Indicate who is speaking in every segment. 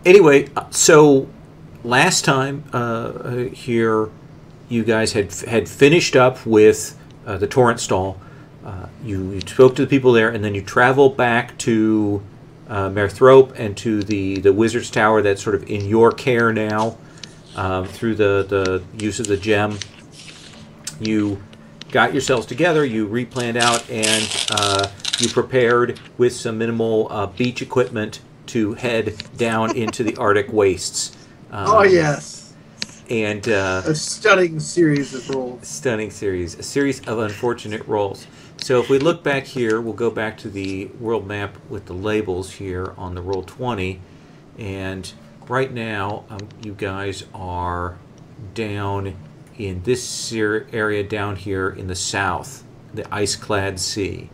Speaker 1: Anyway, so last time here, you guys had finished up with the Torrent Stall. You spoke to the people there, and then you travel back to Merthrope and to the Wizard's Tower that's sort of in your care now through the use of the gem. You got yourselves together, you replanned out, and you prepared with some minimal beach equipment to head down into the Arctic wastes.
Speaker 2: Oh, yes.
Speaker 1: And
Speaker 2: a stunning series of rolls.
Speaker 1: Stunning series. A series of unfortunate rolls. So if we look back here, we'll go back to the world map with the labels here on the Roll20. And right now, you guys are down in this area down here in the south, the ice-clad sea.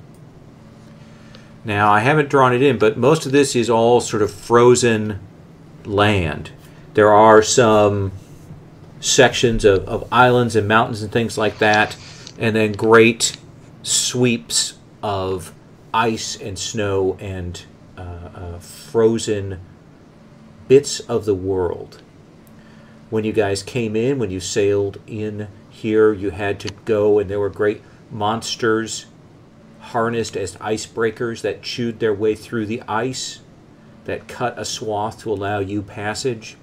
Speaker 1: Now, I haven't drawn it in, but most of this is all sort of frozen land. There are some sections of islands and mountains and things like that, and then great sweeps of ice and snow and frozen bits of the world. When you guys came in, when you sailed in here, you had to go, and there were great monsters harnessed as icebreakers that chewed their way through the ice, that cut a swath to allow you passage.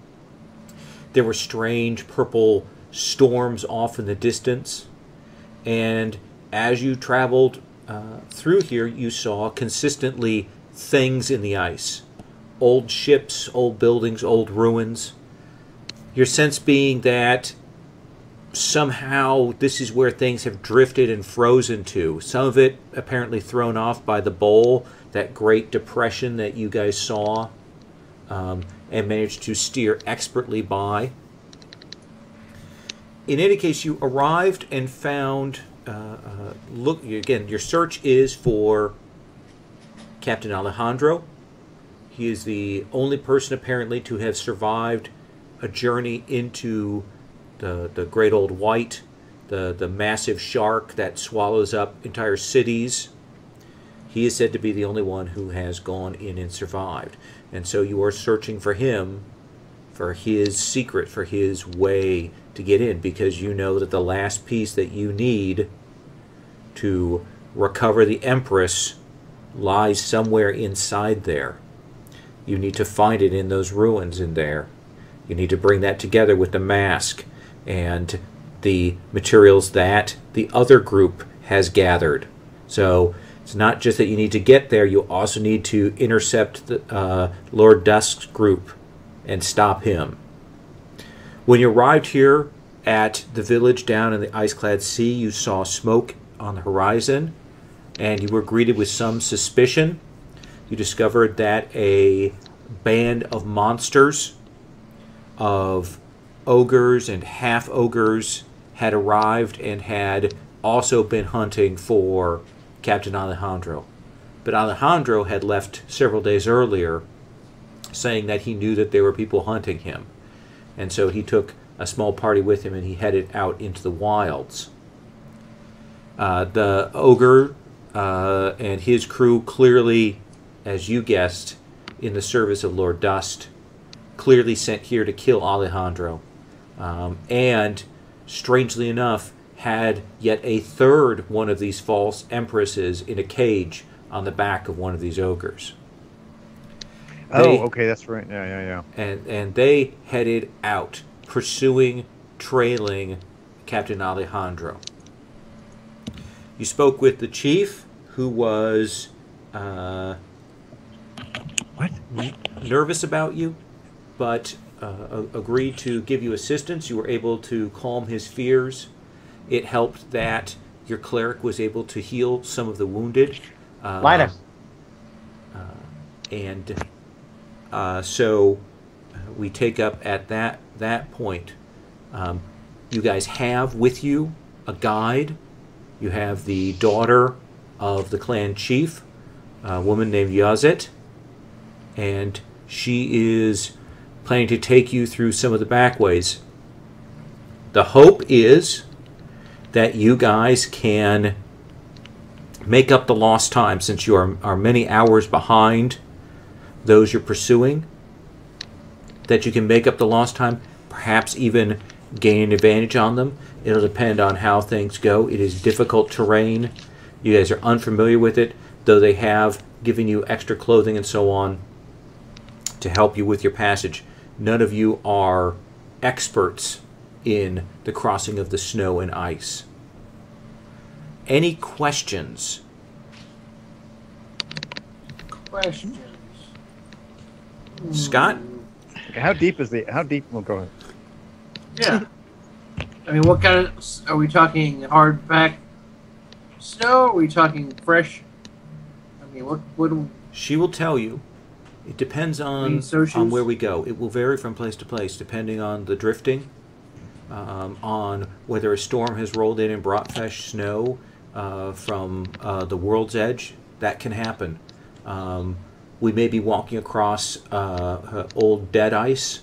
Speaker 1: There were strange purple storms off in the distance, and as you traveled through here, you saw consistently things in the ice. Old ships, old buildings, old ruins. Your sense being that somehow this is where things have drifted and frozen to. Some of it apparently thrown off by the bowl, that Great Depression that you guys saw, and managed to steer expertly by. In any case, you arrived and found, look, again, your search is for Captain Alejandro. He is the only person apparently to have survived a journey into the Great Old White, the massive shark that swallows up entire cities. He is said to be the only one who has gone in and survived. And so you are searching for him, for his secret, for his way to get in, because you know that the last piece that you need to recover the Empress lies somewhere inside there. You need to find it in those ruins in there. You need to bring that together with the mask and the materials that the other group has gathered. So it's not just that you need to get there, you also need to intercept the, Lord Dusk's group and stop him. When you arrived here at the village down in the ice-clad sea, you saw smoke on the horizon, and you were greeted with some suspicion. You discovered that a band of monsters, of ogres and half-ogres, had arrived and had also been hunting for Captain Alejandro. But Alejandro had left several days earlier, saying that he knew that there were people hunting him. And so he took a small party with him and he headed out into the wilds. The ogre and his crew, clearly, as you guessed, in the service of Lord Dust, clearly sent here to kill Alejandro. And, strangely enough, had yet a third one of these false empresses in a cage on the back of one of these ogres.
Speaker 3: Okay, that's right. Yeah.
Speaker 1: And they headed out, pursuing, trailing Captain Alejandro. You spoke with the chief, who was nervous about you, but agreed to give you assistance. You were able to calm his fears. It helped that your cleric was able to heal some of the wounded. So we take up at that point. You guys have with you a guide. You have the daughter of the clan chief, a woman named Yazet, and she is planning to take you through some of the backways. The hope is that you guys can make up the lost time, since you are many hours behind. those you're pursuing, that you can make up the lost time, perhaps even gain an advantage on them. It'll depend on how things go. It is difficult terrain. You guys are unfamiliar with it, though they have given you extra clothing and so on to help you with your passage. None of you are experts in the crossing of the snow and ice. Any questions?
Speaker 2: Questions.
Speaker 1: Scott?
Speaker 3: Okay, how deep? Well, go ahead.
Speaker 2: Yeah. I mean, what kind of... Are we talking hardback snow? Are we talking fresh? I mean, what
Speaker 1: She will tell you. It depends on where we go. It will vary from place to place, depending on the drifting, on whether a storm has rolled in and brought fresh snow from the world's edge. That can happen. We may be walking across old dead ice,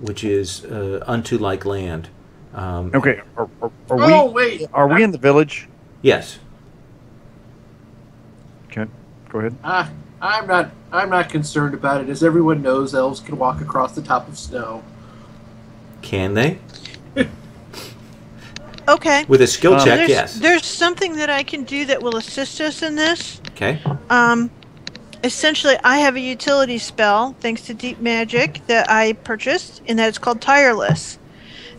Speaker 1: which is unto like land.
Speaker 3: Okay.
Speaker 2: wait.
Speaker 3: Are we in the village?
Speaker 1: Yes.
Speaker 3: Okay. Go ahead.
Speaker 2: I'm not concerned about it. As everyone knows, elves can walk across the top of snow.
Speaker 1: Can they?
Speaker 4: Okay.
Speaker 1: With a skill check, yes.
Speaker 4: There's something that I can do that will assist us in this.
Speaker 1: Okay.
Speaker 4: Essentially, I have a utility spell, thanks to Deep Magic, that I purchased, and that it's called Tireless.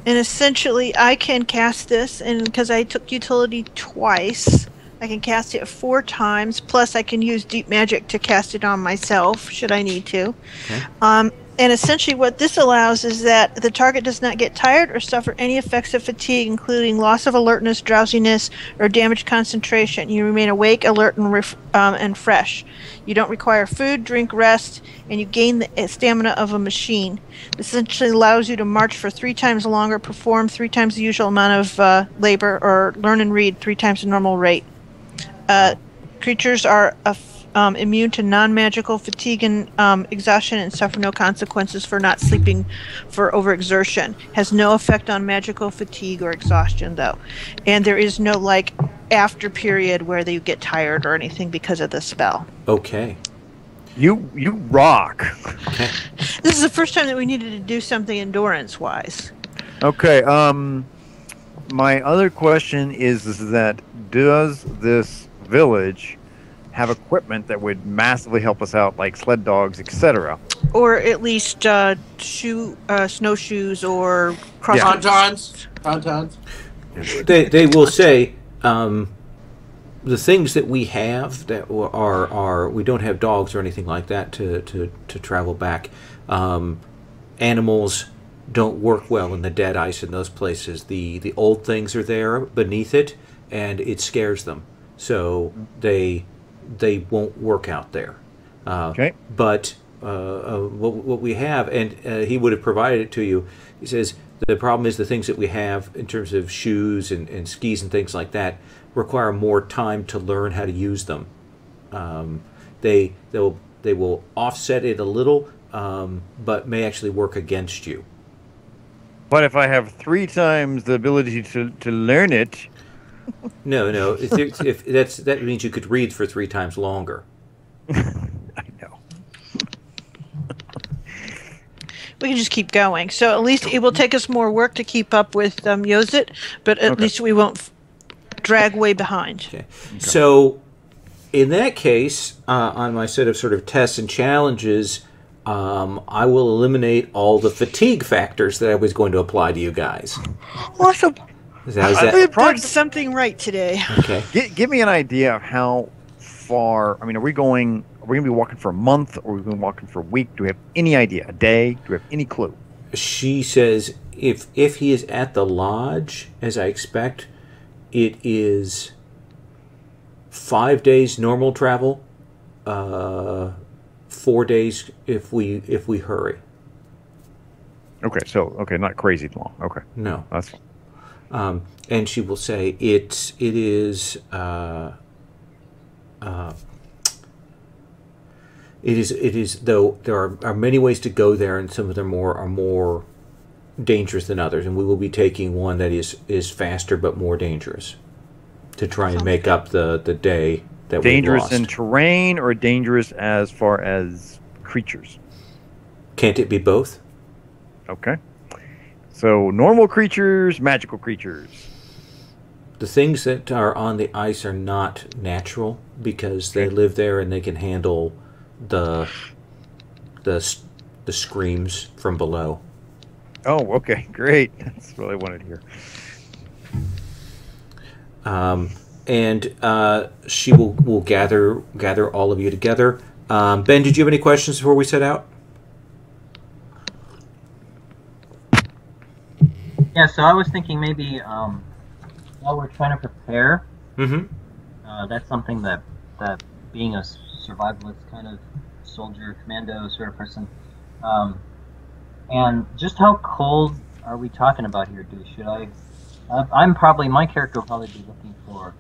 Speaker 4: And essentially, I can cast this, and because I took utility twice, I can cast it 4 times, plus I can use Deep Magic to cast it on myself, should I need to. Okay. And essentially what this allows is that the target does not get tired or suffer any effects of fatigue, including loss of alertness, drowsiness, or damaged concentration. You remain awake, alert, and fresh. You don't require food, drink, rest, and you gain the stamina of a machine. This essentially allows you to march for 3 times longer, perform 3 times the usual amount of labor, or learn and read 3 times the normal rate. Creatures are immune to non-magical fatigue and exhaustion and suffer no consequences for not sleeping for overexertion. Has no effect on magical fatigue or exhaustion, though. And there is no, after period where they get tired or anything because of the spell.
Speaker 1: Okay.
Speaker 3: You rock.
Speaker 1: Okay.
Speaker 4: This is the first time that we needed to do something endurance-wise.
Speaker 3: Okay. My other question is that does this village have equipment that would massively help us out, like sled dogs, etc.?
Speaker 4: Or at least snowshoes or cross
Speaker 2: Tauntauns.
Speaker 1: They will say the things that we have that are we don't have dogs or anything like that to travel back. Animals don't work well in the dead ice in those places. The old things are there beneath it, and it scares them, so they won't work out there.
Speaker 3: Okay.
Speaker 1: But what we have, and he would have provided it to you, he says the problem is the things that we have in terms of shoes and skis and things like that require more time to learn how to use them. They will offset it a little, but may actually work against you.
Speaker 3: But if I have 3 times the ability to learn it...
Speaker 1: No. If that means you could read for 3 times longer.
Speaker 3: I know.
Speaker 4: We can just keep going. So at least it will take us more work to keep up with Yozit, but at least we won't drag way behind.
Speaker 1: Okay. So in that case, on my set of sort of tests and challenges, I will eliminate all the fatigue factors that I was going to apply to you guys.
Speaker 4: Awesome.
Speaker 1: That?
Speaker 4: Did something right today.
Speaker 1: Okay.
Speaker 3: Give me an idea of how far. I mean, are we going to be walking for a month, or are we going to be walking for a week? Do we have any idea? A day? Do we have any clue?
Speaker 1: She says if he is at the lodge, as I expect, it is 5 days normal travel, 4 days if we hurry.
Speaker 3: Okay, not crazy long. Okay.
Speaker 1: No.
Speaker 3: That's fine.
Speaker 1: And she will say it is though there are many ways to go there, and some of them are more dangerous than others, and we will be taking one that is faster but more dangerous to try and make up the day that
Speaker 3: Dangerous
Speaker 1: we've
Speaker 3: in
Speaker 1: lost.
Speaker 3: terrain or dangerous as far as creatures?
Speaker 1: Can't it be both?
Speaker 3: Okay. So normal creatures, magical creatures.
Speaker 1: The things that are on the ice are not natural because they
Speaker 3: Okay.
Speaker 1: live there and they can handle the the screams from below.
Speaker 3: Oh, okay, great. That's what I wanted to hear.
Speaker 1: And she will gather all of you together. Ben, did you have any questions before we set out?
Speaker 5: Yeah, so I was thinking maybe while we're trying to prepare,
Speaker 1: Mm-hmm.
Speaker 5: that's something that being a survivalist kind of soldier, commando sort of person, and just how cold are we talking about here? Should I? My character will probably be looking for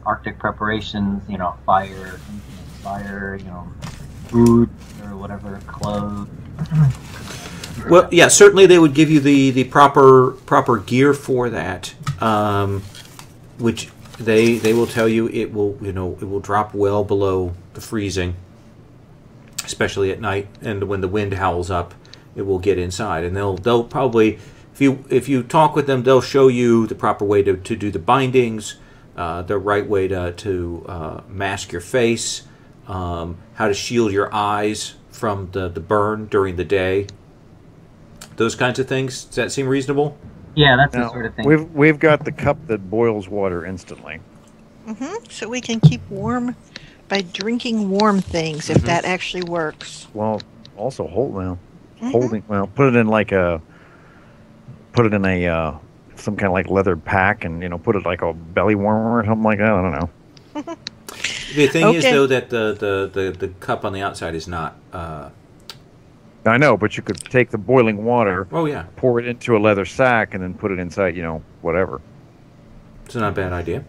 Speaker 5: Arctic preparations, fire, food or whatever, clothes.
Speaker 1: Well, yeah, certainly they would give you the proper gear for that, which they will tell you it will drop well below the freezing, especially at night, and when the wind howls up, it will get inside, and they'll probably, if you talk with them, they'll show you the proper way to do the bindings, the right way to mask your face, how to shield your eyes from the burn during the day. Those kinds of things. Does that seem reasonable?
Speaker 5: Yeah, that's the
Speaker 3: Now,
Speaker 5: sort of thing.
Speaker 3: we've got the cup that boils water instantly.
Speaker 4: So we can keep warm by drinking warm things, if that actually works.
Speaker 3: Well, also holding. Well, put it in some kind of like leather pack, and put it like a belly warmer or something like that. I don't know.
Speaker 1: The thing is,
Speaker 4: Okay.
Speaker 1: though, that the cup on the outside is not.
Speaker 3: I know, but you could take the boiling water,
Speaker 1: Oh yeah,
Speaker 3: pour it into a leather sack, and then put it inside. Whatever.
Speaker 1: it's not a bad idea.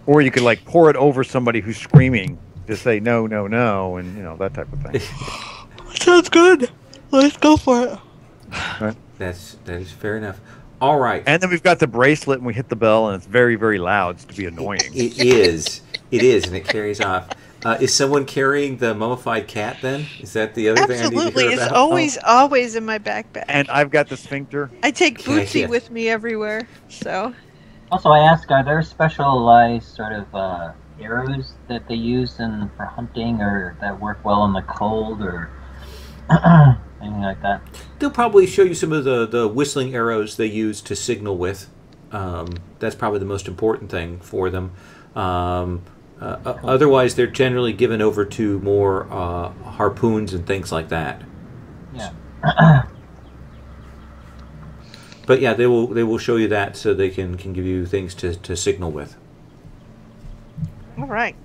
Speaker 3: Or you could like pour it over somebody who's screaming to say no, no, no, and that type of thing.
Speaker 4: Sounds good. Let's go for it.
Speaker 1: That is fair enough. All right,
Speaker 3: And then we've got the bracelet, and we hit the bell, and it's very, very loud to be annoying.
Speaker 1: it is, and it carries off. Is someone carrying the mummified cat? Then is that the other thing I need
Speaker 4: Absolutely.
Speaker 1: to hear
Speaker 4: It's
Speaker 1: about?
Speaker 4: always in my backpack.
Speaker 3: And I've got the sphincter.
Speaker 4: I take Bootsy
Speaker 1: yeah.
Speaker 4: with me everywhere. So
Speaker 5: Also, I ask, are there specialized sort of arrows that they use for hunting, or that work well in the cold, or anything like that?
Speaker 1: They'll probably show you some of the whistling arrows they use to signal with. That's probably the most important thing for them. Otherwise, they're generally given over to more harpoons and things like that.
Speaker 5: Yeah.
Speaker 1: But yeah, they will show you that so they can give you things to signal with.
Speaker 4: all right.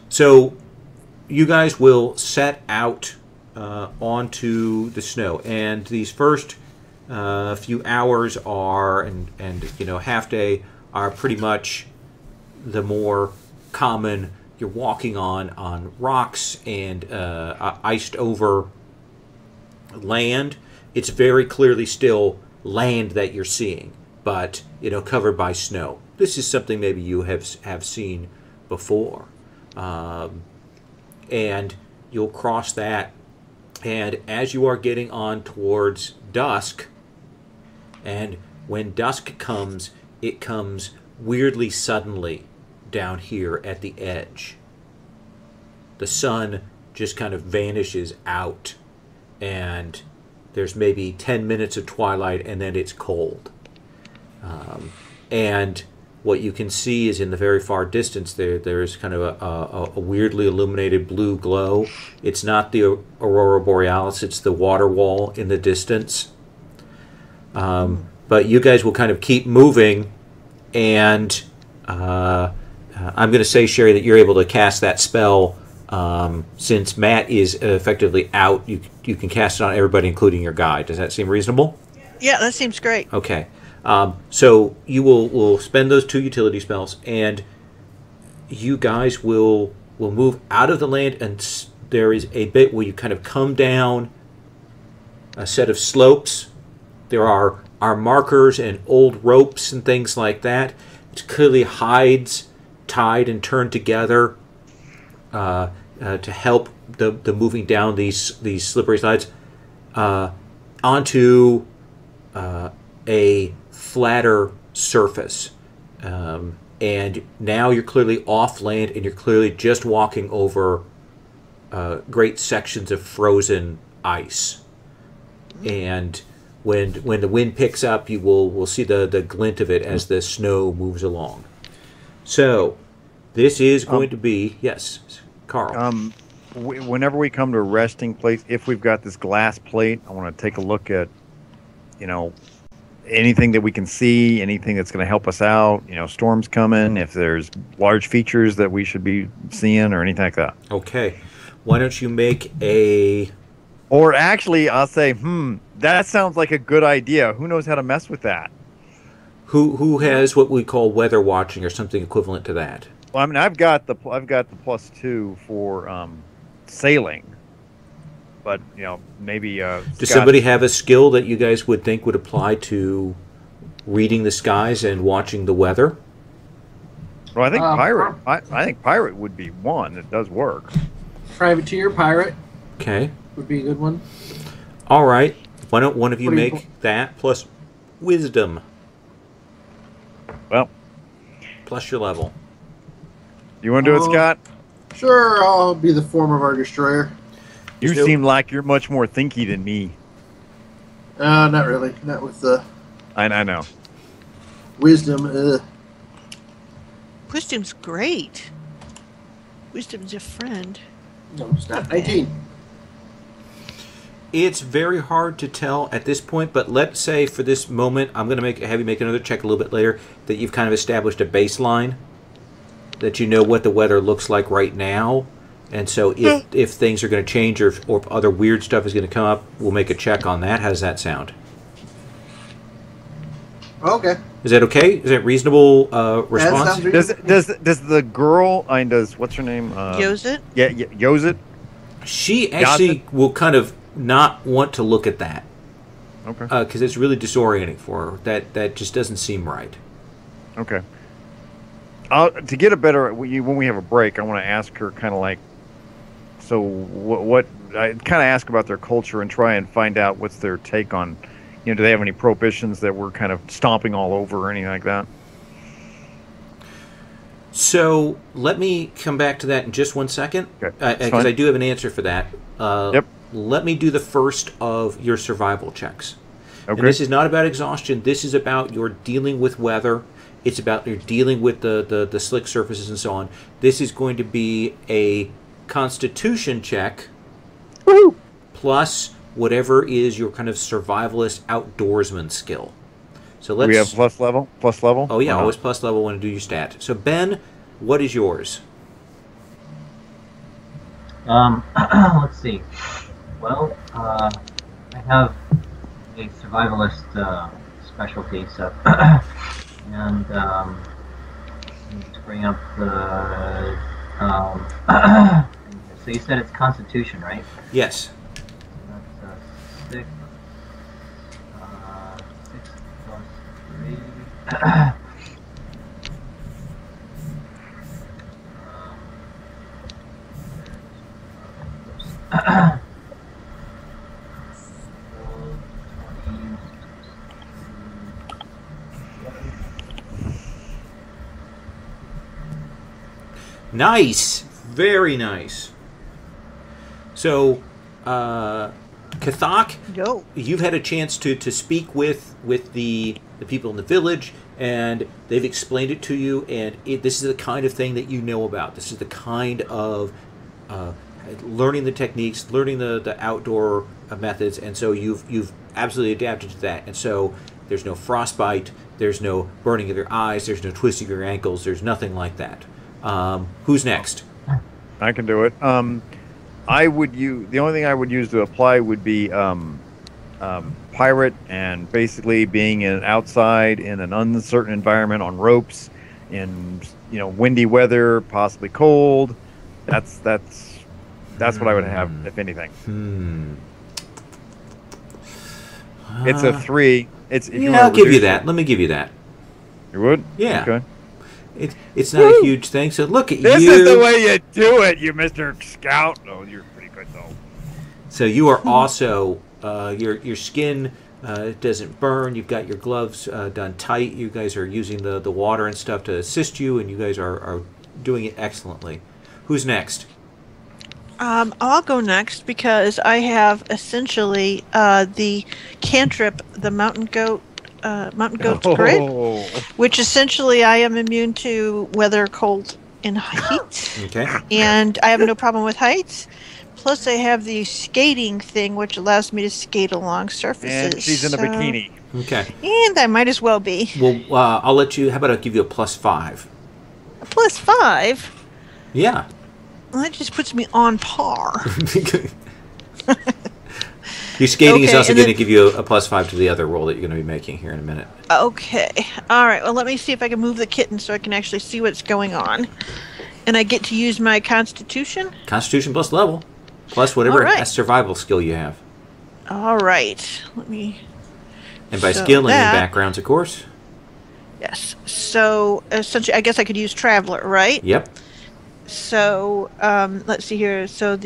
Speaker 1: So you guys will set out onto the snow, and these first few hours and half day are pretty much the more common. You're walking on rocks and iced over land. It's very clearly still land that you're seeing, but covered by snow. This is something maybe you have seen before, and you'll cross that. And as you are getting on towards dusk, and when dusk comes, it comes weirdly suddenly down here at the edge. The sun just kind of vanishes out, and there's maybe 10 minutes of twilight, and then it's cold. And what you can see is in the very far distance there's kind of a weirdly illuminated blue glow. It's not the aurora borealis, it's the water wall in the distance. But you guys will kind of keep moving, and I'm going to say, Sherry, that you're able to cast that spell. Since Matt is effectively out, you can cast it on everybody, including your guide. Does that seem reasonable?
Speaker 4: Yeah, that seems great.
Speaker 1: Okay. So you will spend those 2 utility spells, and you guys will move out of the land, and there is a bit where you kind of come down a set of slopes. There are markers and old ropes and things like that. clearly hides tied and turned together to help the moving down these slippery slides onto a flatter surface. And now you're clearly off land, and you're clearly just walking over great sections of frozen ice. And when the wind picks up, you will see the glint of it as the snow moves along. So this is going to be, yes, Carl.
Speaker 3: Whenever we come to a resting place, if we've got this glass plate, I want to take a look at, anything that we can see, anything that's going to help us out, storms coming, if there's large features that we should be seeing or anything like that.
Speaker 1: Okay. Why don't you make a...
Speaker 3: Or actually, I'll say, that sounds like a good idea. Who knows how to mess with that?
Speaker 1: Who has what we call weather watching or something equivalent to that?
Speaker 3: Well, I mean, I've got the +2 for sailing, but maybe.
Speaker 1: Does somebody have a skill that you guys would think would apply to reading the skies and watching the weather?
Speaker 3: Well, I think pirate. I think pirate would be one that does work.
Speaker 2: Privateer, pirate.
Speaker 1: Okay.
Speaker 2: Would be a good one.
Speaker 1: All right. Why don't one of you make that plus wisdom?
Speaker 3: Well,
Speaker 1: plus your level.
Speaker 3: You want to do it, Scott?
Speaker 2: Sure, I'll be the form of our destroyer.
Speaker 3: You seem like you're much more thinky than me.
Speaker 2: Not really. Not with the...
Speaker 3: I know.
Speaker 2: Wisdom.
Speaker 4: Wisdom's great. Wisdom's a friend.
Speaker 2: No, it's not. 19.
Speaker 1: It's very hard to tell at this point, but let's say for this moment, I'm going to have you make another check a little bit later, that you've kind of established a baseline, that you know what the weather looks like right now. And so if things are going to change or other weird stuff is going to come up, we'll make a check on that. How does that sound?
Speaker 2: Okay.
Speaker 1: Is that okay? Is that reasonable response?
Speaker 3: Does the girl, what's her name?
Speaker 4: Yozit?
Speaker 3: Yeah, Yozit?
Speaker 1: She actually will kind of not want to look at that.
Speaker 3: Okay.
Speaker 1: Because it's really disorienting for her. That just doesn't seem right.
Speaker 3: Okay. To get a better, when we have a break, I want to ask her kind of like, so what I kind of ask about their culture and try and find out what's their take on, do they have any prohibitions that we're kind of stomping all over or anything like that?
Speaker 1: So let me come back to that in just 1 second, because I do have an answer for that.
Speaker 3: Yep.
Speaker 1: Let me do the first of your survival checks.
Speaker 3: Okay.
Speaker 1: And this is not about exhaustion. This is about your dealing with weather. It's about your dealing with the slick surfaces and so on. This is going to be a Constitution check.
Speaker 3: Woohoo!
Speaker 1: Plus whatever is your kind of survivalist outdoorsman skill. So let's.
Speaker 3: Do we have plus level? Plus level?
Speaker 1: Oh yeah, always plus level when you do your stat. So Ben, what is yours?
Speaker 5: Let's see. Well, I have a survivalist specialty, so and to bring up the. So you said it's Constitution, right?
Speaker 1: Yes.
Speaker 5: That's 6. 6 plus 3.
Speaker 1: Nice. Very nice. So, Kathak, you've had a chance to speak with the people in the village, and they've explained it to you, and this is the kind of thing that you know about. This is the kind of learning the techniques, learning the outdoor methods, and so you've absolutely adapted to that. And so there's no frostbite, there's no burning of your eyes, there's no twisting of your ankles, there's nothing like that. Who's next?
Speaker 3: I can do it. I would use the only thing I would use to apply would be pirate, and basically being outside in an uncertain environment on ropes, in windy weather, possibly cold. That's what I would have if anything.
Speaker 1: Hmm.
Speaker 3: It's a 3. It's
Speaker 1: I'll give you that. Let me give you that.
Speaker 3: You would?
Speaker 1: Yeah.
Speaker 3: Okay.
Speaker 1: It's not a huge thing. So look at
Speaker 3: This
Speaker 1: you.
Speaker 3: is the way you do it, you Mr. Scout. Oh, you're pretty good though.
Speaker 1: So you are also your skin doesn't burn. You've got your gloves done tight. You guys are using the water and stuff to assist you, and you guys are doing it excellently. Who's next?
Speaker 4: I'll go next because I have essentially the cantrip, the mountain goat's grid, which essentially I am immune to weather, cold, and heat.
Speaker 1: Okay.
Speaker 4: And I have no problem with heights. Plus, I have the skating thing, which allows me to skate along surfaces.
Speaker 3: And she's in a bikini.
Speaker 1: Okay.
Speaker 4: And I might as well be.
Speaker 1: Well, I'll let you. How about I give you a +5?
Speaker 4: A +5?
Speaker 1: Yeah.
Speaker 4: Well, that just puts me on par.
Speaker 1: Your skating is
Speaker 4: Okay,
Speaker 1: also
Speaker 4: and
Speaker 1: going to
Speaker 4: then-
Speaker 1: give you a +5 to the other roll that you're going to be making here in a minute.
Speaker 4: Okay. All right. Well, let me see if I can move the kitten so I can actually see what's going on. And I get to use my Constitution.
Speaker 1: Constitution plus level, plus whatever
Speaker 4: All right.
Speaker 1: survival skill you have.
Speaker 4: All right. Let me.
Speaker 1: And by
Speaker 4: So
Speaker 1: skill, I mean
Speaker 4: that-
Speaker 1: backgrounds, of course.
Speaker 4: Yes. So essentially, I guess I could use Traveler, right?
Speaker 1: Yep.
Speaker 4: So let's see here. So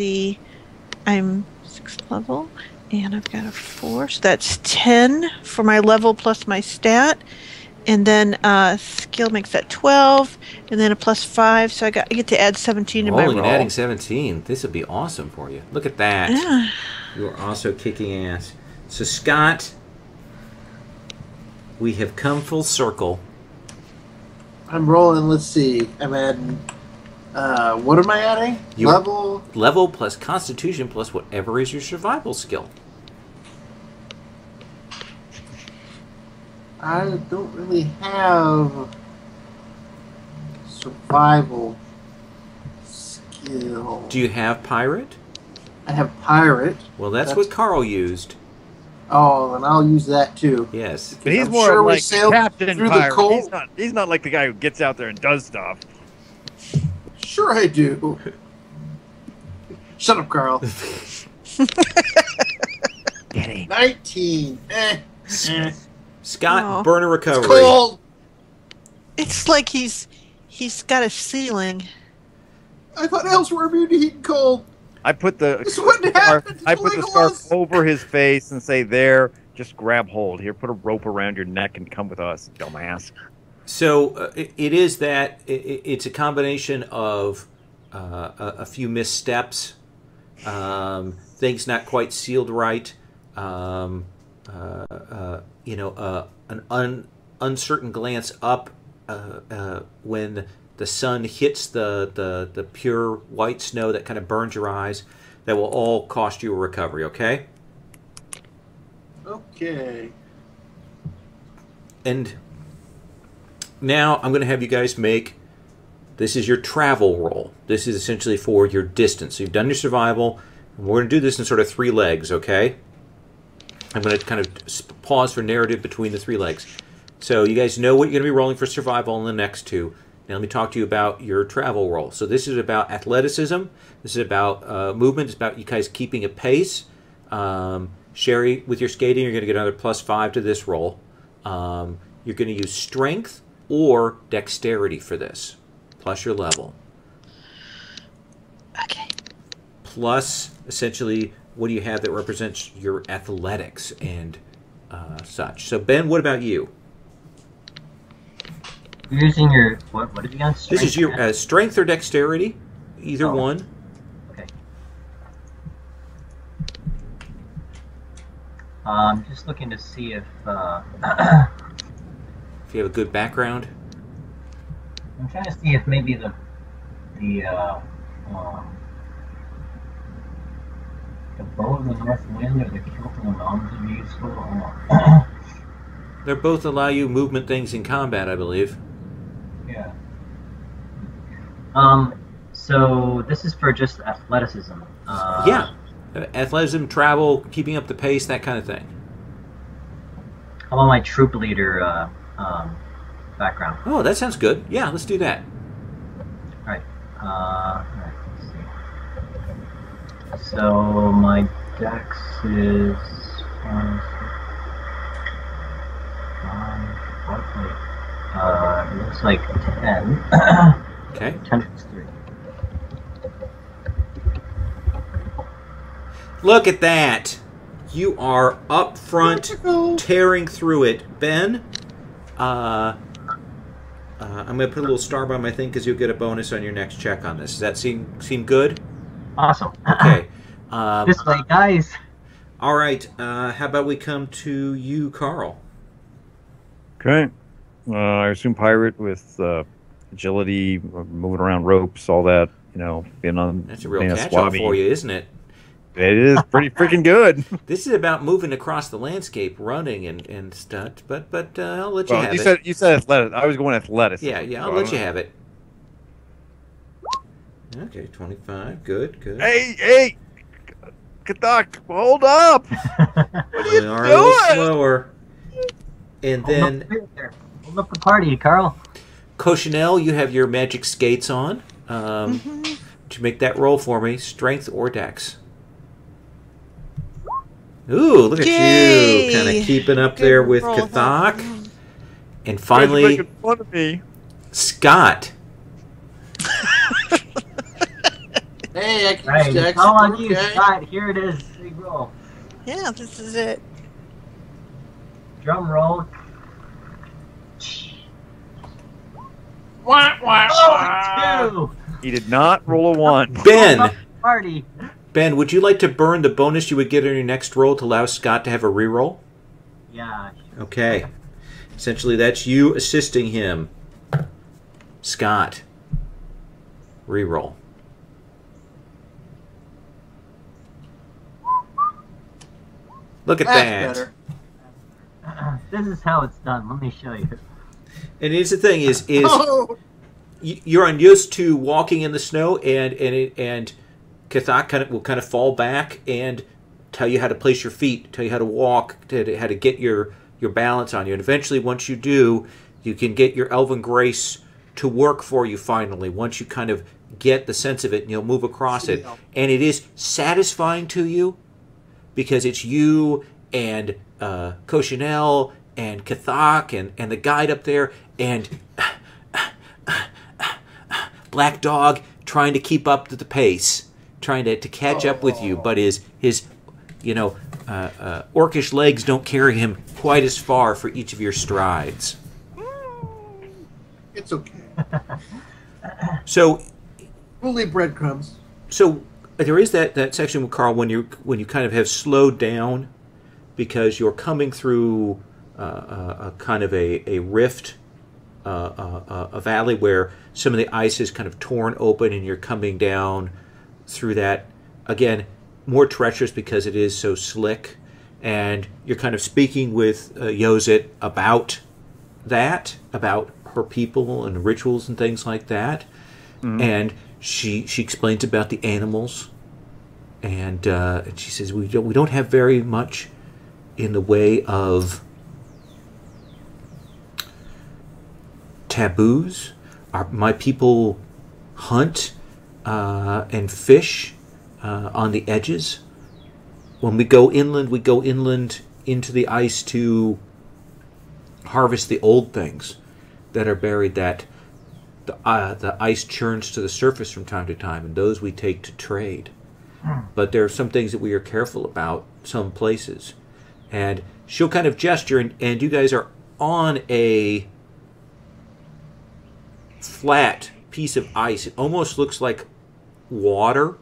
Speaker 4: I'm 6th level, and I've got a 4, so that's 10 for my level plus my stat, and then skill makes that 12, and then a +5, so I get to add 17 to my
Speaker 1: Rolling
Speaker 4: roll.
Speaker 1: and adding 17. This would be awesome for you. Look at that.
Speaker 4: Yeah.
Speaker 1: You are also kicking ass. So Scott, we have come full circle.
Speaker 2: I'm rolling. Let's see. I'm adding. What am I adding? Level.
Speaker 1: Level plus Constitution plus whatever is your survival skill.
Speaker 2: I don't really have survival skill.
Speaker 1: Do you have pirate?
Speaker 2: I have pirate.
Speaker 1: Well, that's what Carl used.
Speaker 2: Oh, and I'll use that too.
Speaker 1: Yes.
Speaker 3: But he's
Speaker 2: I'm
Speaker 3: more
Speaker 2: sure we
Speaker 3: like
Speaker 2: sailed
Speaker 3: Captain
Speaker 2: through the
Speaker 3: Pirate.
Speaker 2: cold-
Speaker 3: He's not like the guy who gets out there and does stuff.
Speaker 2: Sure, I do. Shut up, Carl.
Speaker 3: Getting
Speaker 2: 19.
Speaker 1: Scott,
Speaker 4: Oh.
Speaker 1: burn a
Speaker 2: It's
Speaker 1: recovery.
Speaker 2: cold.
Speaker 4: It's like he's got a ceiling.
Speaker 2: I thought elves were immune to heat and cold.
Speaker 3: I put the
Speaker 2: This wouldn't
Speaker 3: scarf,
Speaker 2: happen to
Speaker 3: I put the
Speaker 2: Legolas.
Speaker 3: scarf over his face and say, "There, just grab hold. Here, put a rope around your neck and come with us, dumbass."
Speaker 1: So it is that it's a combination of a few missteps, things not quite sealed right, an uncertain glance up when the sun hits the pure white snow that kind of burns your eyes. That will all cost you a recovery. Okay.
Speaker 2: Okay.
Speaker 1: And now I'm going to have you guys make, this is your travel roll. This is essentially for your distance. So you've done your survival, and we're going to do this in sort of 3 legs, okay? I'm going to kind of pause for narrative between the 3 legs. So you guys know what you're going to be rolling for survival in the next 2. Now let me talk to you about your travel roll. So this is about athleticism. This is about movement. It's about you guys keeping a pace. Sherry, with your skating, you're going to get another +5 to this roll. You're going to use strength or dexterity for this, plus your level.
Speaker 4: Okay.
Speaker 1: Plus, essentially, what do you have that represents your athletics and such? So, Ben, what about you?
Speaker 5: You're using your what did you got?
Speaker 1: This is your strength or dexterity, either
Speaker 5: Oh.
Speaker 1: one.
Speaker 5: Okay. Just looking to see if
Speaker 1: If you have a good background.
Speaker 5: I'm trying to see if maybe the bow of the north wind or the kilt of the mountains would be useful.
Speaker 1: They both allow you movement things in combat, I believe.
Speaker 5: Yeah. So this is for just athleticism.
Speaker 1: Yeah. Athleticism, travel, keeping up the pace, that kind of thing.
Speaker 5: How about my troop leader background?
Speaker 1: Oh, that sounds good. Yeah, let's do that.
Speaker 5: Alright, let's see. So my dex is 5, 5, 8. It looks like 10.
Speaker 1: Okay.
Speaker 5: 10 plus 3.
Speaker 1: Look at that. You are up front, tearing through it. Ben, I'm going to put a little star by my thing because you'll get a bonus on your next check on this. Does that seem good?
Speaker 5: Awesome.
Speaker 1: Okay.
Speaker 5: This way, guys.
Speaker 1: All right. How about we come to you, Carl?
Speaker 3: Okay. I assume pirate with agility, moving around ropes, all that. Being on.
Speaker 1: That's a real catch-all for you, isn't it?
Speaker 3: It is pretty freaking good.
Speaker 1: This is about moving across the landscape, running and stuff. But I'll let you have it.
Speaker 3: You said athletic. I was going athletic.
Speaker 1: Yeah. I'll let you have it. Okay, 25. Good.
Speaker 3: Hey, Kadak, hold up! What are you
Speaker 1: We are a little
Speaker 3: doing?
Speaker 1: slower. And then,
Speaker 5: Hold up the party, Carl.
Speaker 1: Cochinelle, you have your magic skates on. Would you make that roll for me? Strength or dex? Ooh, look at you. Kind of keeping up
Speaker 4: Good
Speaker 1: there with
Speaker 4: roll.
Speaker 1: Kathak. And
Speaker 3: You're
Speaker 1: finally,
Speaker 3: making fun of me.
Speaker 1: Scott.
Speaker 2: Hey, I can
Speaker 5: Right,
Speaker 2: use
Speaker 5: it's
Speaker 2: Dex.
Speaker 5: all on you,
Speaker 2: Okay.
Speaker 5: Scott. Here it is. Big roll.
Speaker 4: Yeah, this is it.
Speaker 5: Drum roll.
Speaker 2: Wah, wah, wah.
Speaker 5: Oh,
Speaker 3: He did not roll a 1.
Speaker 1: Ben.
Speaker 5: party.
Speaker 1: Ben, would you like to burn the bonus you would get on your next roll to allow Scott to have a reroll?
Speaker 5: Yeah.
Speaker 1: Okay. Essentially, that's you assisting him. Scott. Reroll. Look at
Speaker 2: That's
Speaker 1: that.
Speaker 2: better.
Speaker 5: This is how it's done. Let me show you.
Speaker 1: And here's the thing: is
Speaker 2: Oh,
Speaker 1: you're unused to walking in the snow, and Kathak will kind of fall back and tell you how to place your feet, tell you how to walk, how to get your balance on you. And eventually, once you do, you can get your Elven Grace to work for you finally. Once you kind of get the sense of it, and you'll move across it. And it is satisfying to you because it's you and Cochinelle and Kathak and the guide up there and Black Dog trying to keep up to the pace, trying to catch up with you, but his orcish legs don't carry him quite as far for each of your strides.
Speaker 2: it's okay.
Speaker 1: So
Speaker 2: We'll leave breadcrumbs.
Speaker 1: So there is that section with Carl when you kind of have slowed down because you're coming through a kind of a rift, a valley where some of the ice is kind of torn open, and you're coming down through that. Again, more treacherous because it is so slick, and you're kind of speaking with Yozit about that, about her people and rituals and things like that, and she explains about the animals, and she says we don't have very much in the way of taboos. My people hunt and fish on the edges. When we go inland into the ice to harvest the old things that are buried, that the ice churns to the surface from time to time, and those we take to trade. But there are some things that we are careful about, some places. And she'll kind of gesture, and you guys are on a flat piece of ice. It almost looks like water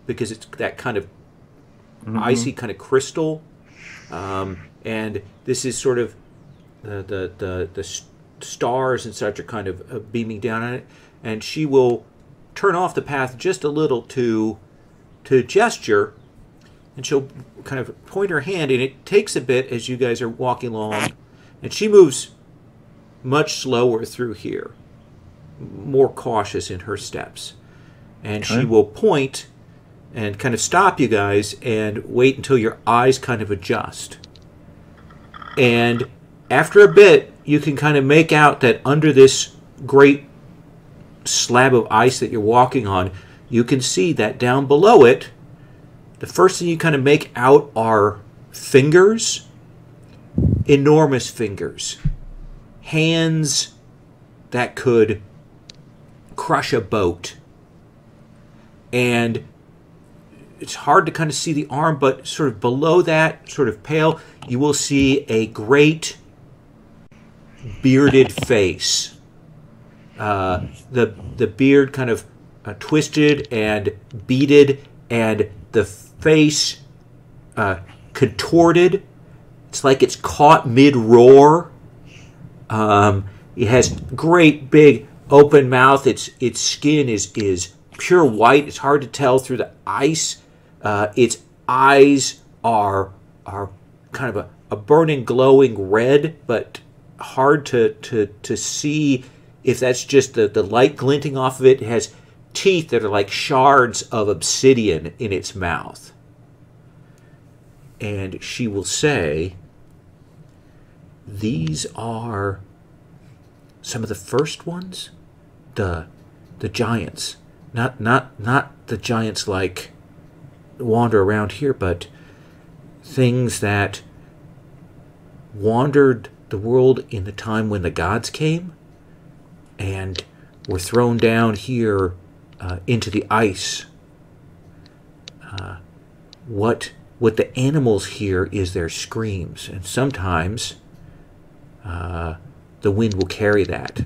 Speaker 1: because it's that kind of icy kind of crystal. And this is sort of the stars and such are kind of beaming down on it. And she will turn off the path just a little to gesture, and she'll kind of point her hand, and it takes a bit as you guys are walking along, and she moves much slower through here, more cautious in her steps. And she will point and kind of stop you guys and wait until your eyes kind of adjust. And after a bit, you can kind of make out that under this great slab of ice that you're walking on, you can see that down below it, the first thing you kind of make out are fingers, enormous fingers, hands that could crush a boat. And it's hard to kind of see the arm, but sort of below that, sort of pale, you will see a great bearded face. The beard kind of twisted and beaded, and the face contorted. It's like it's caught mid-roar. It has great big open mouth. Its skin is pure white. It's hard to tell through the ice. Its eyes are kind of a burning, glowing red, but hard to see if that's just the light glinting off of it. It has teeth that are like shards of obsidian in its mouth. And she will say, these are some of the first ones, the giants. Not the giants like wander around here, but things that wandered the world in the time when the gods came and were thrown down here into the ice. What the animals hear is their screams, and sometimes the wind will carry that.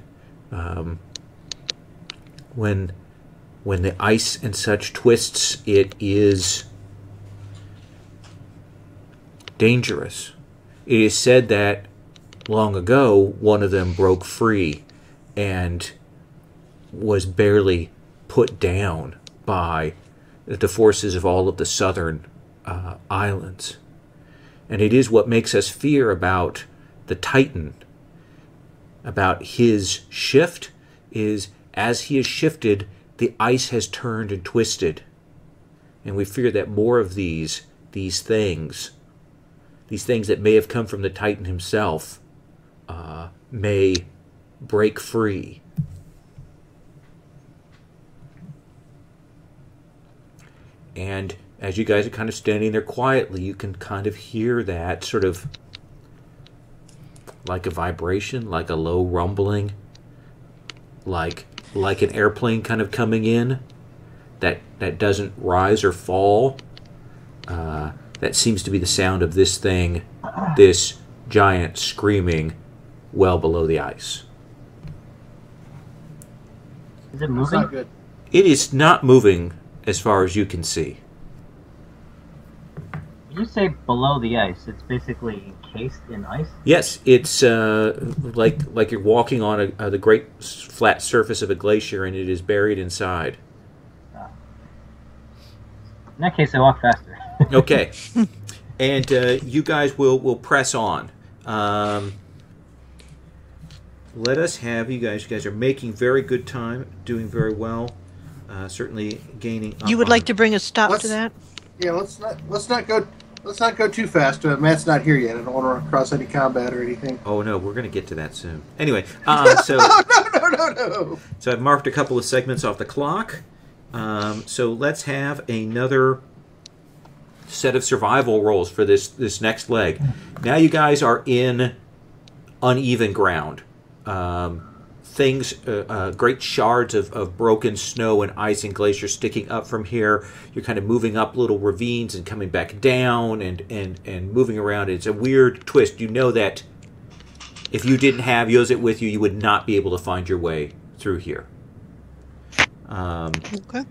Speaker 1: When the ice and such twists, it is dangerous. It is said that long ago, one of them broke free and was barely put down by the forces of all of the southern islands. And it is what makes us fear about the Titan, about his shift, is as he has shifted, the ice has turned and twisted. And we fear that more of these things that may have come from the Titan himself, may break free. And as you guys are kind of standing there quietly, you can kind of hear that sort of like a vibration, like a low rumbling, like an airplane kind of coming in that doesn't rise or fall. That seems to be the sound of this thing, this giant screaming well below the ice.
Speaker 5: Is it
Speaker 2: That's
Speaker 5: moving?
Speaker 2: not good.
Speaker 1: It is not moving as far as you can see.
Speaker 5: You say below the ice. It's basically encased in ice?
Speaker 1: Yes, it's like you're walking on the great flat surface of a glacier, and it is buried inside.
Speaker 5: In that case, I walk faster.
Speaker 1: Okay. And you guys will press on. Let us have you guys. You guys are making very good time, doing very well. Certainly gaining.
Speaker 4: You would like to bring a stop to that?
Speaker 2: Yeah, let's not go too fast. Matt's not here yet. I don't want to cross any combat or anything.
Speaker 1: Oh no, we're going to get to that soon. Anyway, so
Speaker 2: No.
Speaker 1: so I've marked a couple of segments off the clock. So let's have another set of survival rolls for this next leg. Now you guys are in uneven ground. Great shards of broken snow and ice and glacier sticking up from here. You're kind of moving up little ravines and coming back down and moving around. It's a weird twist. You know that if you didn't have Yozit with you, you would not be able to find your way through here.
Speaker 4: Okay.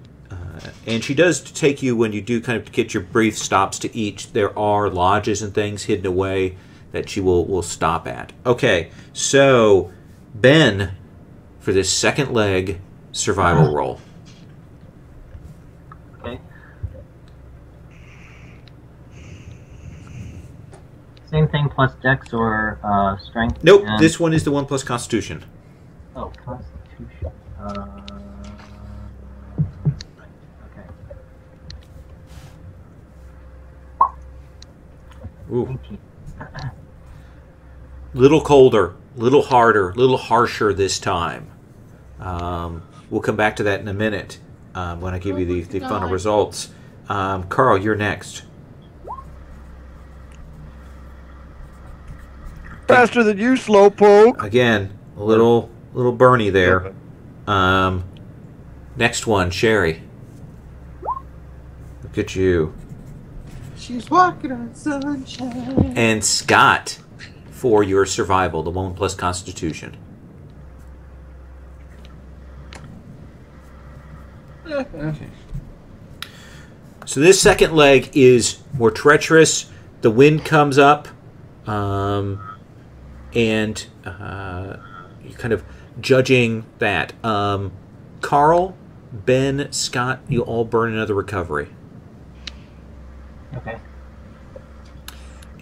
Speaker 1: And she does take you, when you do kind of get your brief stops to eat, there are lodges and things hidden away that she will stop at. Okay, so Ben, for this second leg survival roll.
Speaker 5: Okay. Same thing plus dex or strength?
Speaker 1: Nope,
Speaker 5: and...
Speaker 1: this one is the 1 plus Constitution.
Speaker 5: Oh, Constitution. Okay.
Speaker 1: Ooh.
Speaker 5: 19.
Speaker 1: Little colder, little harder, little harsher this time. We'll come back to that in a minute when I give you the final results. Carl, you're next.
Speaker 3: Faster than you, slowpoke.
Speaker 1: Again, a little Little Bernie there. Next one, Sherry. Look at you.
Speaker 2: She's walking on sunshine.
Speaker 1: And Scott for your survival, the 1 plus Constitution.
Speaker 2: Okay.
Speaker 1: So this second leg is more treacherous. The wind comes up, and you're kind of judging that. Carl, Ben, Scott, you all burn another recovery.
Speaker 5: Okay.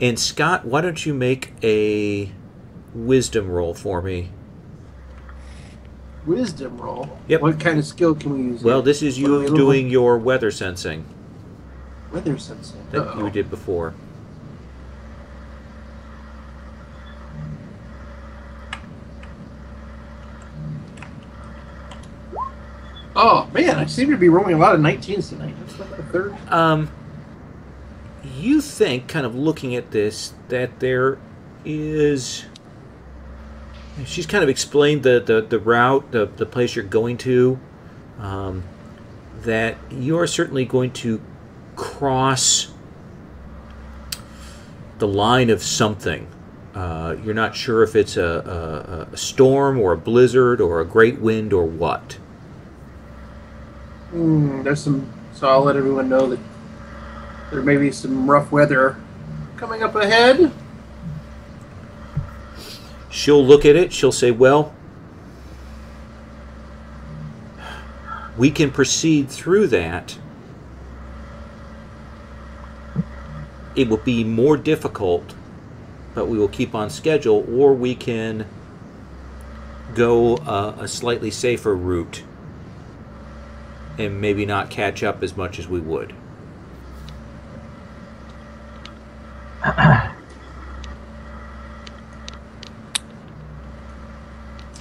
Speaker 1: And Scott, why don't you make a wisdom roll for me?
Speaker 2: Wisdom roll?
Speaker 1: Yep.
Speaker 2: What kind of skill can we use?
Speaker 1: Well,
Speaker 2: here?
Speaker 1: this is you doing your weather sensing
Speaker 2: weather sensing.
Speaker 1: that you did before.
Speaker 2: Oh man, I seem to be rolling a lot of 19s tonight. That's like the third.
Speaker 1: You think, kind of looking at this, that there is... She's kind of explained the route, the place you're going to, that you're certainly going to cross the line of something. You're not sure if it's a storm or a blizzard or a great wind or what.
Speaker 2: There's some... So I'll let everyone know that there may be some rough weather coming up ahead.
Speaker 1: She'll look at it. She'll say, well, we can proceed through that. It will be more difficult, but we will keep on schedule, or we can go a slightly safer route and maybe not catch up as much as we would.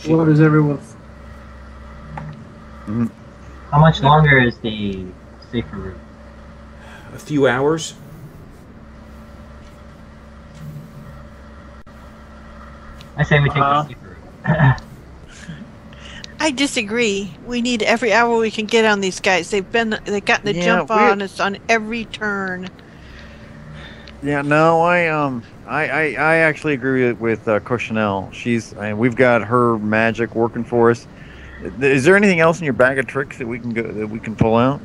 Speaker 2: What is everyone?
Speaker 5: How much longer is the safer route?
Speaker 1: A few hours.
Speaker 5: I say we take the safer route.
Speaker 4: I disagree. We need every hour we can get on these guys. They've gotten the jump on us on every turn.
Speaker 3: Yeah, no, I actually agree with Cochinelle. We've got her magic working for us. Is there anything else in your bag of tricks that we can pull out?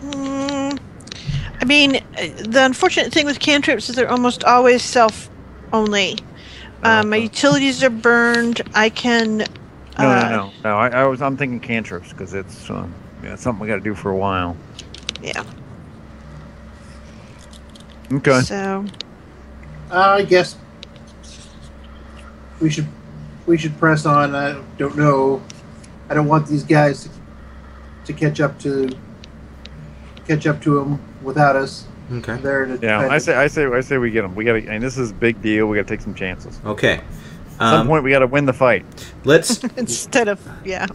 Speaker 4: I mean, the unfortunate thing with cantrips is they're almost always self only. My utilities are burned. I can.
Speaker 3: No. I'm thinking cantrips because it's something we got to do for a while.
Speaker 4: Yeah.
Speaker 3: Okay.
Speaker 4: So.
Speaker 2: I guess we should press on. I don't know. I don't want these guys to catch up to them without us.
Speaker 1: Okay.
Speaker 2: There to
Speaker 3: I say we get them. We got to, and this is a big deal. We got to take some chances.
Speaker 1: Okay.
Speaker 3: At some point, we got to win the fight.
Speaker 1: Let's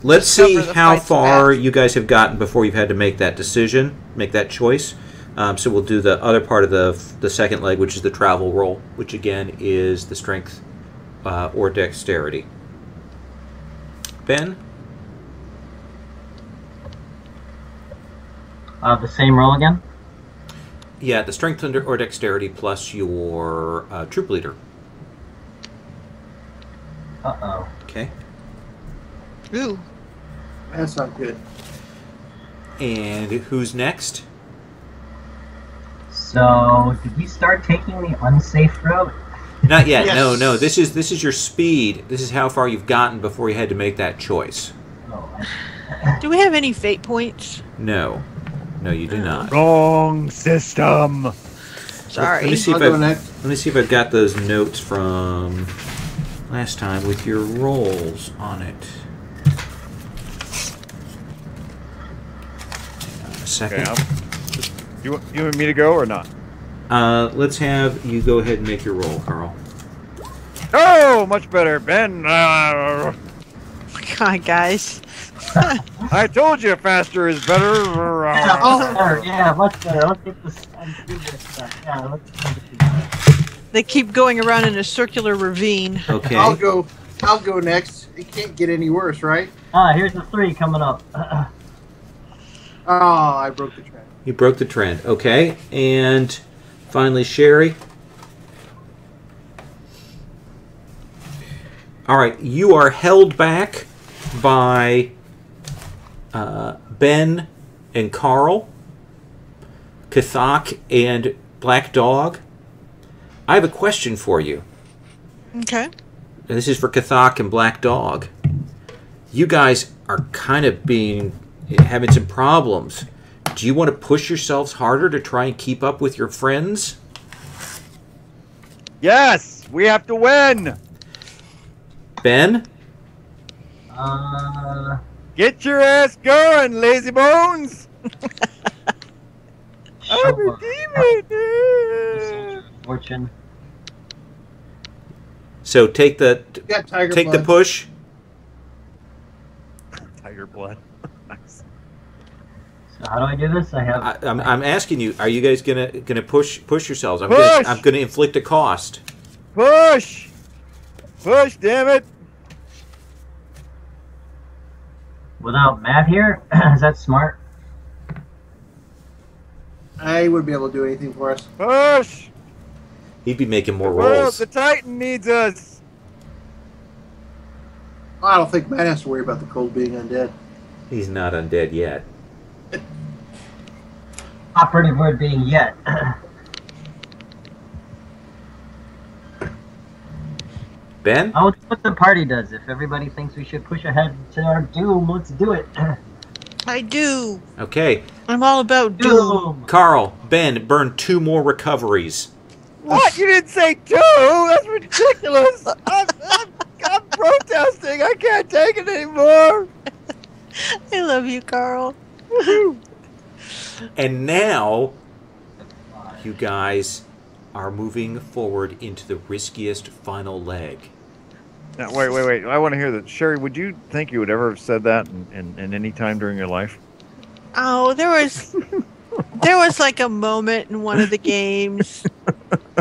Speaker 1: Let's see how far you guys have gotten before you've had to make that decision, make that choice. So we'll do the other part of the second leg, which is the travel roll, which again is the strength or dexterity. Ben?
Speaker 5: The same roll again?
Speaker 1: Yeah, the strength or dexterity plus your troop leader.
Speaker 5: Uh-oh.
Speaker 1: Okay.
Speaker 4: Ooh.
Speaker 2: That's not good.
Speaker 1: And who's next?
Speaker 5: So, did we start taking the unsafe route?
Speaker 1: Not yet.
Speaker 2: Yes.
Speaker 1: No. This is your speed. This is how far you've gotten before you had to make that choice.
Speaker 5: Oh.
Speaker 4: Do we have any fate points?
Speaker 1: No, you do not.
Speaker 3: Wrong system.
Speaker 4: Sorry.
Speaker 1: Let me see
Speaker 2: I'll
Speaker 1: if
Speaker 2: go next.
Speaker 1: Let me see if I've got those notes from last time with your rolls on it. Hang on a second.
Speaker 3: Okay, you want me to go or not?
Speaker 1: Let's have you go ahead and make your roll, Carl.
Speaker 3: Oh, much better, Ben.
Speaker 4: God, guys.
Speaker 3: I told you faster is better.
Speaker 5: Yeah, much better. Let's get this. Yeah, let's.
Speaker 4: They keep going around in a circular ravine.
Speaker 1: Okay.
Speaker 2: I'll go. I'll go next. It can't get any worse, right?
Speaker 5: Here's the 3 coming up.
Speaker 2: Oh, I broke the trend.
Speaker 1: You broke the trend. Okay. And finally, Sherry. All right. You are held back by Ben and Carl, Kathak and Black Dog. I have a question for you.
Speaker 4: Okay.
Speaker 1: And this is for Kathak and Black Dog. You guys are kind of having some problems. Do you want to push yourselves harder to try and keep up with your friends?
Speaker 3: Yes, we have to win.
Speaker 1: Ben?
Speaker 3: Get your ass going, lazy bones. I'm a demon.
Speaker 5: Fortune.
Speaker 1: So take the
Speaker 2: Tiger blood.
Speaker 1: push.
Speaker 3: Tiger blood. Nice.
Speaker 5: So how do I do this?
Speaker 1: I'm asking you. Are you guys gonna push yourselves? I'm
Speaker 3: Push!
Speaker 1: gonna inflict a cost.
Speaker 3: Push. Push, damn it.
Speaker 5: Without Matt here, is that smart?
Speaker 2: I wouldn't be able to do anything for us.
Speaker 3: Push.
Speaker 1: He'd be making more
Speaker 3: Well,
Speaker 1: rolls.
Speaker 3: the Titan needs us.
Speaker 2: I don't think Matt has to worry about the cold being undead.
Speaker 1: He's not undead yet.
Speaker 5: Operative word being yet.
Speaker 1: Ben?
Speaker 5: Oh, it's what the party does. If everybody thinks we should push ahead to our doom, let's do it.
Speaker 4: I do.
Speaker 1: Okay.
Speaker 4: I'm all about doom.
Speaker 5: Doom!
Speaker 1: Carl, Ben, burn 2 more recoveries.
Speaker 3: What? You didn't say 2? That's ridiculous. I'm protesting. I can't take it anymore.
Speaker 4: I love you, Carl.
Speaker 1: And now, you guys are moving forward into the riskiest final leg.
Speaker 3: Now, wait. I want to hear that. Sherry, would you think you would ever have said that in any time during your life?
Speaker 4: Oh, there was like a moment in one of the games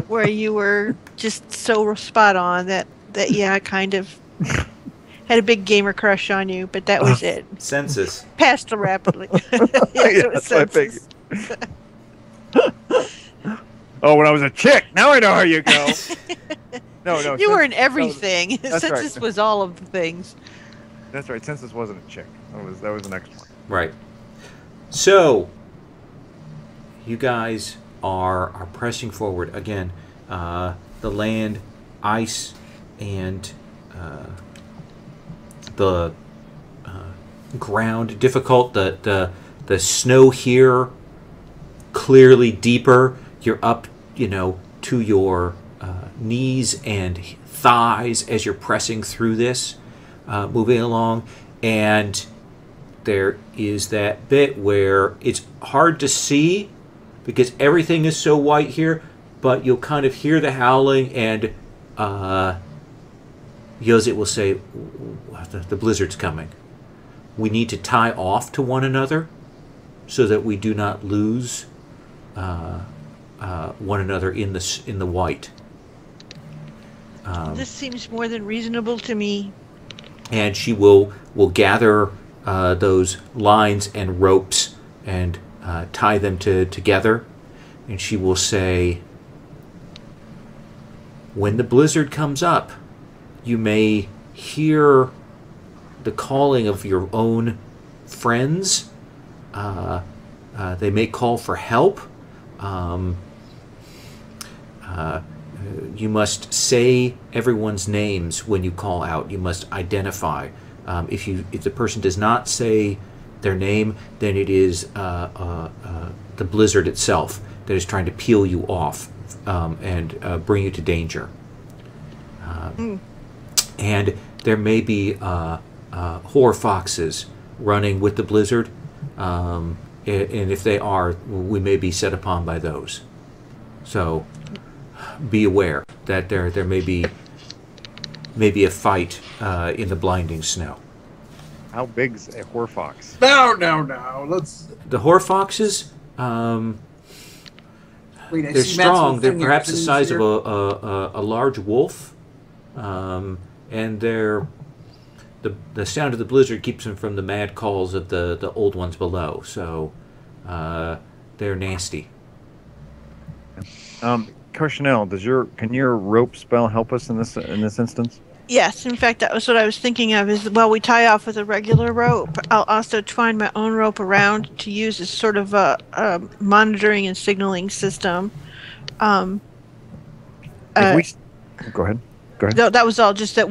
Speaker 4: where you were just so spot on that yeah, I kind of had a big gamer crush on you, but that was it.
Speaker 1: Census.
Speaker 4: Passed rapidly.
Speaker 3: Yeah, that's what I figured. Oh, when I was a chick. Now I know how you go. No.
Speaker 4: You were in everything.
Speaker 3: That's
Speaker 4: Census
Speaker 3: right.
Speaker 4: was all of the things.
Speaker 3: That's right. Census wasn't a chick. That was the next one.
Speaker 1: Right. So, you guys are pressing forward again. The land, ice, and the ground difficult. The snow here clearly deeper. You're up, to your knees and thighs as you're pressing through this, moving along, and there is that bit where it's hard to see because everything is so white here, but you'll kind of hear the howling, and Yozit will say, the blizzard's coming. We need to tie off to one another so that we do not lose one another in the white.
Speaker 4: This seems more than reasonable to me.
Speaker 1: And she will gather those lines and ropes and tie them together, and she will say, when the blizzard comes up, you may hear the calling of your own friends. They may call for help. You must say everyone's names when you call out. You must identify. If the person does not say their name, then it is the blizzard itself that is trying to peel you off and bring you to danger. And there may be whore foxes running with the blizzard, and if they are, we may be set upon by those. So be aware that there may be a fight in the blinding snow.
Speaker 3: How big's a whore fox?
Speaker 2: No. Let's.
Speaker 1: The whore foxes,
Speaker 2: Wait,
Speaker 1: they're strong. They're perhaps the size of a large wolf, and and the sound of the blizzard keeps them from the mad calls of the old ones below. So they're nasty.
Speaker 3: Cornell, can your rope spell help us in this instance?
Speaker 4: Yes, in fact, that was what I was thinking of. Is while we tie off with a regular rope, I'll also twine my own rope around to use as sort of a monitoring and signaling system.
Speaker 3: Go ahead.
Speaker 4: No, that was all. Just that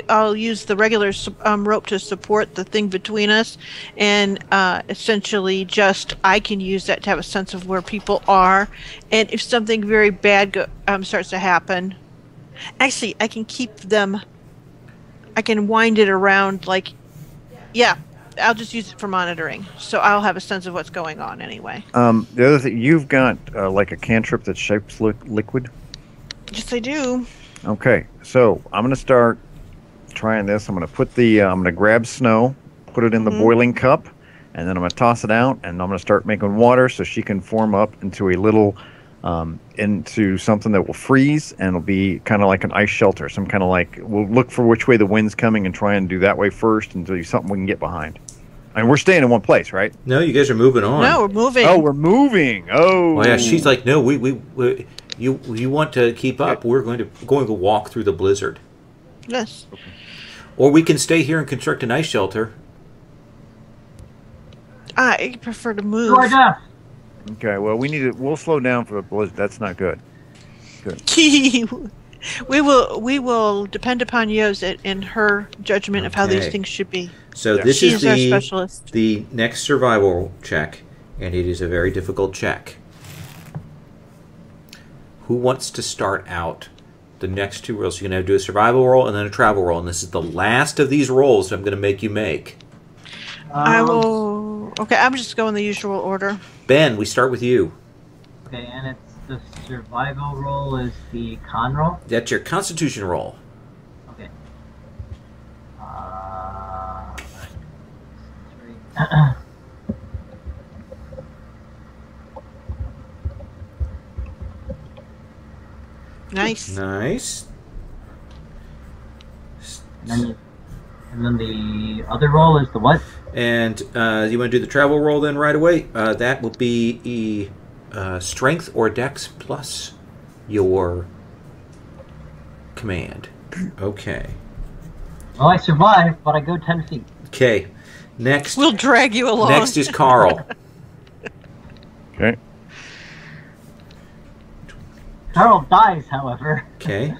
Speaker 4: I'll use the regular rope to support the thing between us, and essentially, just I can use that to have a sense of where people are, and if something very bad starts to happen, actually, I can keep them. I can wind it around I'll just use it for monitoring, so I'll have a sense of what's going on anyway.
Speaker 3: The other thing, you've got like a cantrip that shapes liquid.
Speaker 4: Yes, I do.
Speaker 3: Okay, so I'm going to start trying this. I'm going to grab snow, put it in the boiling cup, and then I'm going to toss it out, and I'm going to start making water so she can form up into a little, into something that will freeze, and it'll be kind of like an ice shelter. Some kind of like, we'll look for which way the wind's coming and try and do that way first and do something we can get behind. I mean, we're staying in one place, right?
Speaker 1: No, you guys are moving on.
Speaker 4: No, we're moving.
Speaker 3: Oh, we're moving. Oh.
Speaker 1: Well, yeah, she's like, no, you want to keep up. We're going to walk through the blizzard.
Speaker 4: Yes.
Speaker 1: Or we can stay here and construct an ice shelter.
Speaker 4: I prefer to move.
Speaker 5: Georgia!
Speaker 3: Okay, well, we'll slow down for the blizzard. That's not good.
Speaker 4: We will depend upon Yo's in her judgment of how these things should be.
Speaker 1: So this
Speaker 4: She's
Speaker 1: is
Speaker 4: our specialist.
Speaker 1: the next survival check, and it is a very difficult check. Who wants to start out the next two rolls? You're going to do a survival roll and then a travel roll, and this is the last of these rolls I'm going to make you make.
Speaker 4: I will. Okay, I'm just going the usual order.
Speaker 1: Ben, we start with you.
Speaker 5: Okay, and it's the survival roll is the con roll?
Speaker 1: That's your Constitution roll.
Speaker 5: Okay. 3.
Speaker 4: Nice.
Speaker 1: Nice.
Speaker 5: And then the other roll is the what?
Speaker 1: And you want to do the travel roll then right away? That will be strength or dex plus your command. Okay.
Speaker 5: Well, I survived, but I go 10 feet.
Speaker 1: Okay. Next.
Speaker 4: We'll drag you along.
Speaker 1: Next is Carl.
Speaker 3: Okay.
Speaker 5: Carl dies, however.
Speaker 1: Okay.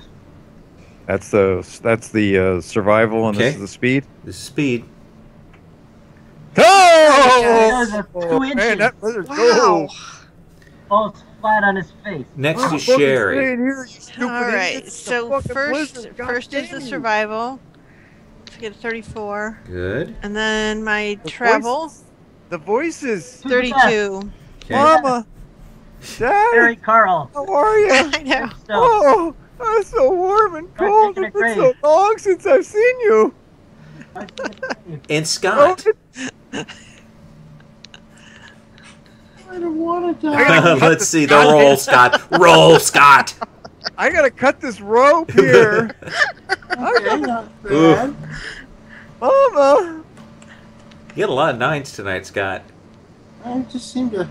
Speaker 3: That's the survival, and this is the speed.
Speaker 1: This is speed.
Speaker 3: Oh!
Speaker 5: Oh,
Speaker 3: Man, that blizzard
Speaker 4: Wow.
Speaker 5: falls flat on his face.
Speaker 1: Next is Sherry.
Speaker 4: All right. So first is the survival. To get a 34,
Speaker 1: Good.
Speaker 4: and then my travel
Speaker 3: The voices.
Speaker 4: 32.
Speaker 1: Okay.
Speaker 3: Mama. Dad.
Speaker 5: Harry Carl.
Speaker 3: How are you?
Speaker 4: I know.
Speaker 5: So,
Speaker 3: Oh, it's so warm and cold.
Speaker 5: taking a
Speaker 3: It's been so
Speaker 5: grave.
Speaker 3: long since I've seen you.
Speaker 1: And Scott.
Speaker 2: I don't want to die.
Speaker 1: Let's see the roll, Scott. Roll, Scott.
Speaker 3: I gotta cut this rope here.
Speaker 2: Okay, not bad.
Speaker 3: Mama.
Speaker 1: You had a lot of 9s tonight, Scott.
Speaker 2: I just seem to.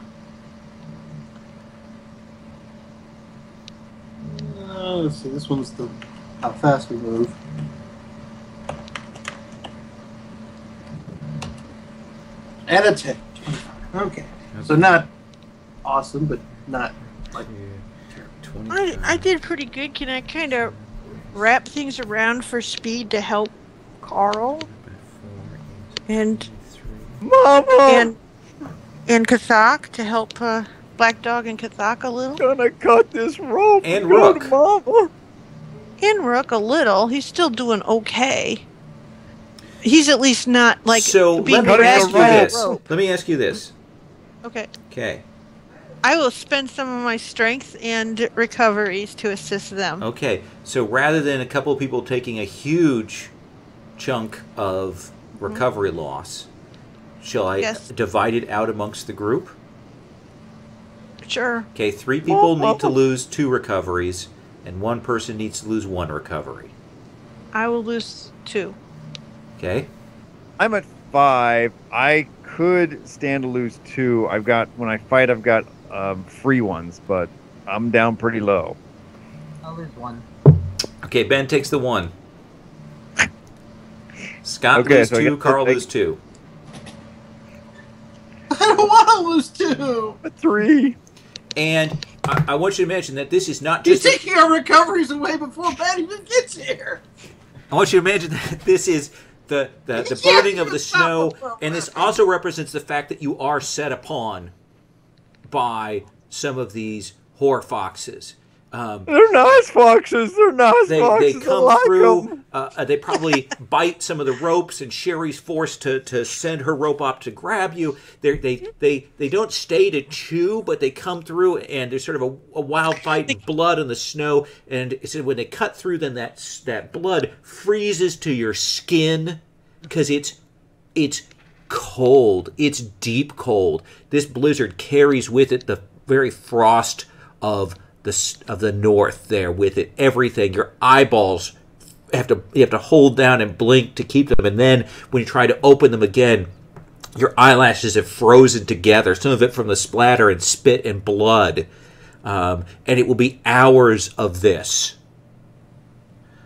Speaker 2: Let's see. This one's how fast we move. And a 10. Okay. So not awesome, but not like.
Speaker 4: I did pretty good. Can I kind of wrap things around for speed to help Carl and
Speaker 3: Mama.
Speaker 4: and Kathak to help Black Dog and Kathak a little?
Speaker 3: Gonna cut this rope.
Speaker 1: And
Speaker 3: go to
Speaker 1: Rook.
Speaker 3: Mama.
Speaker 4: And Rook a little. He's still doing okay. He's at least not like
Speaker 1: So
Speaker 4: being
Speaker 1: let me ask
Speaker 4: rescued
Speaker 1: you
Speaker 4: by a
Speaker 1: this.
Speaker 4: rope.
Speaker 1: Let me ask you this.
Speaker 4: Okay.
Speaker 1: Okay.
Speaker 4: I will spend some of my strength and recoveries to assist them.
Speaker 1: Okay. So rather than a couple of people taking a huge chunk of recovery loss, shall I
Speaker 4: Yes.
Speaker 1: divide it out amongst the group?
Speaker 4: Sure.
Speaker 1: Okay, 3 people need to lose 2 recoveries, and 1 person needs to lose 1 recovery.
Speaker 4: I will lose 2.
Speaker 1: Okay.
Speaker 3: I'm at 5. I could stand to lose 2. When I fight, I've got free ones, but I'm down pretty low.
Speaker 5: I'll lose 1.
Speaker 1: Okay, Ben takes the 1. Scott
Speaker 3: Okay,
Speaker 1: lose
Speaker 3: so I
Speaker 1: 2,
Speaker 3: guess
Speaker 1: Carl
Speaker 3: I'll
Speaker 1: lose 2.
Speaker 2: I don't want to lose 2.
Speaker 3: A 3.
Speaker 1: And I want you to imagine that this is not
Speaker 2: He's
Speaker 1: just...
Speaker 2: taking our recoveries away before Ben even gets here.
Speaker 1: I want you to imagine that this is the burning of the snow, and this also represents the fact that you are set upon by some of these whore foxes.
Speaker 3: They're nice foxes. They're nice foxes.
Speaker 1: They come
Speaker 3: I like
Speaker 1: through.
Speaker 3: 'em.
Speaker 1: They probably bite some of the ropes, and Sherry's forced to send her rope up to grab you. They don't stay to chew, but they come through, and there's sort of a wild fight and blood on the snow. And so when they cut through, then that blood freezes to your skin because it's cold. It's deep cold. This blizzard carries with it the very frost of the north there with it. Everything. Your eyeballs you have to hold down and blink to keep them, and then when you try to open them again, your eyelashes have frozen together. Some of it from the splatter and spit and blood, and it will be hours of this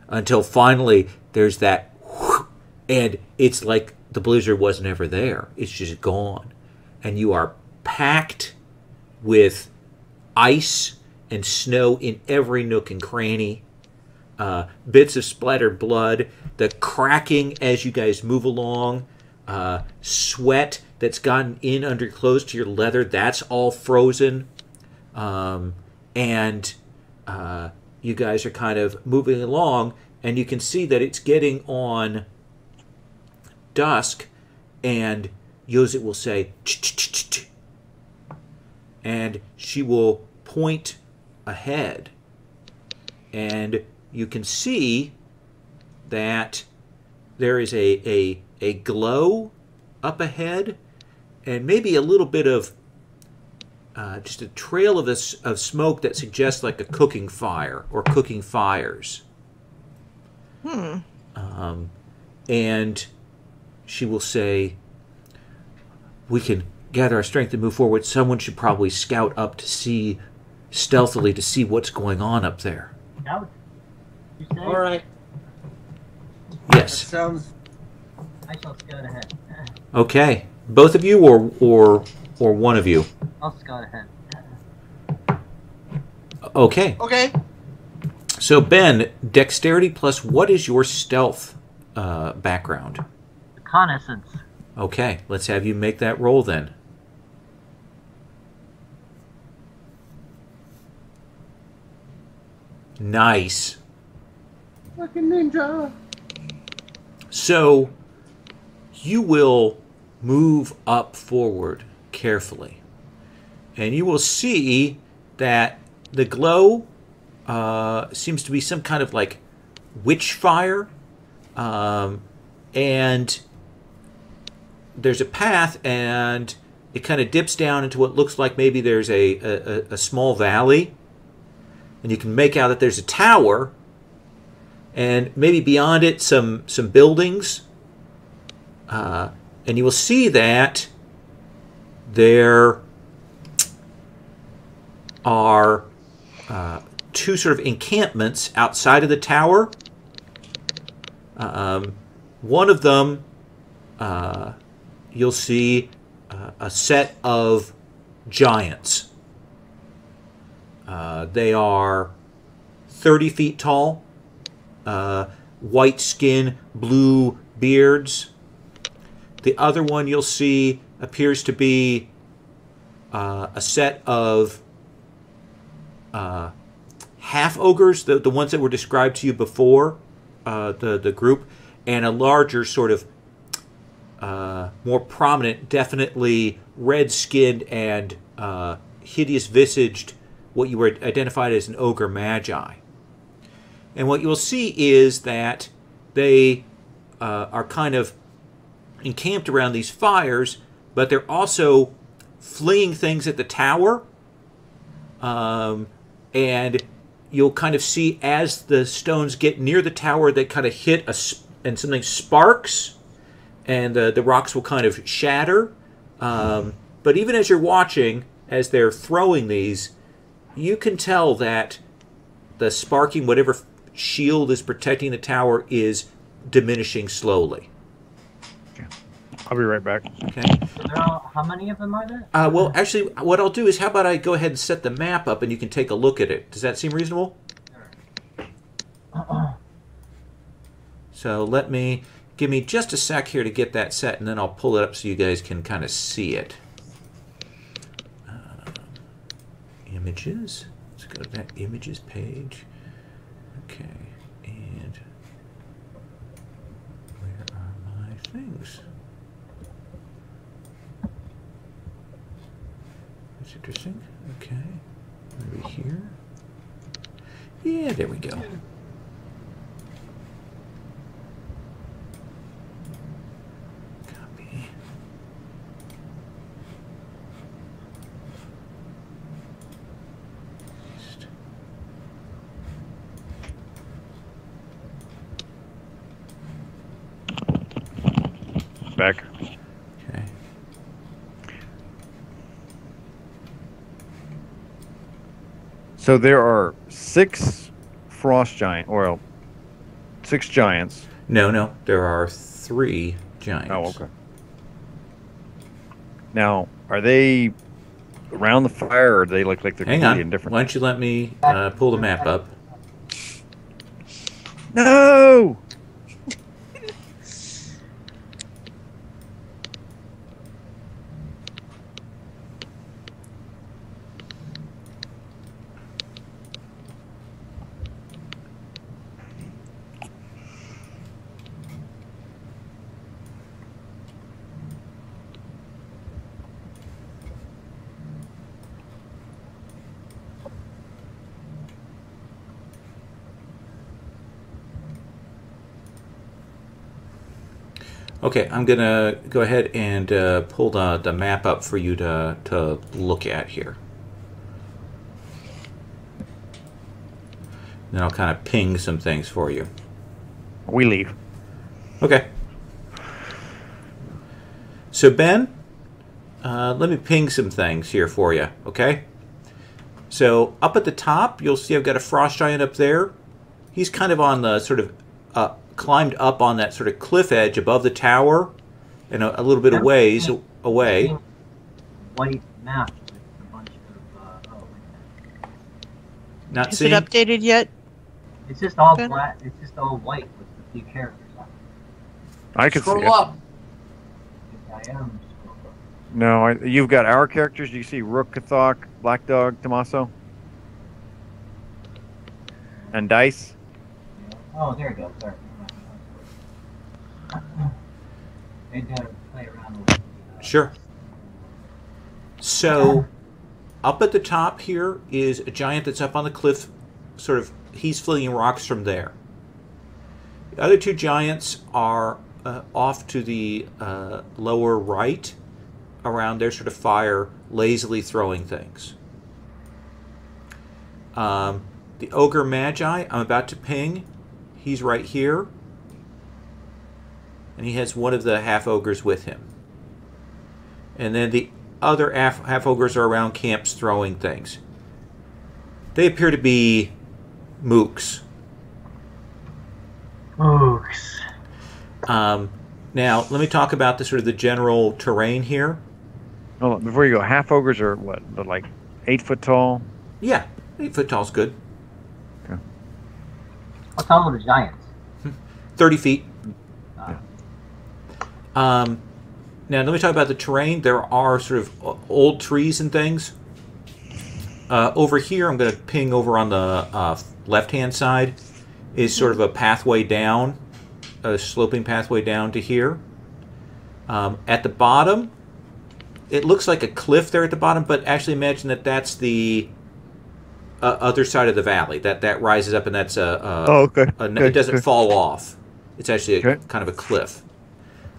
Speaker 1: until finally there's that, and it's like the blizzard was never there. It's just gone, and you are packed with ice and snow in every nook and cranny, bits of splattered blood, the cracking as you guys move along, sweat that's gotten in under your clothes to your leather, that's all frozen, and you guys are kind of moving along, and you can see that it's getting on dusk, and Yozit will say, ch-ch-ch-ch-ch, and she will point ahead, and you can see that there is a glow up ahead, and maybe a little bit of just a trail of smoke that suggests like a cooking fire or cooking fires. And she will say, "We can gather our strength and move forward. Someone should probably scout up stealthily to see what's going on up there."
Speaker 5: Scout? You say?
Speaker 2: All right. That
Speaker 1: Yes.
Speaker 2: sounds.
Speaker 5: I shall scout ahead.
Speaker 1: Okay. Both of you or one of you?
Speaker 5: I'll scout ahead.
Speaker 1: Okay.
Speaker 2: Okay.
Speaker 1: So Ben, dexterity plus what is your stealth background?
Speaker 5: Reconnaissance.
Speaker 1: Okay, let's have you make that roll then. Nice.
Speaker 2: Fucking ninja.
Speaker 1: So you will move up forward carefully, and you will see that the glow seems to be some kind of like witch fire, and there's a path, and it kind of dips down into what looks like maybe there's a small valley, and you can make out that there's a tower, and maybe beyond it some buildings, and you will see that there are two sort of encampments outside of the tower. One of them, you'll see a set of giants. They are 30 feet tall, white skin, blue beards. The other one you'll see appears to be a set of half ogres, the ones that were described to you before, the group, and a larger sort of more prominent, definitely red-skinned and hideous-visaged, what you were identified as an ogre magi. And what you'll see is that they are kind of encamped around these fires, but they're also fleeing things at the tower. And you'll kind of see as the stones get near the tower, they kind of hit and something sparks, and the rocks will kind of shatter. But even as you're watching, as they're throwing these, you can tell that the sparking, whatever shield is protecting the tower, is diminishing slowly.
Speaker 3: I'll be right back.
Speaker 1: Okay.
Speaker 5: So how many of them are there?
Speaker 1: Well, actually, what I'll do is, how about I go ahead and set the map up, and you can take a look at it. Does that seem reasonable? So give me just a sec here to get that set, and then I'll pull it up so you guys can kind of see it. Images. Let's go to that images page. Okay, and where are my things? That's interesting. Okay, maybe here. Yeah, there we go. Copy. Paste.
Speaker 3: Back.
Speaker 1: Okay.
Speaker 3: So there are 6 frost giant, or 6 giants.
Speaker 1: No, there are 3 giants.
Speaker 3: Oh, okay. Now, are they around the fire, or do they look like they're
Speaker 1: Hang
Speaker 3: completely
Speaker 1: on.
Speaker 3: different?
Speaker 1: Why don't you let me pull the map up?
Speaker 3: No!
Speaker 1: Okay, I'm going to go ahead and pull the map up for you to look at here. Then I'll kind of ping some things for you.
Speaker 3: We leave.
Speaker 1: Okay. So, Ben, let me ping some things here for you, okay? So, up at the top, you'll see I've got a frost giant up there. He's kind of on the sort of climbed up on that sort of cliff edge above the tower and a little bit of ways away.
Speaker 5: White map with a bunch of
Speaker 1: Not
Speaker 4: Is
Speaker 1: seeing?
Speaker 4: it updated yet?
Speaker 5: it's just all
Speaker 4: Ben?
Speaker 5: black. It's just all white with a few characters on it.
Speaker 3: I can see
Speaker 2: Scroll
Speaker 3: it.
Speaker 2: up.
Speaker 5: I am.
Speaker 3: No, you've got our characters. Do you see Rook, Kathok, Black Dog, Tommaso? And Dice?
Speaker 5: Oh, there it goes. There. They gotta play around with
Speaker 1: Sure. So, up at the top here is a giant that's up on the cliff, sort of, he's flinging rocks from there. The other 2 giants are off to the lower right, around their sort of fire, lazily throwing things. The Ogre Magi, I'm about to ping. He's right here. And he has one of the half-ogres with him. And then the other half-ogres are around camps throwing things. They appear to be mooks.
Speaker 5: Mooks.
Speaker 1: Now, let me talk about the sort of the general terrain here.
Speaker 3: Hold on, before you go, half ogres are what? They're like 8 foot tall?
Speaker 1: Yeah, 8 foot tall is good.
Speaker 5: How tall are the giants?
Speaker 1: 30 feet. Now, let me talk about the terrain. There are sort of old trees and things. Over here, I'm going to ping over on the left-hand side, is sort of a pathway down, a sloping pathway down to here. At the bottom, it looks like a cliff there at the bottom, but actually imagine that that's the other side of the valley. That rises up, and that's
Speaker 3: okay.
Speaker 1: It doesn't fall off. It's actually
Speaker 3: Okay.
Speaker 1: kind of a cliff.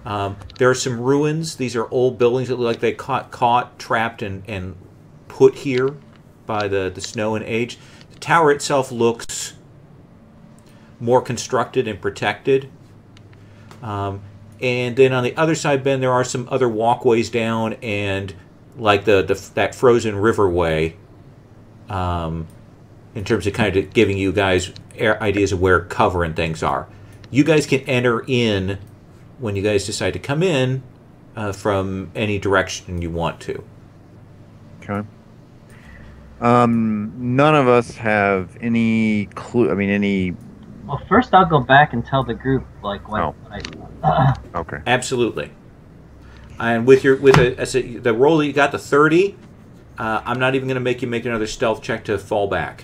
Speaker 1: There are some ruins. These are old buildings that look like they caught trapped, and put here by the snow and age. The tower itself looks more constructed and protected. And then on the other side, Ben, there are some other walkways down, and like that frozen riverway, in terms of kind of giving you guys ideas of where cover and things are. You guys can enter in when you guys decide to come in from any direction you want to.
Speaker 3: Okay. None of us have any clue. I mean, any.
Speaker 5: Well, first I'll go back and tell the group like what I.
Speaker 3: Okay.
Speaker 1: Absolutely. And the roll that you got, the 30, I'm not even going to make you make another stealth check to fall back.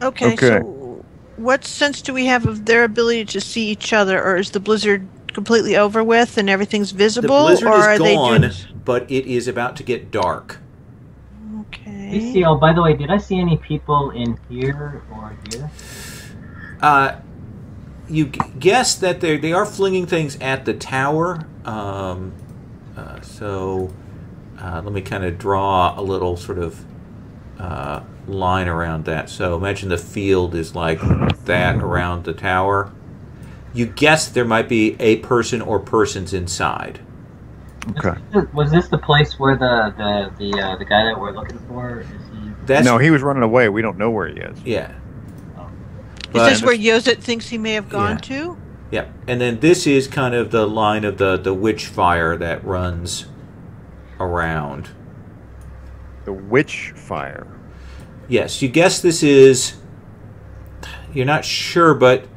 Speaker 4: Okay. So what sense do we have of their ability to see each other, or is the blizzard completely over with and everything's visible?
Speaker 1: The blizzard
Speaker 4: or
Speaker 1: is
Speaker 4: are
Speaker 1: gone,
Speaker 4: they doing...
Speaker 1: but it is about to get dark.
Speaker 4: Okay.
Speaker 5: Oh, by the way, did I see any people in here or here?
Speaker 1: You guess that they are flinging things at the tower. So let me kind of draw a little sort of line around that. So imagine the field is like that around the tower. You guess there might be a person or persons inside.
Speaker 3: Okay.
Speaker 5: Was this the place where the guy that we're looking for?
Speaker 3: No, he was running away. We don't know where he is.
Speaker 1: Yeah.
Speaker 4: Is this where Yozet thinks he may have gone to?
Speaker 1: Yeah. And then this is kind of the line of the witch fire that runs around.
Speaker 3: The witch fire.
Speaker 1: Yes, you guess this is... You're not sure, but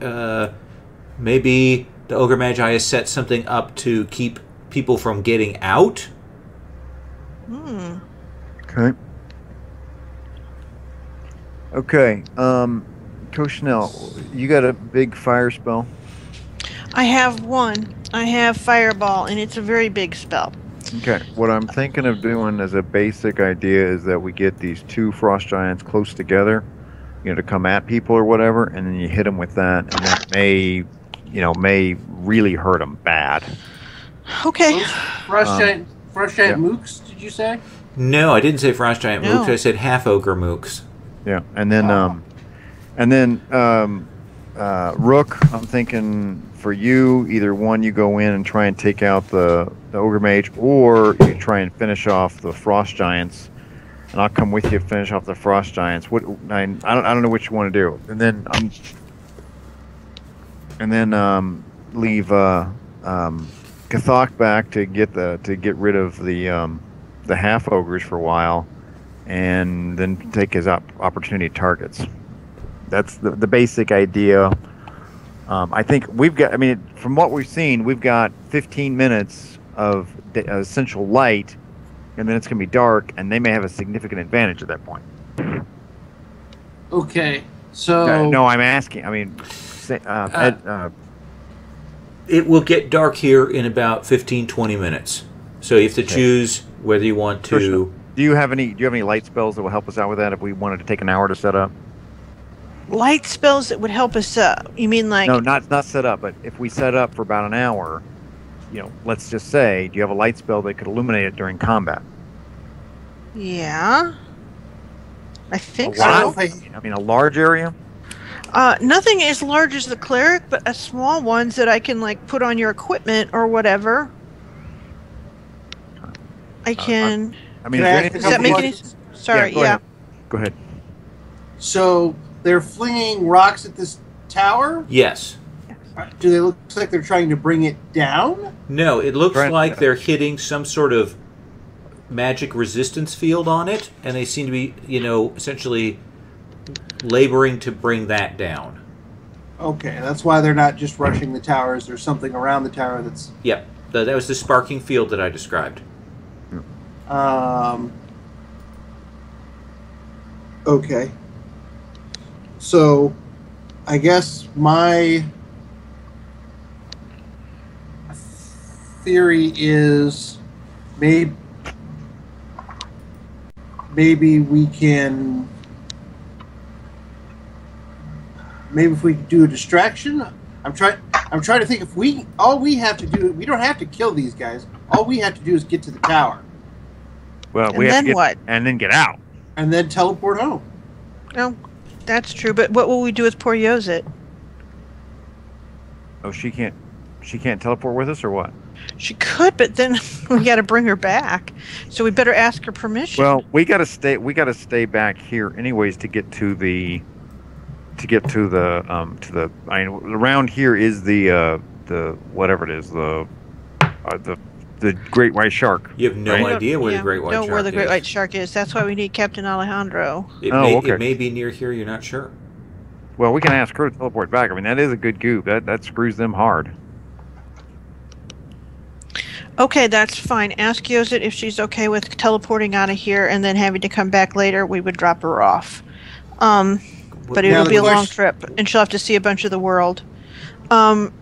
Speaker 1: maybe the Ogre Magi has set something up to keep people from getting out?
Speaker 3: Okay. Okay. Chanel, you got a big fire spell?
Speaker 4: I have one. I have Fireball, and it's a very big spell.
Speaker 3: Okay. What I'm thinking of doing as a basic idea is that we get these two frost giants close together, to come at people or whatever, and then you hit them with that, and that may really hurt them bad.
Speaker 4: Okay.
Speaker 2: Frost giant mooks, did you say?
Speaker 1: No, I didn't say frost giant mooks. I said half ogre mooks.
Speaker 3: Yeah, and then Rook, I'm thinking for you, either one, you go in and try and take out the ogre mage, or you try and finish off the frost giants, and I'll come with you to finish off the frost giants. I don't know what you want to do, and then leave Cathok back to get rid of the half ogres for a while, and then take his opportunity targets. That's the basic idea. I think from what we've seen, we've got 15 minutes of essential light, and then it's going to be dark, and they may have a significant advantage at that point.
Speaker 2: Okay, so...
Speaker 3: No, I'm asking.
Speaker 1: It will get dark here in about 15-20 minutes. So you have to choose whether you want to...
Speaker 3: Do you have any light spells that will help us out with that if we wanted to take an hour to set up?
Speaker 4: Light spells that would help us up. You mean like...
Speaker 3: No, not set up, but if we set up for about an hour, let's just say, do you have a light spell that could illuminate it during combat?
Speaker 4: Yeah. I think so.
Speaker 3: A large area?
Speaker 4: Nothing as large as the cleric, but a small ones that I can put on your equipment or whatever. I can...
Speaker 2: does
Speaker 4: that make any sense? Sorry, yeah.
Speaker 3: Go ahead.
Speaker 2: So they're flinging rocks at this tower?
Speaker 1: Yes.
Speaker 2: Do they look like they're trying to bring it down?
Speaker 1: No, it looks like they're hitting some sort of magic resistance field on it, and they seem to be, essentially laboring to bring that down.
Speaker 2: Okay, that's why they're not just rushing the towers. There's something around the tower that's...
Speaker 1: Yep, that was the sparking field that I described.
Speaker 2: Okay. So, I guess my theory is maybe we can... Maybe if we do a distraction, I'm trying to think if all we have to do, we don't have to kill these guys. All we have to do is get to the tower.
Speaker 3: Well,
Speaker 4: And
Speaker 3: we have
Speaker 4: then
Speaker 3: to get,
Speaker 4: what?
Speaker 3: and then get out.
Speaker 2: And then teleport home.
Speaker 4: No, that's true. But what will we do with poor Yozit?
Speaker 3: Oh, she can't teleport with us, or what?
Speaker 4: She could, but then we got to bring her back. So we better ask her permission.
Speaker 3: Well, we got to stay. We got to stay back here, anyways, to get to the. I mean, around here is the whatever it is, the great white shark.
Speaker 1: You have no
Speaker 3: right?
Speaker 1: idea where the great white shark is.
Speaker 4: Know where the great white shark is. That's why we need Captain Alejandro.
Speaker 1: It may be near here. You're not sure.
Speaker 3: Well, we can ask her to teleport back. I mean, that is a good goob. That screws them hard.
Speaker 4: Okay, that's fine. Ask Yozit if she's okay with teleporting out of here and then having to come back later. We would drop her off. But it'll be a long trip, and she'll have to see a bunch of the world.
Speaker 2: Also,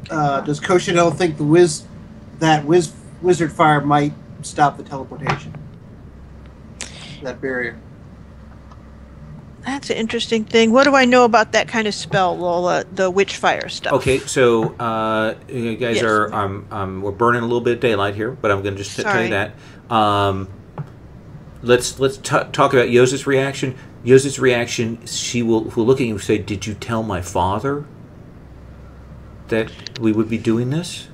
Speaker 2: does Koshinel think wizard fire might stop the teleportation? That barrier.
Speaker 4: That's an interesting thing. What do I know about that kind of spell, Lola? The witch fire stuff.
Speaker 1: Okay, so you guys
Speaker 4: Yes.
Speaker 1: are we're burning a little bit of daylight here, but I'm going to just tell you that. Let's talk about Yozit's reaction. Yozit's reaction, she will look at you and say, "Did you tell my father that we would be doing this?"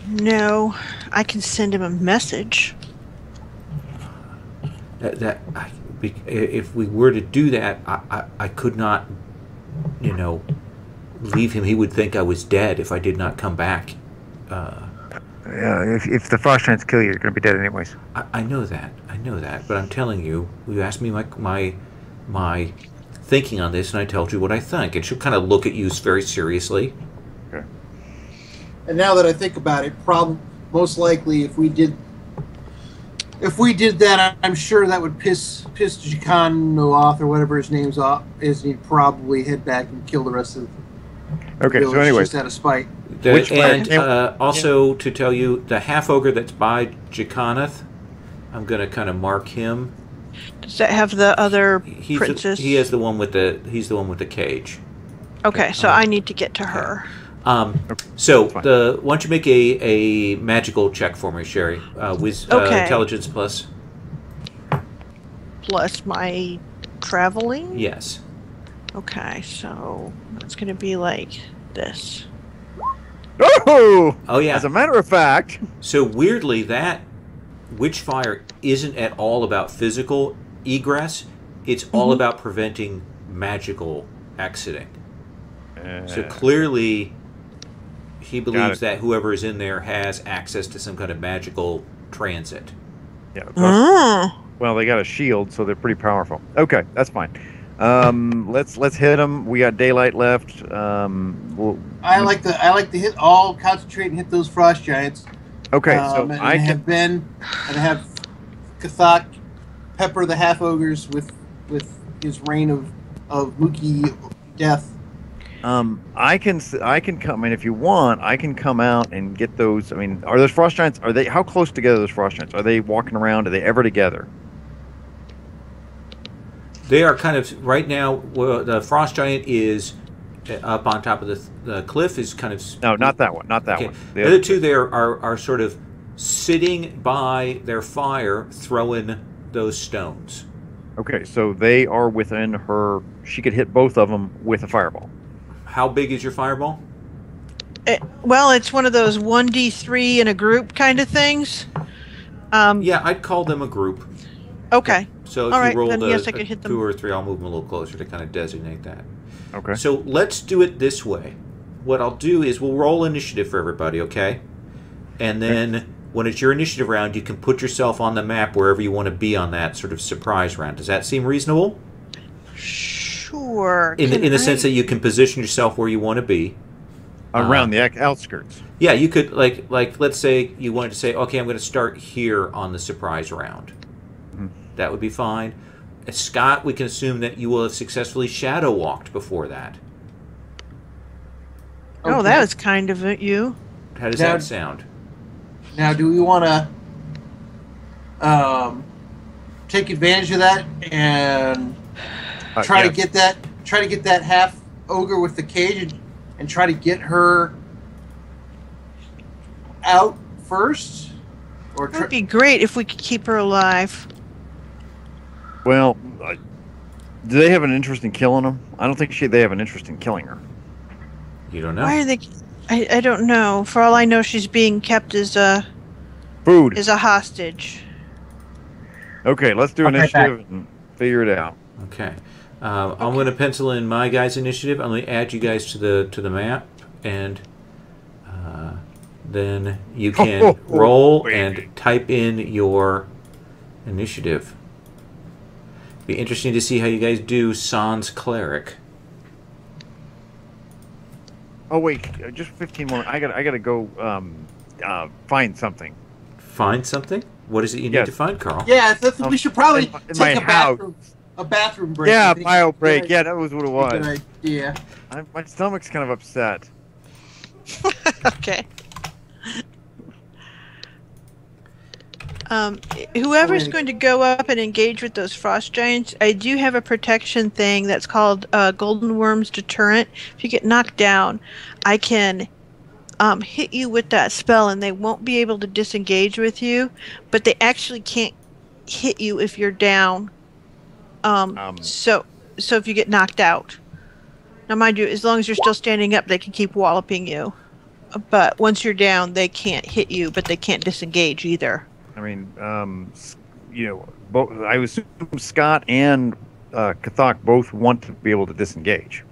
Speaker 4: No, I can send him a message.
Speaker 1: If we were to do that, I could not, leave him. He would think I was dead if I did not come back.
Speaker 3: Yeah, if the frost giants kill you, you're going to be dead anyways.
Speaker 1: I know that, but I'm telling you, you asked me my thinking on this, and I told you what I think, and she'll kind of look at you very seriously.
Speaker 3: Okay.
Speaker 2: And now that I think about it, most likely if we did that, I'm sure that would piss Chicano off, or whatever his name's off, is he'd probably head back and kill the rest of the
Speaker 3: Okay,
Speaker 2: village
Speaker 3: so anyways,
Speaker 2: just out of spite.
Speaker 1: Also to tell you, the half ogre that's by Jacanath, I'm going to kind of mark him.
Speaker 4: Does that have the other princess?
Speaker 1: He's the one with the cage.
Speaker 4: Okay, so I need to get to her.
Speaker 1: So why don't you make a magical check for me, Sherry? With intelligence plus
Speaker 4: my traveling?
Speaker 1: Yes.
Speaker 4: Okay, so it's going to be like this.
Speaker 3: Oh
Speaker 1: yeah.
Speaker 3: As a matter of fact.
Speaker 1: So weirdly, that witch fire isn't at all about physical egress. It's all about preventing magical exiting. So clearly, he believes that whoever is in there has access to some kind of magical transit.
Speaker 3: Yeah. Well, they got a shield, so they're pretty powerful. Okay, that's fine. Let's hit them. We got daylight left.
Speaker 2: I like to hit all, concentrate and hit those frost giants.
Speaker 3: Okay, so I
Speaker 2: have Kathak pepper the half ogres with his rain of Mookie death.
Speaker 3: I can come. I mean, if you want, I can come out and get those. I mean, are those frost giants? Are they how close together? Those frost giants? Are they walking around? Are they ever together?
Speaker 1: They are kind of right now. Well, the frost giant is up on top of the cliff. Is kind of
Speaker 3: no, not that one. Not that one.
Speaker 1: The other two there are sort of sitting by their fire, throwing those stones.
Speaker 3: Okay, so they are within her. She could hit both of them with a fireball.
Speaker 1: How big is your fireball?
Speaker 4: Well, it's one of those 1d3 in a group kind of things.
Speaker 1: Yeah, I'd call them a group.
Speaker 4: Okay.
Speaker 1: So if you roll yes, I could hit them. 2 or 3, I'll move them a little closer to kind of designate that.
Speaker 3: Okay.
Speaker 1: So let's do it this way. What I'll do is we'll roll initiative for everybody, okay? And then when it's your initiative round, you can put yourself on the map wherever you want to be on that sort of surprise round. Does that seem reasonable?
Speaker 4: Sure.
Speaker 1: In the sense that you can position yourself where you want to be.
Speaker 3: Around the outskirts.
Speaker 1: Yeah, you could, like let's say you wanted to say, okay, I'm going to start here on the surprise round. That would be fine. Scott, we can assume that you will have successfully shadow walked before that.
Speaker 4: Okay. Oh, that was kind of you.
Speaker 1: How does that sound?
Speaker 2: Now, do we want to take advantage of that and try to get that half ogre with the cage and try to get her out first? Or
Speaker 4: It would be great if we could keep her alive.
Speaker 3: Well, do they have an interest in killing them? I don't think they have an interest in killing her.
Speaker 1: You don't know.
Speaker 4: Why are they? I don't know. For all I know, she's being kept as a
Speaker 3: Food.
Speaker 4: hostage.
Speaker 3: Okay, let's do
Speaker 5: I'll be right
Speaker 3: initiative and figure it out.
Speaker 1: Okay. I'm going to pencil in my guys' initiative. I'm going to add you guys to the map, and then you can roll and type in your initiative. Be interesting to see how you guys do Sans Cleric.
Speaker 3: Oh wait, just 15 more. I gotta go find something.
Speaker 1: Find something? What is it you need to find, Carl?
Speaker 2: Yeah, we should probably
Speaker 3: in
Speaker 2: take
Speaker 3: my
Speaker 2: a bathroom break.
Speaker 3: Yeah,
Speaker 2: I think
Speaker 3: bio
Speaker 2: it's a
Speaker 3: break.
Speaker 2: good
Speaker 3: Yeah, that was what it was.
Speaker 2: Good idea.
Speaker 3: My stomach's kind of upset.
Speaker 4: Okay. Whoever's going to go up and engage with those frost giants, I do have a protection thing that's called Golden Worm's Deterrent. If you get knocked down, I can hit you with that spell, and they won't be able to disengage with you, but they actually can't hit you if you're down. So if you get knocked out. Now, mind you, as long as you're still standing up, they can keep walloping you. But once you're down, they can't hit you, but they can't disengage either.
Speaker 3: I mean, both. I assume Scott and Kathak both want to be able to disengage.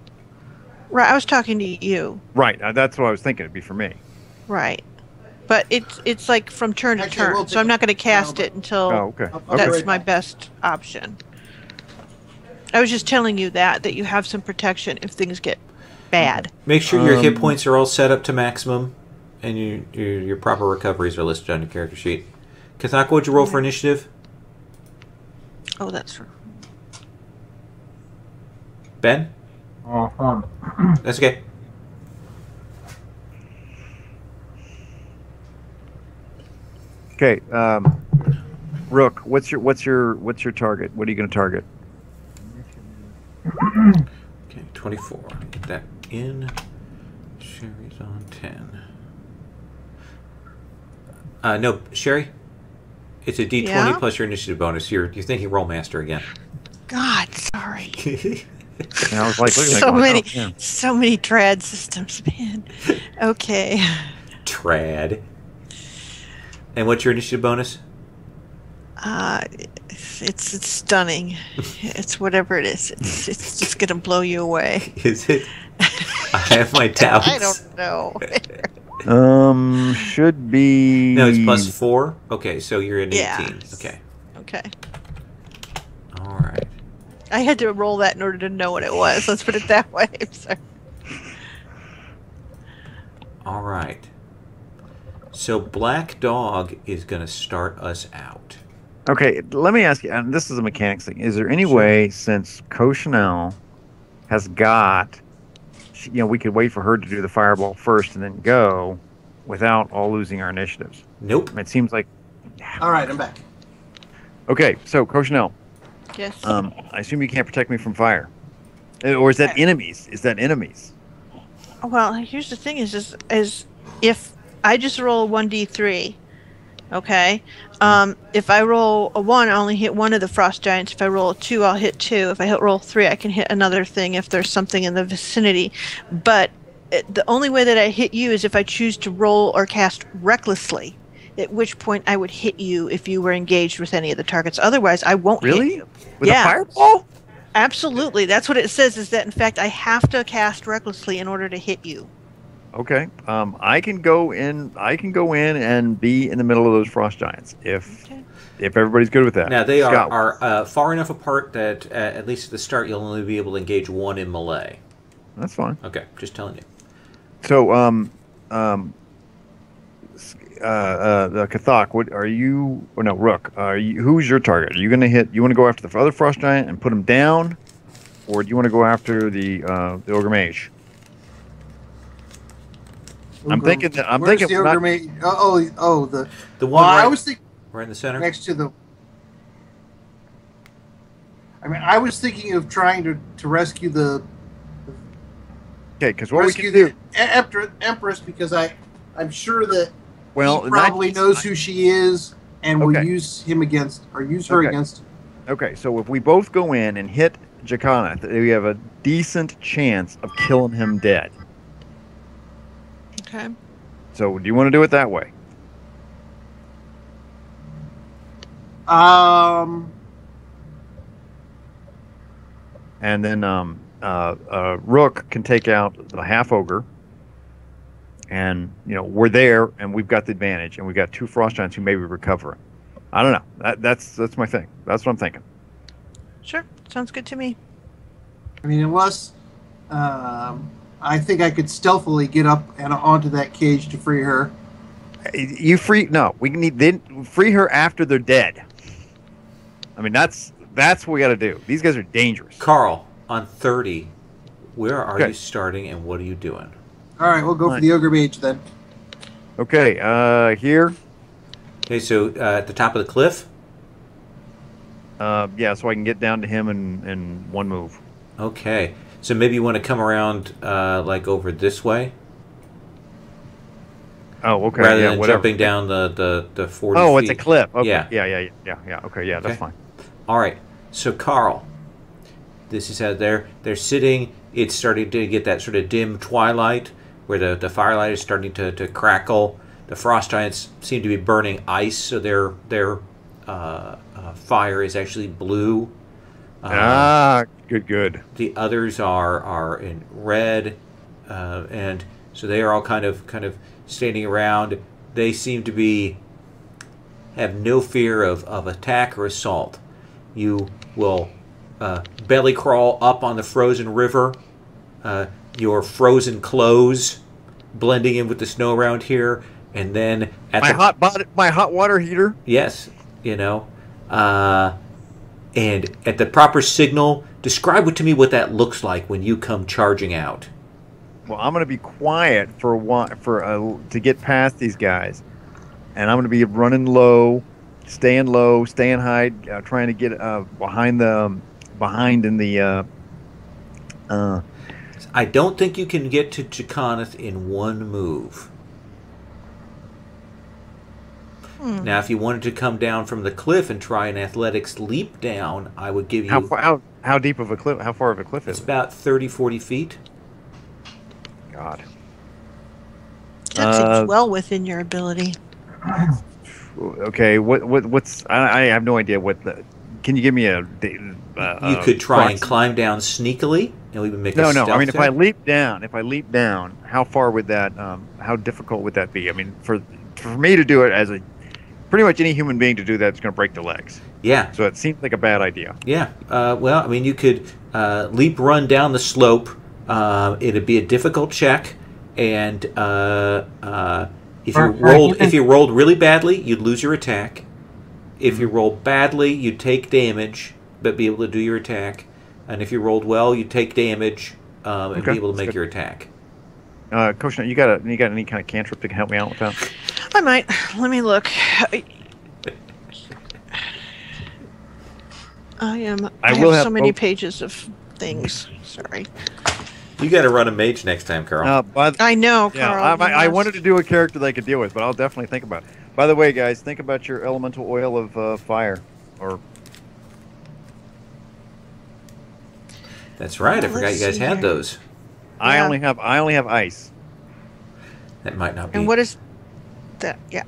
Speaker 4: Right, I was talking to you.
Speaker 3: Right, that's what I was thinking. It'd be for me.
Speaker 4: Right, but it's like from turn to turn, so I'm not going to cast it until
Speaker 3: okay.
Speaker 4: That's my best option. I was just telling you that you have some protection if things get bad.
Speaker 1: Make sure your hit points are all set up to maximum, and your proper recoveries are listed on your character sheet. Kathak, what'd you roll for initiative?
Speaker 4: Oh, that's true.
Speaker 1: Ben? That's okay.
Speaker 3: Okay, Rook, what's your target? What are you going to target?
Speaker 1: Okay, 24. Get that in. Sherry's on 10. No, Sherry. It's a D20 plus your initiative bonus. You're thinking Rollmaster again.
Speaker 4: God, sorry.
Speaker 3: And I was like, look at that.
Speaker 4: So many trad systems, man. Okay.
Speaker 1: Trad. And what's your initiative bonus?
Speaker 4: It's stunning. It's whatever it is. It's just gonna blow you away.
Speaker 1: Is it? I have my doubts.
Speaker 4: I don't know.
Speaker 3: Should be.
Speaker 1: No, it's plus 4. Okay, so you're at 18.
Speaker 4: Yeah.
Speaker 1: Okay.
Speaker 4: Okay.
Speaker 1: All right.
Speaker 4: I had to roll that in order to know what it was. Let's put it that way. So.
Speaker 1: All right. So Black Dog is going to start us out.
Speaker 3: Okay, let me ask you, and this is a mechanics thing. Is there any way, since Cochanel has got, we could wait for her to do the fireball first and then go without all losing our initiatives?
Speaker 1: Nope.
Speaker 3: It seems like.
Speaker 2: All right, I'm back.
Speaker 3: Okay, so Cochanel.
Speaker 4: Yes.
Speaker 3: I assume you can't protect me from fire, or is that enemies? Is that enemies?
Speaker 4: Well, here's the thing: is if I just roll a 1d3, okay. If I roll a 1, I only hit one of the frost giants. If I roll a 2, I'll hit 2. If I roll 3, I can hit another thing if there's something in the vicinity. But the only way that I hit you is if I choose to roll or cast recklessly. At which point I would hit you if you were engaged with any of the targets. Otherwise, I won't hit you.
Speaker 3: With a fireball?
Speaker 4: Absolutely. That's what it says, is that, in fact, I have to cast recklessly in order to hit you.
Speaker 3: Okay. I can go in and be in the middle of those frost giants if everybody's good with that.
Speaker 1: Now, they
Speaker 3: Scott.
Speaker 1: are far enough apart that, at least at the start, you'll only be able to engage one in melee.
Speaker 3: That's fine.
Speaker 1: Okay, just telling you.
Speaker 3: So, Kathak, what are you? Or no, Rook. Who's your target? Are you going to hit? You want to go after the other frost giant and put him down, or do you want to go after the ogre mage? I'm thinking.
Speaker 2: The ogre mage? The
Speaker 1: one.
Speaker 2: I was thinking
Speaker 1: right in the center,
Speaker 2: next to the. I mean, I was thinking of trying to rescue the.
Speaker 3: Okay, because what we can do,
Speaker 2: Empress, because I'm sure that
Speaker 3: Well,
Speaker 2: he
Speaker 3: in that
Speaker 2: probably
Speaker 3: case,
Speaker 2: knows who she is and will
Speaker 3: Okay.
Speaker 2: use him against, or use her
Speaker 3: Okay.
Speaker 2: against.
Speaker 3: Okay, so if we both go in and hit Jacana, we have a decent chance of killing him dead.
Speaker 4: Okay.
Speaker 3: So do you want to do it that way? And then Rook can take out the half ogre, and we're there, and we've got the advantage, and we've got 2 frost giants who maybe recover. I don't know. That's my thing. That's what I'm thinking.
Speaker 4: Sure. Sounds good to me.
Speaker 2: I mean, unless I think I could stealthily get up and onto that cage to free her.
Speaker 3: You free? No, free her after they're dead. I mean, that's what we got to do. These guys are dangerous.
Speaker 1: Carl, on 30, where are
Speaker 3: Okay.
Speaker 1: you starting and what are you doing?
Speaker 2: All right, we'll go for the ogre mage then.
Speaker 3: Okay, here.
Speaker 1: Okay, so at the top of the cliff?
Speaker 3: Yeah, so I can get down to him in one move.
Speaker 1: Okay, so maybe you want to come around like over this way?
Speaker 3: Oh, okay.
Speaker 1: Rather
Speaker 3: yeah,
Speaker 1: than
Speaker 3: whatever.
Speaker 1: jumping down the 40
Speaker 3: Oh,
Speaker 1: feet.
Speaker 3: it's a cliff. Okay.
Speaker 1: Yeah.
Speaker 3: Yeah. Okay, yeah, that's fine.
Speaker 1: All right, so Carl, this is how they're sitting. It's starting to get that sort of dim twilight where the firelight is starting to crackle. The frost giants seem to be burning ice, so their fire is actually blue.
Speaker 3: Good.
Speaker 1: The others are in red, and so they are all kind of standing around. They seem to have no fear of attack or assault. You will belly crawl up on the frozen river. Your frozen clothes blending in with the snow around here, and then at
Speaker 3: my hot water heater.
Speaker 1: Yes, and at the proper signal, describe to me what that looks like when you come charging out.
Speaker 3: Well, I'm going to be quiet to get past these guys, and I'm going to be running low, staying high, trying to get behind in the.
Speaker 1: I don't think you can get to Jaconeth in one move. Now, if you wanted to come down from the cliff and try an athletics leap down, I would give you...
Speaker 3: How deep of a cliff? How far of a cliff is it?
Speaker 1: It's about 30, 40 feet.
Speaker 3: God.
Speaker 4: That seems well within your ability.
Speaker 3: Okay, what's... I have no idea what the... Can you give me a...
Speaker 1: you could try and climb down sneakily, and we would make a stealth
Speaker 3: I mean,
Speaker 1: check.
Speaker 3: if I leap down, how far would that... how difficult would that be? I mean, for me to do it as a... Pretty much any human being to do that is going to break their legs.
Speaker 1: Yeah.
Speaker 3: So it seems like a bad idea.
Speaker 1: Yeah. Well, I mean, you could leap run down the slope. It'd be a difficult check, and if you rolled really badly, you'd lose your attack. If you rolled badly, you'd take damage, but be able to do your attack. And if you rolled well, you'd take damage and be able to make your attack.
Speaker 3: Coach, you got any kind of cantrip that can help me out with that?
Speaker 4: I might. Let me look. I have so many pages of things. Sorry.
Speaker 1: You got to run a mage next time, Carl.
Speaker 4: I know, Carl.
Speaker 3: I wanted to do a character that I could deal with, but I'll definitely think about it. By the way, guys, think about your elemental oil of fire.
Speaker 1: That's right. I forgot you guys had those.
Speaker 3: I only have ice.
Speaker 1: That might not be.
Speaker 4: And what is that? Yeah.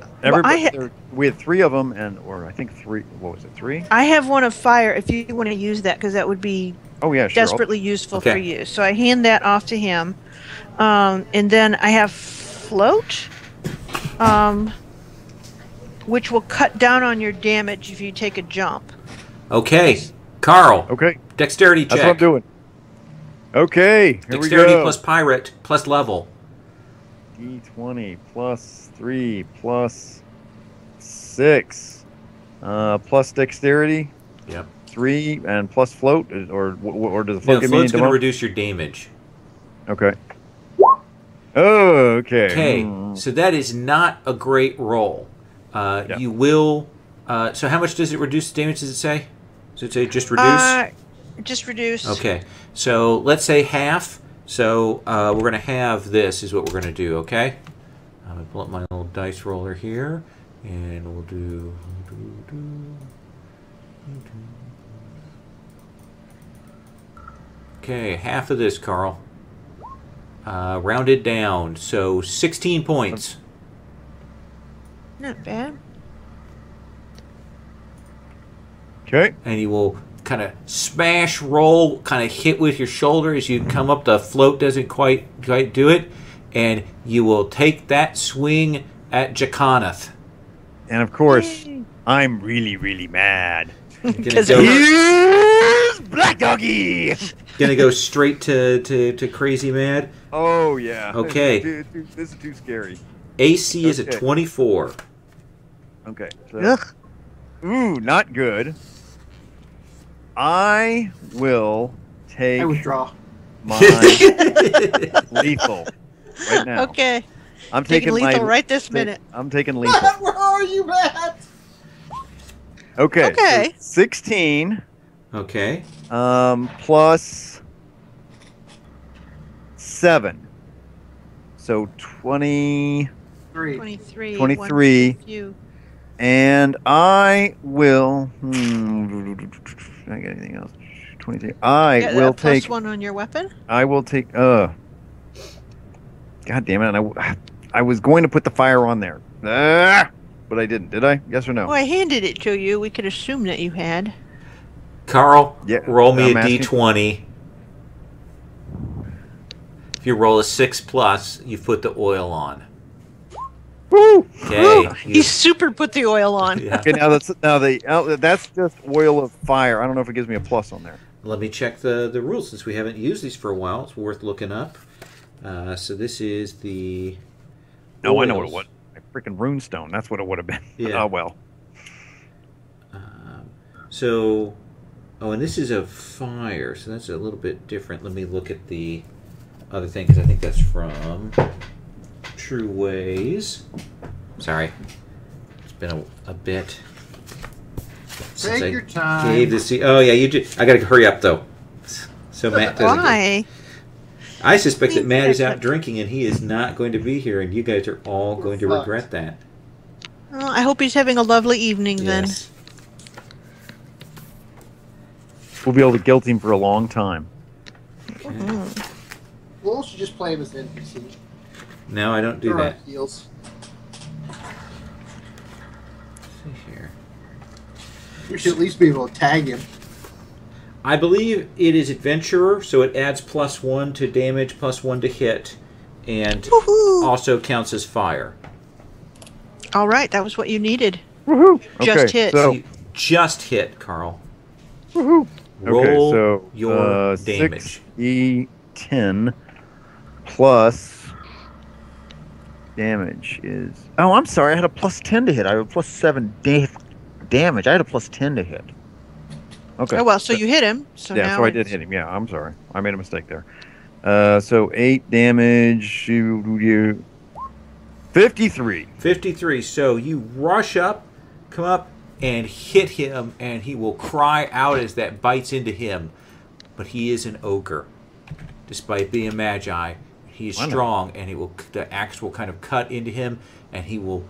Speaker 3: We had 3 of them, or I think 3. What was it? 3?
Speaker 4: I have one of fire. If you want to use that, because that would be desperately useful for you. So I hand that off to him, and then I have float, which will cut down on your damage if you take a jump.
Speaker 1: Okay, Carl.
Speaker 3: Okay.
Speaker 1: Dexterity check.
Speaker 3: That's what I'm doing. Okay, here
Speaker 1: Dexterity
Speaker 3: we go.
Speaker 1: plus pirate plus level.
Speaker 3: D20 plus 3 plus 6 plus dexterity.
Speaker 1: Yep.
Speaker 3: 3 and plus float, or does the float give me
Speaker 1: float's
Speaker 3: into
Speaker 1: going to reduce your damage.
Speaker 3: Okay. Oh, okay.
Speaker 1: Okay, so that is not a great roll. You will. So how much does it reduce the damage? Does it say? Does it say just reduce?
Speaker 4: Just reduce.
Speaker 1: Okay, so let's say half. So we're going to have this is what we're going to do, okay? I'm going to pull up my little old dice roller here, and we'll do. Okay, half of this, Carl. Rounded down, so 16 points.
Speaker 4: Not bad.
Speaker 3: Okay.
Speaker 1: And you will kind of smash, roll, kind of hit with your shoulder as you come up. The float doesn't quite do it, and you will take that swing at Jaconeth.
Speaker 3: And of course, I'm really, really mad.
Speaker 4: Because
Speaker 3: Here's Black Doggy!
Speaker 1: Gonna go straight to crazy mad.
Speaker 3: Oh, yeah.
Speaker 1: Okay.
Speaker 3: This is too scary.
Speaker 1: AC is a
Speaker 3: Okay.
Speaker 1: 24.
Speaker 3: Okay. So,
Speaker 4: Ugh.
Speaker 3: ooh, not good. I will take
Speaker 2: I withdraw.
Speaker 3: my lethal right now.
Speaker 4: Okay.
Speaker 3: I'm
Speaker 4: Taking
Speaker 3: taking
Speaker 4: lethal
Speaker 3: my
Speaker 4: right this minute.
Speaker 3: I'm taking lethal.
Speaker 2: Where are you, Matt?
Speaker 3: Okay.
Speaker 4: Okay.
Speaker 3: So 16
Speaker 1: Okay.
Speaker 3: plus 7. So 20,
Speaker 2: 3.
Speaker 3: 23.
Speaker 4: You.
Speaker 3: and I will. Did I get anything else? 23. I
Speaker 4: Get
Speaker 3: will
Speaker 4: a plus
Speaker 3: take.
Speaker 4: 1 on your weapon.
Speaker 3: I will take. God damn it! And I was going to put the fire on there, but I didn't. Did I? Yes or no?
Speaker 4: Oh, I handed it to you. We could assume that you had.
Speaker 1: Carl,
Speaker 3: Yeah,
Speaker 1: roll me
Speaker 3: I'm
Speaker 1: a
Speaker 3: asking-
Speaker 1: d20. If you roll a 6+, you put the oil on.
Speaker 3: Woo!
Speaker 1: Okay.
Speaker 4: He super put the oil on.
Speaker 1: Yeah.
Speaker 3: Okay, that's just oil of fire. I don't know if it gives me a plus on there.
Speaker 1: Let me check the rules since we haven't used these for a while. It's worth looking up. So this is the.
Speaker 3: No, I know what
Speaker 1: oils.
Speaker 3: it was. A freaking runestone. That's what it would have been.
Speaker 1: Yeah.
Speaker 3: Oh well.
Speaker 1: So, and this is a fire, so that's a little bit different. Let me look at the other thing because I think that's from True Ways. Sorry, it's been a bit since
Speaker 2: Take your time.
Speaker 1: gave this. Oh yeah, you do. I got to hurry up though. So Matt doesn't.
Speaker 4: Why?
Speaker 1: I suspect that Matt is out drinking and he is not going to be here, and you guys are all going to regret that.
Speaker 4: Well, I hope he's having a lovely evening then.
Speaker 1: Yes.
Speaker 3: We'll be able to guilt him for a long time.
Speaker 1: Okay.
Speaker 2: We'll should just play him as an NPC.
Speaker 1: No, I don't do
Speaker 2: Or
Speaker 1: that.
Speaker 2: heals.
Speaker 1: Let's see here.
Speaker 2: We should at least be able to tag him.
Speaker 1: I believe it is adventurer, so it adds +1 to damage, +1 to hit, and
Speaker 4: Woohoo!
Speaker 1: also counts as fire.
Speaker 4: All right, that was what you needed.
Speaker 3: Woohoo!
Speaker 4: Just hit.
Speaker 3: So,
Speaker 1: You just hit, Carl.
Speaker 3: woohoo!
Speaker 1: Roll
Speaker 3: Okay, so
Speaker 1: your damage.
Speaker 3: 6e10 plus damage is. Oh, I'm sorry. I had a +10 to hit. I had a +7 damage. I had a +10 to hit. Okay.
Speaker 4: Oh well, so you hit him. So
Speaker 3: yeah,
Speaker 4: now
Speaker 3: so I did
Speaker 4: it's-
Speaker 3: hit him. Yeah, I'm sorry. I made a mistake there. So 8 damage. 53.
Speaker 1: 53. So you rush up, come up, and hit him, and he will cry out as that bites into him. But he is an ogre. Despite being a magi, he is
Speaker 3: Wonderful.
Speaker 1: strong, and the axe will kind of cut into him, and he will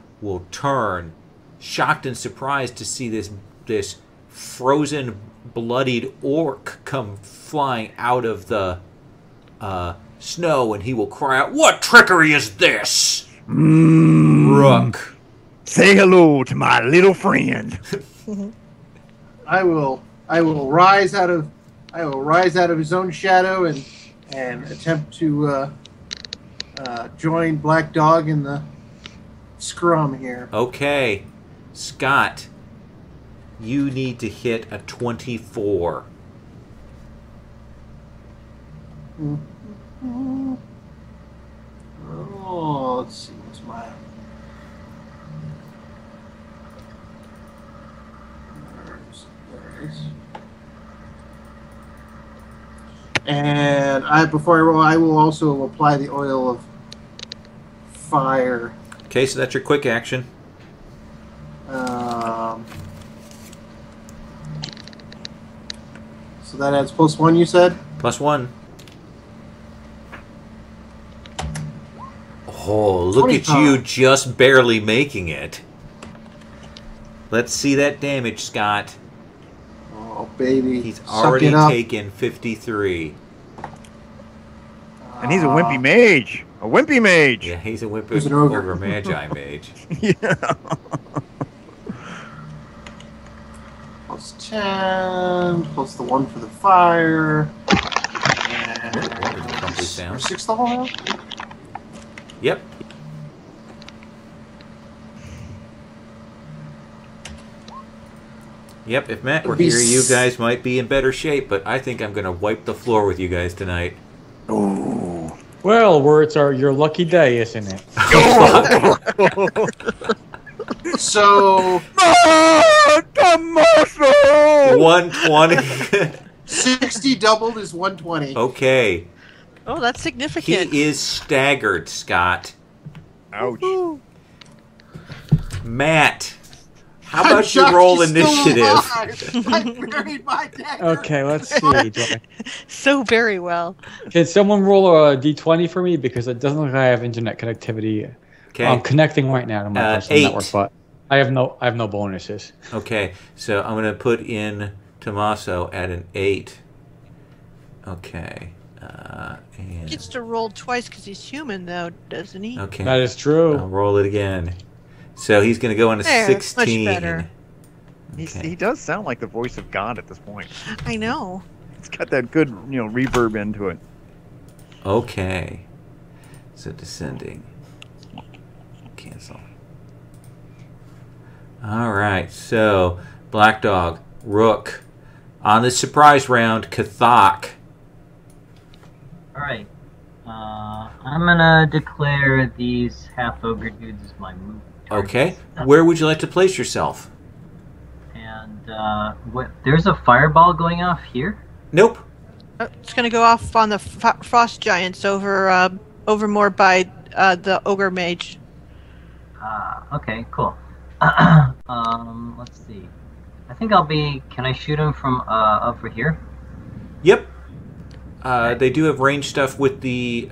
Speaker 1: turn, shocked and surprised to see this frozen, bloodied orc come flying out of the snow, and he will cry out, "What trickery is this, Rook?"
Speaker 3: Say hello to my little friend.
Speaker 2: I will rise out of his own shadow and attempt to join Black Dog in the scrum here.
Speaker 1: Okay, Scott, you need to hit a 24.
Speaker 2: Oh, let's see what's my. There it is. And before I roll, I will also apply the oil of fire.
Speaker 1: Okay, so that's your quick action.
Speaker 2: So that adds +1, you said?
Speaker 1: +1. Oh, look at
Speaker 2: 25.
Speaker 1: you just barely making it. Let's see that damage, Scott.
Speaker 2: Oh, baby.
Speaker 1: He's
Speaker 2: Suck
Speaker 1: already
Speaker 2: it up.
Speaker 1: taken 53.
Speaker 3: And he's a wimpy mage. A wimpy mage.
Speaker 1: Yeah, he's a wimpy
Speaker 2: Who's an ogre.
Speaker 1: ogre magi mage.
Speaker 3: Yeah.
Speaker 2: Plus 10, plus the 1 for the fire.
Speaker 1: What was the crumbly
Speaker 2: We're
Speaker 1: sound?
Speaker 2: 6th level now?
Speaker 1: Yep. Yep, if Matt were
Speaker 2: It'd be
Speaker 1: here, you guys might be in better shape, but I think I'm going to wipe the floor with you guys tonight.
Speaker 3: Ooh.
Speaker 6: Well, words are your lucky day, isn't it?
Speaker 2: So,
Speaker 3: Tommaso!
Speaker 1: 120.
Speaker 2: 60 doubled is 120.
Speaker 1: Okay.
Speaker 4: Oh, that's significant.
Speaker 1: He is staggered, Scott.
Speaker 3: Ouch.
Speaker 4: Ooh.
Speaker 1: Matt, how
Speaker 2: I'm
Speaker 1: about you
Speaker 2: shocked
Speaker 1: roll
Speaker 2: he's still
Speaker 1: initiative?
Speaker 2: alive. I buried my dagger.
Speaker 6: Okay, let's see.
Speaker 4: So very well.
Speaker 6: Can someone roll a d20 for me? Because it doesn't look like I have internet connectivity.
Speaker 1: Okay.
Speaker 6: I'm connecting right now to my personal
Speaker 1: 8.
Speaker 6: network, but I have no bonuses.
Speaker 1: Okay, so I'm going to put in Tommaso at an 8. Okay.
Speaker 4: He
Speaker 1: And
Speaker 4: gets to roll twice because he's human, though, doesn't he?
Speaker 1: okay.
Speaker 6: That is true.
Speaker 1: I'll roll it again. So he's going to go on a
Speaker 4: There,
Speaker 1: 16.
Speaker 4: much better.
Speaker 1: Okay.
Speaker 3: He does sound like the voice of God at this point.
Speaker 4: I know.
Speaker 3: It's got that good, reverb into it.
Speaker 1: Okay. So descending. Cancel. All right. So Black Dog, Rook. On the surprise round, Kathak.
Speaker 5: Alright. I'm gonna declare these half ogre dudes as my move.
Speaker 1: Okay. Where would you like to place yourself?
Speaker 5: And there's a fireball going off here?
Speaker 1: Nope.
Speaker 4: It's going to go off on the frost giants over more by the ogre mage.
Speaker 5: Okay, cool. Let's see. I think can I shoot him from over here?
Speaker 1: Yep. They do have range stuff with the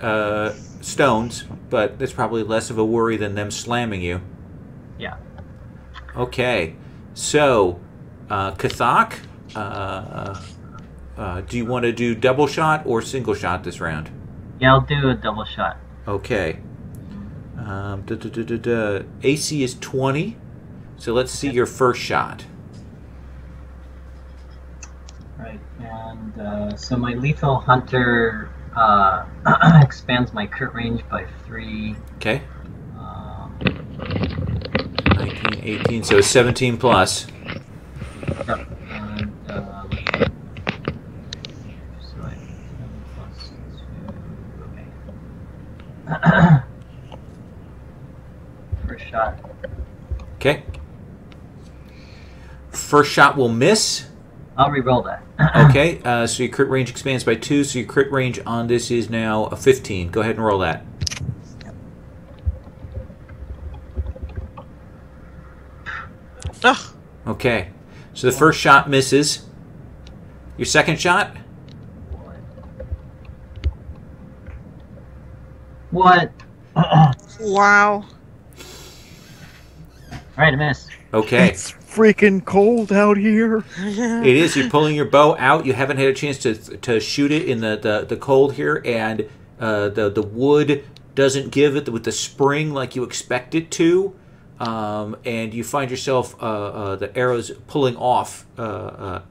Speaker 1: stones, but that's probably less of a worry than them slamming you.
Speaker 5: Yeah.
Speaker 1: Okay. So, Kathak, do you want to do double shot or single shot this round?
Speaker 5: Yeah, I'll do a double shot.
Speaker 1: Okay. AC is 20, so let's see your first shot.
Speaker 5: Right, and so my lethal hunter expands my crit range by 3.
Speaker 1: Okay. 19, 18, so 17 plus.
Speaker 5: Yep, and let's see. So I 7 plus 2. Okay. First shot.
Speaker 1: Okay. First shot will miss.
Speaker 5: I'll re-roll that.
Speaker 1: Okay, so your crit range expands by 2, so your crit range on this is now a 15. Go ahead and roll that.
Speaker 4: Ugh.
Speaker 1: Okay, so the first shot misses. Your second shot?
Speaker 5: What?
Speaker 4: Wow.
Speaker 5: Alright, I missed.
Speaker 1: Okay.
Speaker 3: It's freaking cold out here.
Speaker 1: It is. You're pulling your bow out. You haven't had a chance to shoot it in the cold here, and the wood doesn't give it with the spring like you expect it to, and you find yourself the arrows pulling off and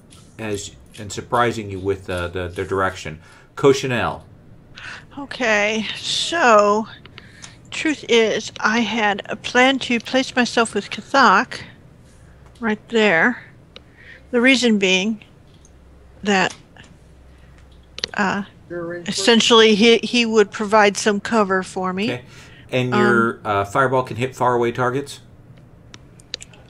Speaker 1: surprising you with the direction. Cochinelle.
Speaker 4: Okay, so truth is, I had a plan to place myself with Kathak right there. The reason being that essentially he would provide some cover for me.
Speaker 1: Okay. And your fireball can hit faraway targets?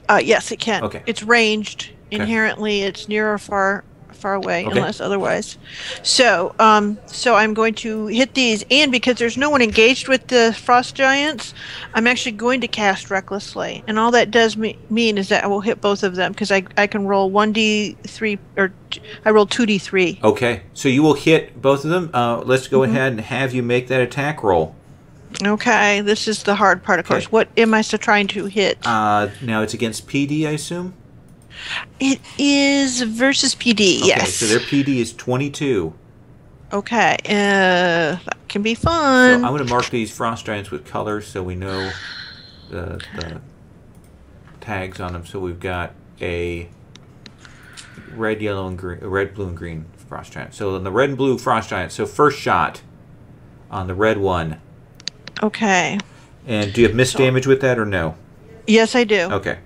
Speaker 4: Yes, it can.
Speaker 1: Okay.
Speaker 4: It's ranged.
Speaker 1: Okay.
Speaker 4: Inherently, it's near or far away,
Speaker 1: Okay.
Speaker 4: unless otherwise. So I'm going to hit these, and because there's no one engaged with the frost giants, I'm actually going to cast recklessly, and all that does mean is that I will hit both of them because I can roll 1d3 or I roll 2d3.
Speaker 1: Okay. So you will hit both of them. Let's go ahead and have you make that attack roll.
Speaker 4: Okay, this is the hard part, of course.
Speaker 1: Okay.
Speaker 4: What am I still trying to hit?
Speaker 1: Now it's against PD, I assume?
Speaker 4: It is versus PD,
Speaker 1: Okay,
Speaker 4: yes.
Speaker 1: so their PD is 22.
Speaker 4: Okay, that can be
Speaker 1: So
Speaker 4: fun.
Speaker 1: I'm going to mark these frost giants with colors so we know the tags on them. So we've got a red, yellow, and green, red, blue, and green frost giant. So on the red and blue frost giant, so first shot on the red one.
Speaker 4: Okay.
Speaker 1: And do you have missed damage with that or no?
Speaker 4: Yes, I do.
Speaker 1: Okay.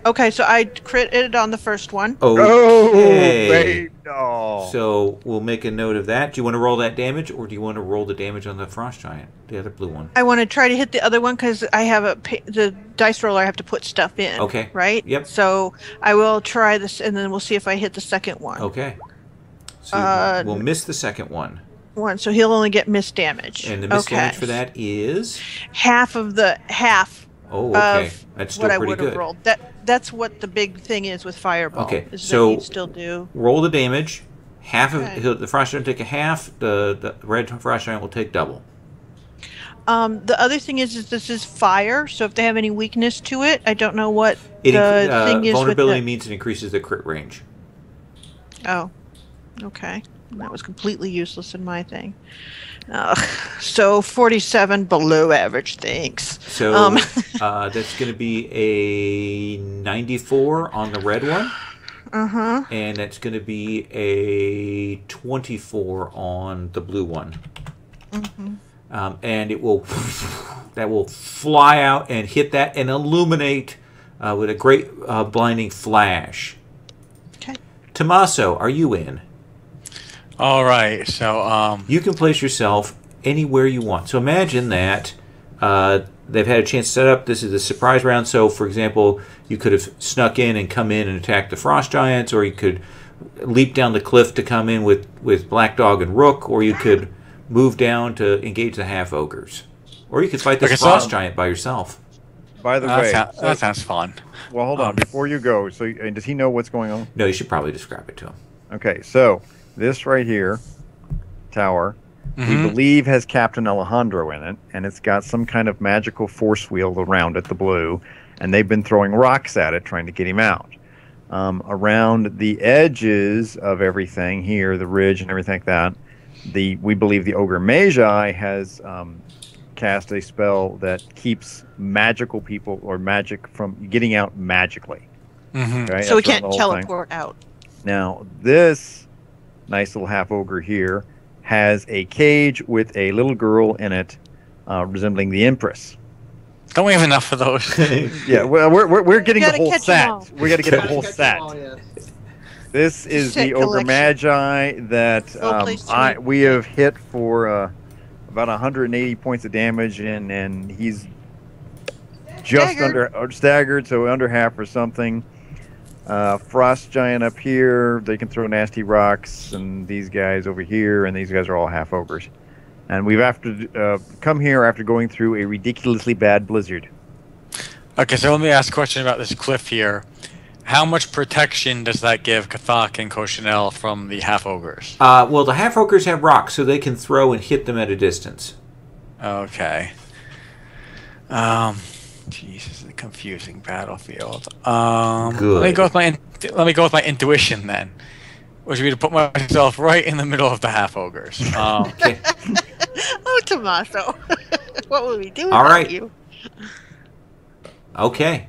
Speaker 4: Okay, so I critted on the first one.
Speaker 1: Okay.
Speaker 3: No.
Speaker 1: So we'll make a note of that. Do you want to roll that damage, or do you want to roll the damage on the frost giant, the other blue one?
Speaker 4: I want to try to hit the other one because I have the dice roller. I have to put stuff in.
Speaker 1: Okay.
Speaker 4: Right.
Speaker 1: Yep.
Speaker 4: So I will try this, and then we'll see if I hit the second one.
Speaker 1: Okay. So we'll miss the second one.
Speaker 4: So he'll only get missed damage.
Speaker 1: And the missed damage for that is
Speaker 4: half.
Speaker 1: Oh, okay.
Speaker 4: Of
Speaker 1: That's still
Speaker 4: what I
Speaker 1: pretty
Speaker 4: would have
Speaker 1: good.
Speaker 4: rolled. That's what the big thing is with Fireball.
Speaker 1: Okay,
Speaker 4: is
Speaker 1: so
Speaker 4: that you still do.
Speaker 1: roll the damage. Half
Speaker 4: Okay.
Speaker 1: of the frost giant will take a half. The red frost giant will take double.
Speaker 4: The other thing is this is fire, so if they have any weakness to it, I don't know what
Speaker 1: It
Speaker 4: the thing is
Speaker 1: vulnerability
Speaker 4: with
Speaker 1: means it increases the crit range.
Speaker 4: Oh, okay. That was completely useless in my thing. So 47 below average, thanks.
Speaker 1: So that's going to be a 94 on the red one.
Speaker 4: Uh-huh.
Speaker 1: And that's going to be a 24 on the blue one.
Speaker 4: Mm-hmm.
Speaker 1: And it will that will fly out and hit that and illuminate with a great blinding flash.
Speaker 4: Okay.
Speaker 1: Tommaso, are you in?
Speaker 7: All right, so
Speaker 1: You can place yourself anywhere you want. So imagine that they've had a chance to set up. This is a surprise round. So, for example, you could have snuck in and come in and attack the frost giants, or you could leap down the cliff to come in with Black Dog and Rook, or you could move down to engage the half ogres, or you could fight this frost giant by yourself.
Speaker 3: By the way,
Speaker 7: that sounds fun.
Speaker 3: well, hold on. Before you go, so does he know what's going on?
Speaker 1: No, you should probably describe it to him.
Speaker 3: Okay, so this right here, tower, we believe has Captain Alejandro in it, and it's got some kind of magical force field around it, the blue, and they've been throwing rocks at it, trying to get him out. Around the edges of everything here, the ridge and everything like that, we believe the Ogre Magi has cast a spell that keeps magical people or magic from getting out magically. Okay,
Speaker 4: So we
Speaker 3: that's around
Speaker 4: can't
Speaker 3: the whole
Speaker 4: teleport out.
Speaker 3: Now, this nice little half ogre here has a cage with a little girl in it, resembling the Empress.
Speaker 7: Don't we have enough of those?
Speaker 3: Yeah, well, we're getting the
Speaker 4: gotta
Speaker 3: whole
Speaker 4: catch 'em all.
Speaker 3: set. We got to get the whole
Speaker 2: Catch 'em
Speaker 3: set.
Speaker 2: all, yes.
Speaker 3: This is
Speaker 4: Set
Speaker 3: the Ogre
Speaker 4: collection.
Speaker 3: Magi that
Speaker 4: Well-placed too.
Speaker 3: we have hit for about 180 points of damage, and he's just
Speaker 4: Staggered.
Speaker 3: staggered, so under half or something. Frost Giant up here, they can throw nasty rocks, and these guys over here, and these guys are all half ogres. And we've come here after going through a ridiculously bad blizzard.
Speaker 7: Okay, so let me ask a question about this cliff here. How much protection does that give Kathak and Koshinel from the half ogres?
Speaker 1: Well, the half ogres have rocks, so they can throw and hit them at a distance.
Speaker 7: Okay. Jeez, this is a confusing battlefield. Let me go with my intuition then, which would be to put myself right in the middle of the half ogres.
Speaker 1: Okay.
Speaker 4: Oh, Tommaso. What will we do
Speaker 1: All
Speaker 4: without
Speaker 1: right.
Speaker 4: you?
Speaker 1: Okay.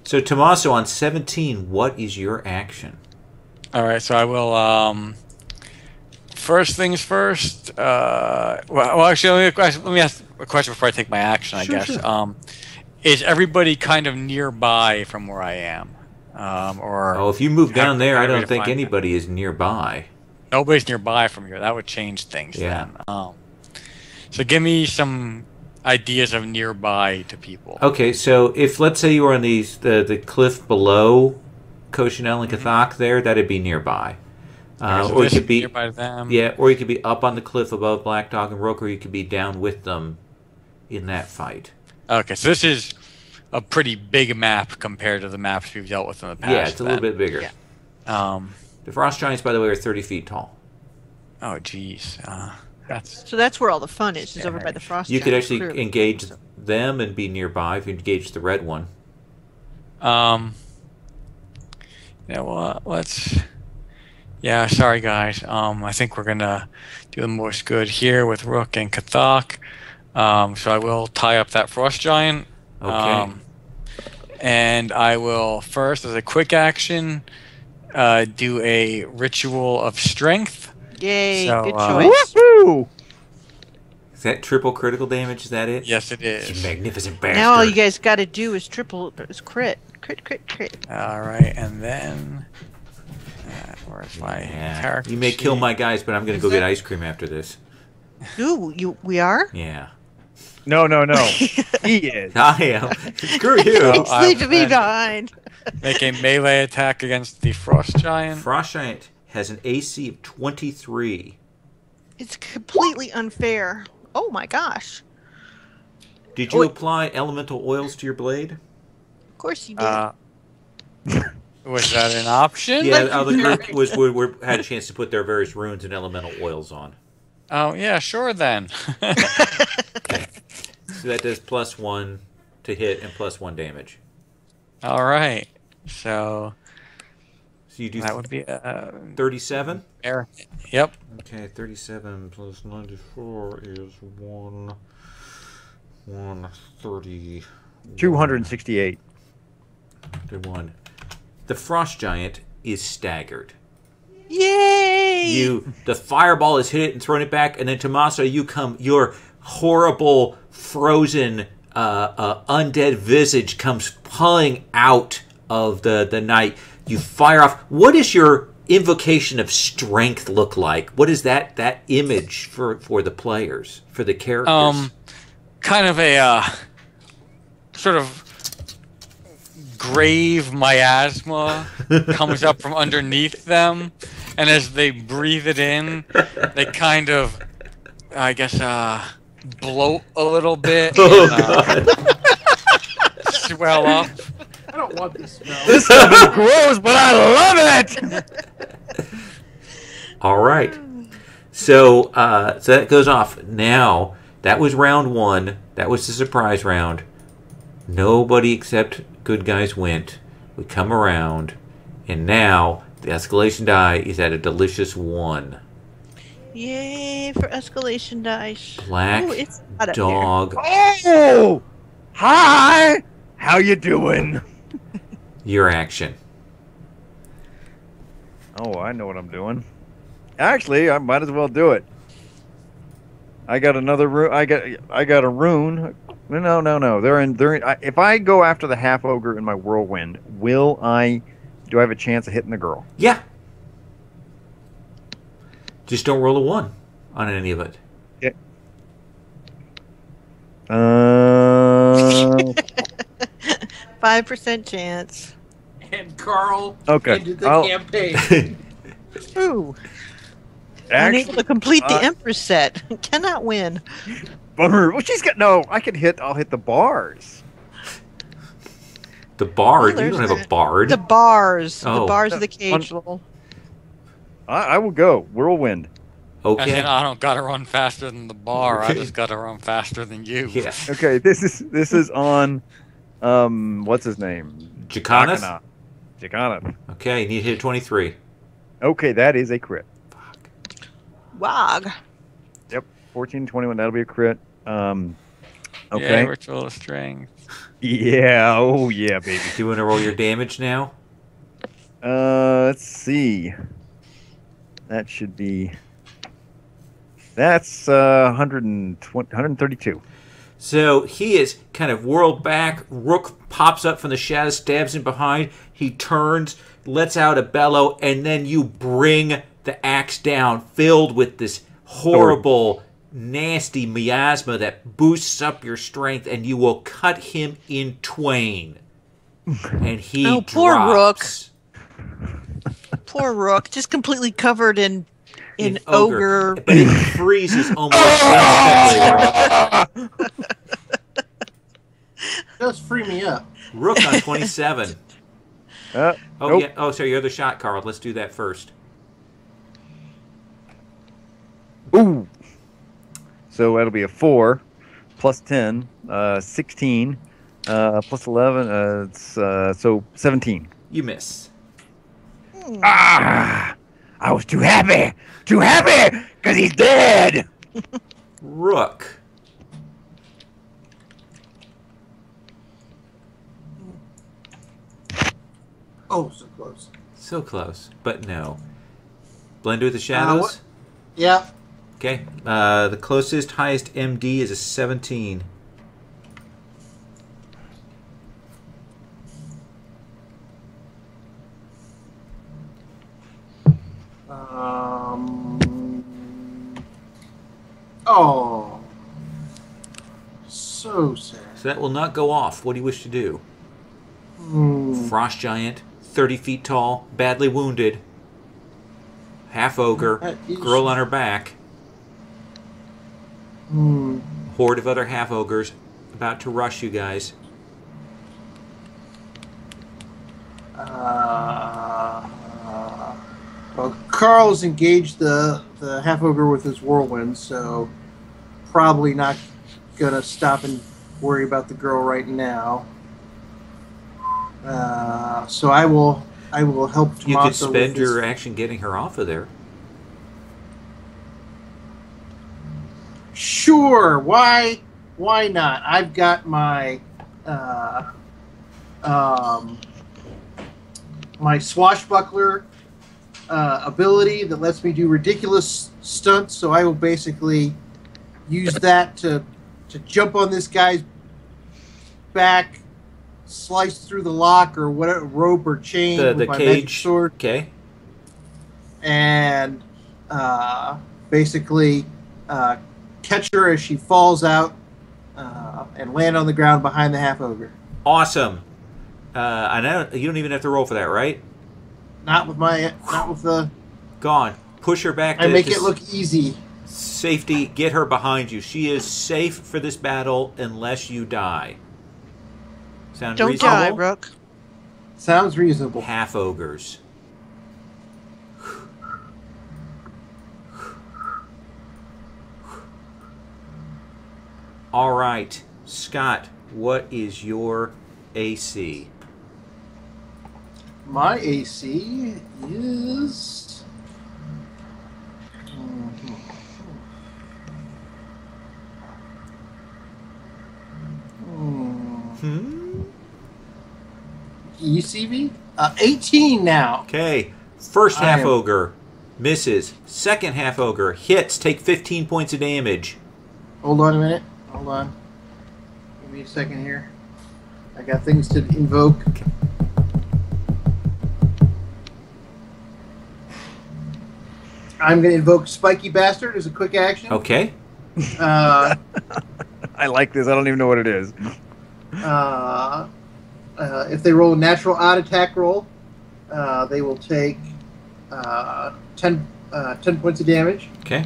Speaker 1: So, Tommaso, on 17, what is your action?
Speaker 7: All right, so I will. First things first. Actually, let me ask a question before I take my action. I guess.
Speaker 1: Sure.
Speaker 7: Is everybody kind of nearby from where I am? Or
Speaker 1: If you move down there, I
Speaker 7: how do we
Speaker 1: don't think
Speaker 7: define
Speaker 1: anybody is nearby.
Speaker 7: nobody's nearby from here. That would change things.
Speaker 1: Yeah.
Speaker 7: Then. So give me some ideas of nearby to people.
Speaker 1: Okay, so if, let's say you were on the cliff below Koshinel and Kathak there, that'd be nearby.
Speaker 7: Okay, so
Speaker 1: Or you
Speaker 7: this
Speaker 1: could
Speaker 7: is
Speaker 1: be
Speaker 7: nearby to them.
Speaker 1: Yeah, or you could be up on the cliff above Black Dog and Rook, or you could be down with them in that fight.
Speaker 7: Okay, so this is a pretty big map compared to the maps we've dealt with in the past.
Speaker 1: Yeah, it's a little
Speaker 7: then.
Speaker 1: bit bigger.
Speaker 7: Yeah.
Speaker 1: The Frost Giants, by the way, are 30 feet tall.
Speaker 7: Oh, geez.
Speaker 4: So that's where all the fun is over by the frost.
Speaker 1: You could
Speaker 4: giant,
Speaker 1: actually
Speaker 4: clearly.
Speaker 1: engage them and be nearby if you engage the red one.
Speaker 7: Yeah, well, let's. Yeah, sorry guys. I think we're gonna do the most good here with Rook and Kathak. So I will tie up that frost giant.
Speaker 1: Okay.
Speaker 7: And I will first, as a quick action, do a ritual of strength.
Speaker 4: Yay!
Speaker 7: So,
Speaker 4: Good choice.
Speaker 3: Woohoo!
Speaker 1: Is that triple critical damage? Is that it?
Speaker 7: Yes, it
Speaker 1: You
Speaker 7: is.
Speaker 1: magnificent bastard.
Speaker 4: Now all you guys got to do is crit.
Speaker 7: All right, and then where's my character?
Speaker 1: You may kill
Speaker 7: sheet?
Speaker 1: my guys, but I'm going to go get ice cream after this.
Speaker 4: Ooh, we are.
Speaker 1: Yeah.
Speaker 3: No. He is.
Speaker 1: I am. Screw you.
Speaker 7: So I
Speaker 4: Leave me
Speaker 7: will
Speaker 4: behind.
Speaker 7: make a melee attack against the frost giant.
Speaker 1: Frost Giant has an AC of 23.
Speaker 4: It's completely unfair. Oh my gosh.
Speaker 1: Did you apply elemental oils to your blade?
Speaker 4: Of course you did.
Speaker 7: Was that an option?
Speaker 1: Yeah, the group had a chance to put their various runes and elemental oils on.
Speaker 7: Oh yeah, sure then.
Speaker 1: So that does +1 to hit and +1 damage.
Speaker 7: All right, so
Speaker 1: you do
Speaker 7: that would be
Speaker 1: 37?
Speaker 7: Yep.
Speaker 1: Okay, 37 plus 94 is 130.
Speaker 3: 268.
Speaker 1: 1. The frost giant is staggered.
Speaker 4: Yay!
Speaker 1: The fireball has hit it and thrown it back, and then Tommaso, your horrible frozen undead visage comes pulling out of the night. You fire off. What does your invocation of strength look like? What is that image for the players, for the characters?
Speaker 7: Kind of a sort of grave miasma comes up from underneath them, and as they breathe it in, they kind of, I guess, bloat a little bit and swell up.
Speaker 2: I don't want this smell.
Speaker 3: This stuff is gross, but I love it.
Speaker 1: All right. So that goes off. Now, that was round 1. That was the surprise round. Nobody except good guys went. We come around, and now the escalation die is at a delicious 1.
Speaker 4: Yay for escalation dice.
Speaker 1: Black
Speaker 4: Ooh, it's hot up
Speaker 1: dog.
Speaker 3: Oh, hi. How you doing?
Speaker 1: Your action.
Speaker 3: Oh, I know what I'm doing. Actually, I might as well do it. I got another rune. I got a rune. No. They're in. If I go after the half ogre in my whirlwind, do I have a chance of hitting the girl?
Speaker 1: Yeah. Just don't roll a 1 on any of it.
Speaker 3: Yeah.
Speaker 4: 5% chance.
Speaker 2: And Carl
Speaker 3: Okay.
Speaker 2: ended the campaign.
Speaker 4: Ooh.
Speaker 3: Actually,
Speaker 4: Unable to complete the Empress set. Cannot win.
Speaker 3: bummer. Well, she's got no. I can hit. I'll hit the bars.
Speaker 1: The bard?
Speaker 4: Oh,
Speaker 1: You don't
Speaker 4: there's
Speaker 1: have a bard.
Speaker 4: The bars.
Speaker 1: Oh.
Speaker 4: The bars of the cage.
Speaker 3: I will go whirlwind.
Speaker 1: Okay.
Speaker 7: I don't gotta run faster than the bar. I just gotta run faster than you.
Speaker 1: Yeah.
Speaker 3: Okay, this is on. What's his name?
Speaker 1: Jacanath?
Speaker 3: Jacanath.
Speaker 1: Okay, you need to hit 23.
Speaker 3: Okay, that is a crit.
Speaker 4: Wog.
Speaker 3: Yep, 14, 21. That'll be a crit. Okay.
Speaker 7: Yeah, ritual of strength.
Speaker 3: Yeah. Oh yeah, baby.
Speaker 1: Do you want to roll your damage now?
Speaker 3: Let's see. That should be. That's 132.
Speaker 1: So he is kind of whirled back. Rook pops up from the shadows, stabs him behind. He turns, lets out a bellow, and then you bring the axe down, filled with this horrible, nasty miasma that boosts up your strength, and you will cut him in twain. And he
Speaker 4: poor
Speaker 1: drops.
Speaker 4: Poor Rook, just completely covered in ogre.
Speaker 1: But it freezes almost instantly.
Speaker 2: Just free me up.
Speaker 1: Rook on 27.
Speaker 3: Nope.
Speaker 1: Yeah. Oh, sorry, your other shot, Carl. Let's do that first.
Speaker 3: Ooh. So that'll be a 4 plus 10, 16, plus 11, so 17.
Speaker 1: You miss.
Speaker 3: Ah! I was too happy, because he's dead.
Speaker 1: Rook.
Speaker 2: Oh, so close.
Speaker 1: So close, but no. Blend with the shadows.
Speaker 2: Yeah.
Speaker 1: Okay. The closest, highest MD is a 17.
Speaker 2: Oh. So sad.
Speaker 1: So that will not go off. What do you wish to do? Frost giant, 30 feet tall, badly wounded, half ogre, girl on her back, horde of other half ogres about to rush you guys.
Speaker 2: Well, Carl's engaged the half ogre with his whirlwind, so probably not gonna stop and worry about the girl right now. So I will help Tommaso.
Speaker 1: You could spend your action getting her off of there.
Speaker 2: Sure, why not? I've got my my swashbuckler ability that lets me do ridiculous stunts, so I will basically use that to jump on this guy's back, slice through the lock or whatever, rope or chain
Speaker 1: The
Speaker 2: with my
Speaker 1: cage
Speaker 2: magic sword.
Speaker 1: Okay.
Speaker 2: And basically catch her as she falls out and land on the ground behind the half ogre.
Speaker 1: Awesome. I know you don't even have to roll for that, right?
Speaker 2: Not with the.
Speaker 1: Gone. Push her back.
Speaker 2: I make it look easy.
Speaker 1: Safety. Get her behind you. She is safe for this battle unless you die. Sound
Speaker 4: Don't
Speaker 1: reasonable?
Speaker 4: die, Rook.
Speaker 2: Sounds reasonable.
Speaker 1: Half ogres. All right, Scott, what is your AC?
Speaker 2: My AC is. ECV? 18 now.
Speaker 1: Okay, first half ogre misses. Second half ogre hits. Take 15 points of damage.
Speaker 2: Hold on a minute. Hold on. Give me a second here. I got things to invoke.
Speaker 1: Okay.
Speaker 2: I'm going to invoke Spiky Bastard as a quick action.
Speaker 1: Okay.
Speaker 2: Uh,
Speaker 3: I like this. I don't even know what it is.
Speaker 2: If they roll a natural odd attack roll, they will take 10 points of damage.
Speaker 1: Okay.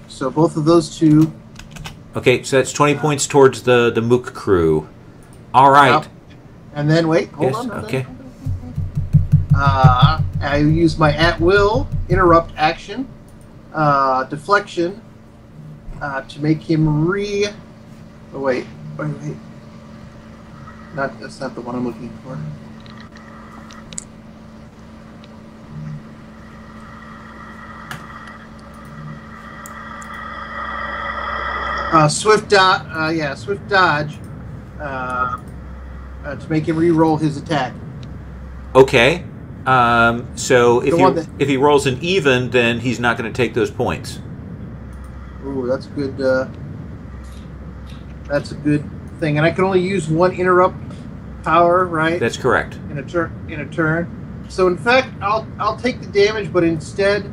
Speaker 2: So both of those two.
Speaker 1: Okay, so that's 20 points towards the Mook crew. All right.
Speaker 2: And then, wait, hold
Speaker 1: Yes,
Speaker 2: on.
Speaker 1: okay.
Speaker 2: I use my at-will interrupt action, deflection, to make him Oh, wait. That's not the one I'm looking for. Swift dodge, to make him re-roll his attack.
Speaker 1: Okay. So if he rolls an even, then he's not going to take those points.
Speaker 2: Ooh, that's good. That's a good thing, and I can only use one interrupt power, right?
Speaker 1: That's correct.
Speaker 2: In a turn. So in fact, I'll take the damage, but instead,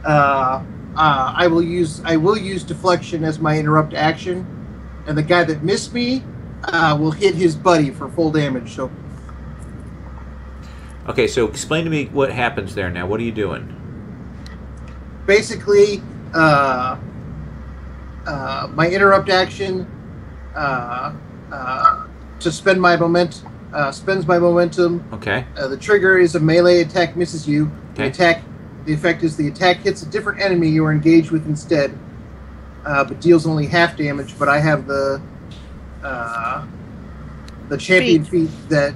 Speaker 2: I will use deflection as my interrupt action, and the guy that missed me will hit his buddy for full damage. So.
Speaker 1: Okay, so explain to me what happens there now. What are you doing?
Speaker 2: Basically, my interrupt action to spend my spends my momentum.
Speaker 1: Okay.
Speaker 2: The trigger is a melee attack misses you.
Speaker 1: Okay.
Speaker 2: The effect is the attack hits a different enemy you are engaged with instead. but deals only half damage. But I have the champion feat that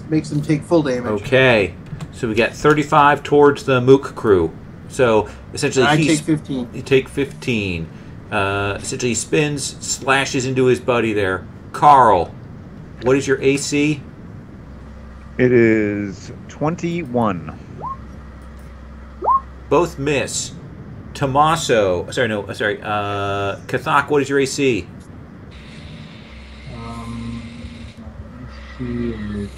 Speaker 2: makes them take full damage.
Speaker 1: Okay, so we got 35 towards the Mook crew. So essentially,
Speaker 2: I take 15.
Speaker 1: You take 15. Essentially, he spins, slashes into his buddy there. Carl, what is your AC?
Speaker 3: It is 21.
Speaker 1: Both miss. Tommaso, Kathak, what is your AC?
Speaker 5: She is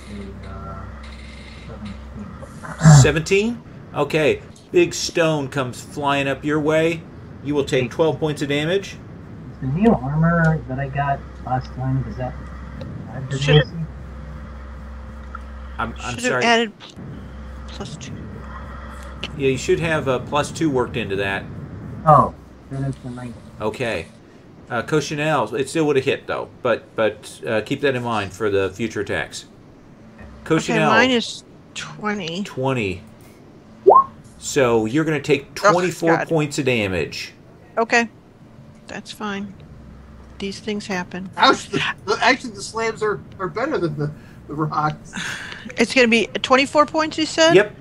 Speaker 1: 17? Okay. Big stone comes flying up your way. You will take 12 points of damage.
Speaker 5: the new armor that I got last time. Does that?
Speaker 1: I'm
Speaker 4: Should
Speaker 1: sorry.
Speaker 4: have added +2.
Speaker 1: Yeah, you should have a +2 worked into that.
Speaker 5: Oh, then it's the 19.
Speaker 1: Okay. Cochinelle, it still would have hit though, but keep that in mind for the future attacks.
Speaker 4: Okay,
Speaker 1: Cochinelle,
Speaker 4: mine is 20.
Speaker 1: 20. So you're going to take 24
Speaker 4: God.
Speaker 1: points of damage.
Speaker 4: Okay, that's fine. These things happen.
Speaker 2: Actually, the slams are better than the rocks.
Speaker 4: It's going to be 24 points, you said?
Speaker 1: Yep.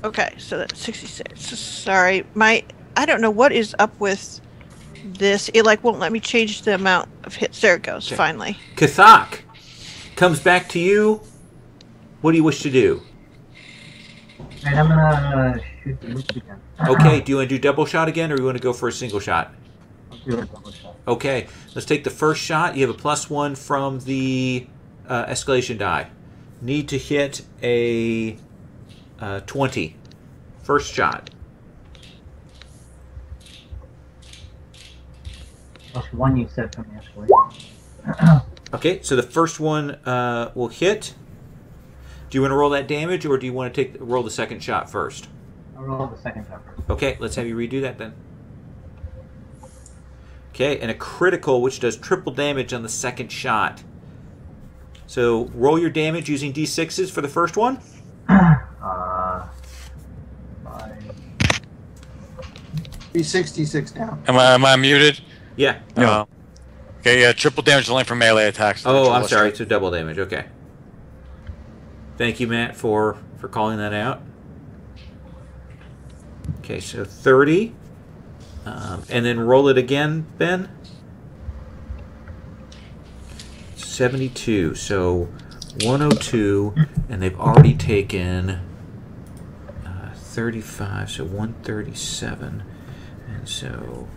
Speaker 4: Okay, so that's 66. Sorry, I don't know what is up with this. It won't let me change the amount of hits. There it goes,
Speaker 1: Okay.
Speaker 4: finally.
Speaker 1: Kathak comes back to you. What do you wish to do?
Speaker 5: Alright, I'm gonna shoot the moose again.
Speaker 1: Okay, do you want to do double shot again, or you want to go for a single shot?
Speaker 5: I'll do a double shot.
Speaker 1: Okay, let's take the first shot. You have a +1 from the escalation die. Need to hit a 20. First shot.
Speaker 5: +1 you said from the escalation.
Speaker 1: Okay, so the first one will hit. Do you want to roll that damage, or do you want to roll the second shot first?
Speaker 5: I'll roll the second shot first.
Speaker 1: Okay, let's have you redo that then. Okay, and a critical, which does triple damage on the second shot. So roll your damage using d6s for the first one.
Speaker 5: 5.
Speaker 2: Be 66 now.
Speaker 7: Am I muted?
Speaker 1: Yeah.
Speaker 7: No. Okay, yeah, triple damage is only for melee attacks.
Speaker 1: Oh, I'm sorry. So double damage. Okay. Thank you, Matt, for calling that out. Okay, so 30. And then roll it again, Ben. 72. So 102, and they've already taken 35, so 137. And so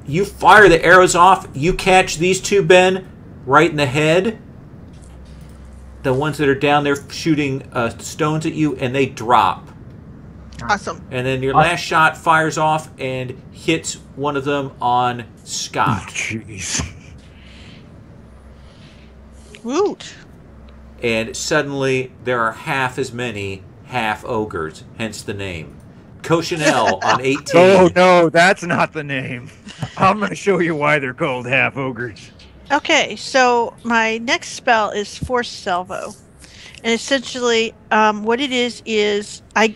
Speaker 1: you fire the arrows off. You catch these two, Ben, right in the head. The ones that are down there shooting stones at you, and they drop.
Speaker 4: Awesome.
Speaker 1: And then your last shot fires off and hits one of them on Scott.
Speaker 3: Jeez.
Speaker 4: Woot.
Speaker 1: And suddenly there are half as many half ogres, hence the name. Cochinelle on 18.
Speaker 3: Oh no, that's not the name. I'm going to show you why they're called half ogres.
Speaker 4: Okay, so my next spell is Force Salvo. And essentially, what it is I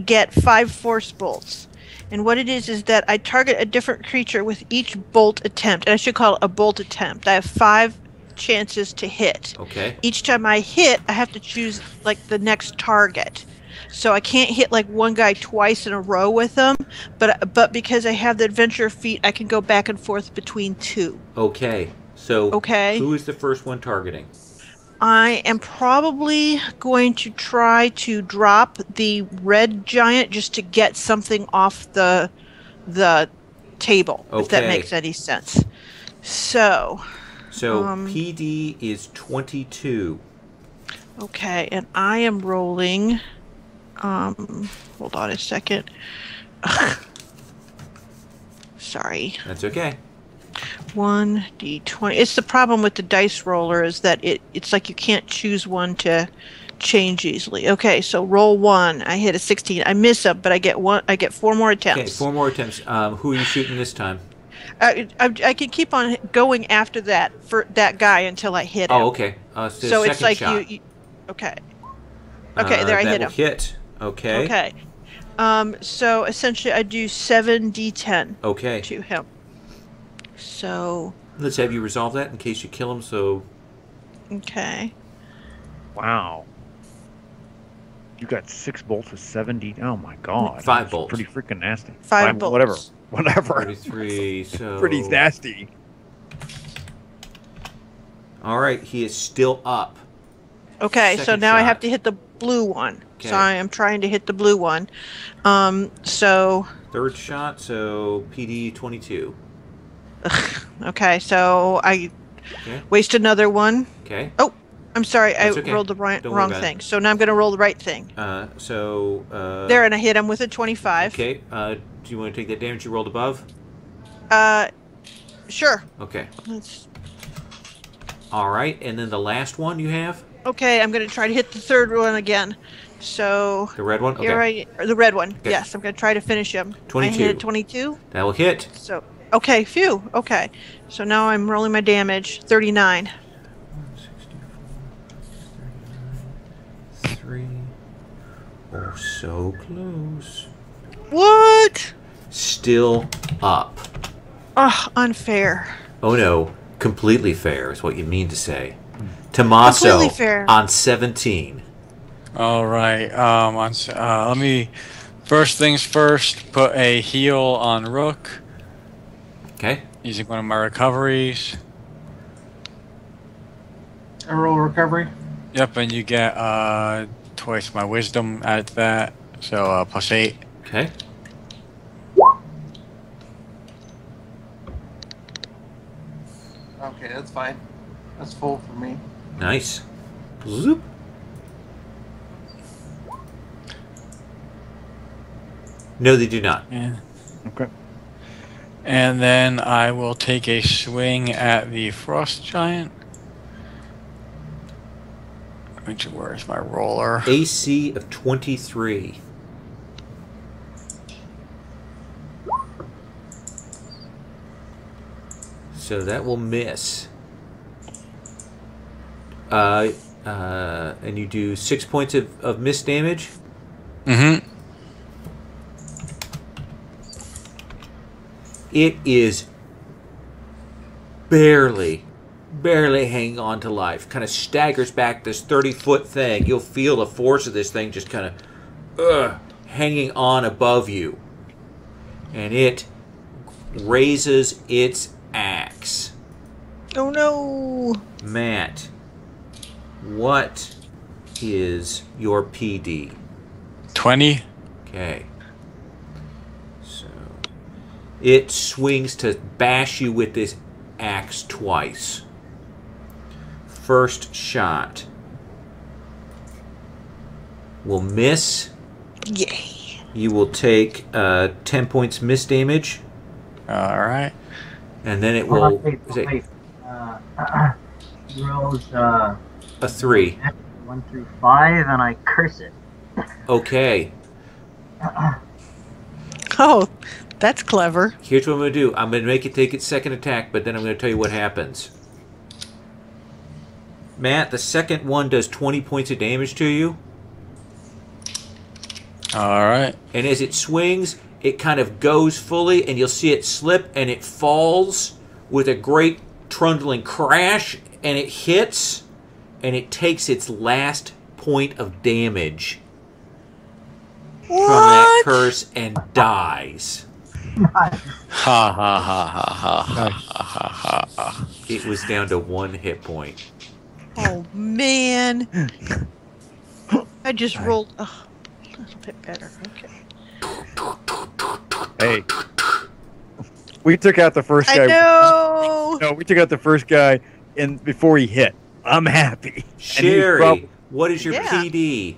Speaker 4: get 5 force bolts. And what it is that I target a different creature with each bolt attempt. And I should call it a bolt attempt. I have 5 chances to hit.
Speaker 1: Okay.
Speaker 4: Each time I hit, I have to choose the next target. So I can't hit one guy twice in a row with them, but because I have the adventure feat, I can go back and forth between 2.
Speaker 1: Okay. So who is the first one targeting?
Speaker 4: I am probably going to try to drop the red giant just to get something off the table, if that makes any sense. So
Speaker 1: PD is 22.
Speaker 4: Okay, and I am rolling. Hold on a second. Sorry.
Speaker 1: That's okay.
Speaker 4: 1d20. It's the problem with the dice roller is that it's like you can't choose one to change easily. Okay, so roll 1. I hit a 16. I miss up, but I get 4 more attempts.
Speaker 1: Okay, 4 more attempts. Who are you shooting this time?
Speaker 4: I can keep on going after that for that guy until I hit him.
Speaker 1: Oh, okay.
Speaker 4: So it's like
Speaker 1: shot.
Speaker 4: you okay. Okay, there I hit him.
Speaker 1: Hit. Okay.
Speaker 4: Okay. So essentially, I do 7d10
Speaker 1: Okay.
Speaker 4: to him. So.
Speaker 1: Let's have you resolve that in case you kill him. So.
Speaker 4: Okay.
Speaker 3: Wow. You got 6 bolts with 70. Oh my god.
Speaker 1: 5
Speaker 3: That's
Speaker 1: bolts.
Speaker 3: Pretty freaking nasty.
Speaker 4: 5 bolts.
Speaker 3: Whatever.
Speaker 1: 33. So.
Speaker 3: Pretty nasty.
Speaker 1: All right. He is still up.
Speaker 4: Okay, so
Speaker 1: Second
Speaker 4: now I
Speaker 1: shot.
Speaker 4: have to hit the blue one.
Speaker 1: Okay.
Speaker 4: So I am trying to hit the blue one. So.
Speaker 1: Third shot. So PD 22.
Speaker 4: Okay, so I waste another one.
Speaker 1: Okay.
Speaker 4: Oh, I'm sorry,
Speaker 1: That's
Speaker 4: I
Speaker 1: okay.
Speaker 4: rolled the
Speaker 1: Don't worry
Speaker 4: wrong
Speaker 1: about
Speaker 4: thing.
Speaker 1: it.
Speaker 4: So now I'm going to roll the right thing. There, and I hit him with a 25.
Speaker 1: Okay. Do you want to take that damage you rolled above?
Speaker 4: Sure.
Speaker 1: Okay.
Speaker 4: Let's...
Speaker 1: All right. And then the last one you have?
Speaker 4: Okay, I'm going to try to hit the third one again. So
Speaker 1: The red one? Okay.
Speaker 4: here the red one.
Speaker 1: Okay.
Speaker 4: Yes, I'm going to try to finish him.
Speaker 1: 22.
Speaker 4: I hit 22.
Speaker 1: That will hit.
Speaker 4: So okay, phew. Okay, so now I'm rolling my damage. 39.
Speaker 1: 3. Oh, so close.
Speaker 4: What?
Speaker 1: Still up.
Speaker 4: Ugh, unfair.
Speaker 1: Oh no, completely fair is what you mean to say. Tommaso
Speaker 4: Completely fair.
Speaker 1: on 17.
Speaker 7: All right. Let me. First things first. Put a heal on Rook
Speaker 1: Okay.
Speaker 7: using one of my recoveries.
Speaker 2: I roll recovery.
Speaker 7: Yep, and you get twice my wisdom added to that, so +8.
Speaker 1: Okay.
Speaker 2: Okay, that's fine. That's full for me.
Speaker 1: Nice. Zoop. No, they do not.
Speaker 7: Yeah.
Speaker 3: Okay.
Speaker 7: And then I will take a swing at the frost giant. Where's my roller?
Speaker 1: AC of 23. So that will miss. And you do 6 points of miss damage.
Speaker 7: Mm-hmm.
Speaker 1: It is barely hanging on to life. Kind of staggers back this 30-foot thing. You'll feel the force of this thing just kind of hanging on above you. And it raises its axe.
Speaker 4: Oh no!
Speaker 1: Matt, what is your PD?
Speaker 7: 20.
Speaker 1: Okay. So it swings to bash you with this axe twice. First shot will miss.
Speaker 4: Yay!
Speaker 1: You will take 10 points miss damage,
Speaker 7: All right.
Speaker 1: and then it will
Speaker 5: Wait. He rolls
Speaker 1: a 3.
Speaker 5: 1 through 5, and I curse it.
Speaker 1: Okay.
Speaker 4: Oh, that's clever.
Speaker 1: Here's what I'm going to do. I'm going to make it take its second attack, but then I'm going to tell you what happens. Matt, the second one does 20 points of damage to you.
Speaker 7: All right.
Speaker 1: And as it swings, it kind of goes fully, and you'll see it slip, and it falls with a great trundling crash, and it hits, and it takes its last point of damage from that curse and dies.
Speaker 7: Ha ha ha ha ha ha ha ha.
Speaker 1: It was down to 1 hit point.
Speaker 4: Oh man! I just rolled a little bit better. Okay.
Speaker 3: Hey. We took out the first guy.
Speaker 4: I know.
Speaker 3: No, we took out the first guy and before he hit. I'm happy.
Speaker 1: Sherry, what is your
Speaker 4: Yeah.
Speaker 1: PD?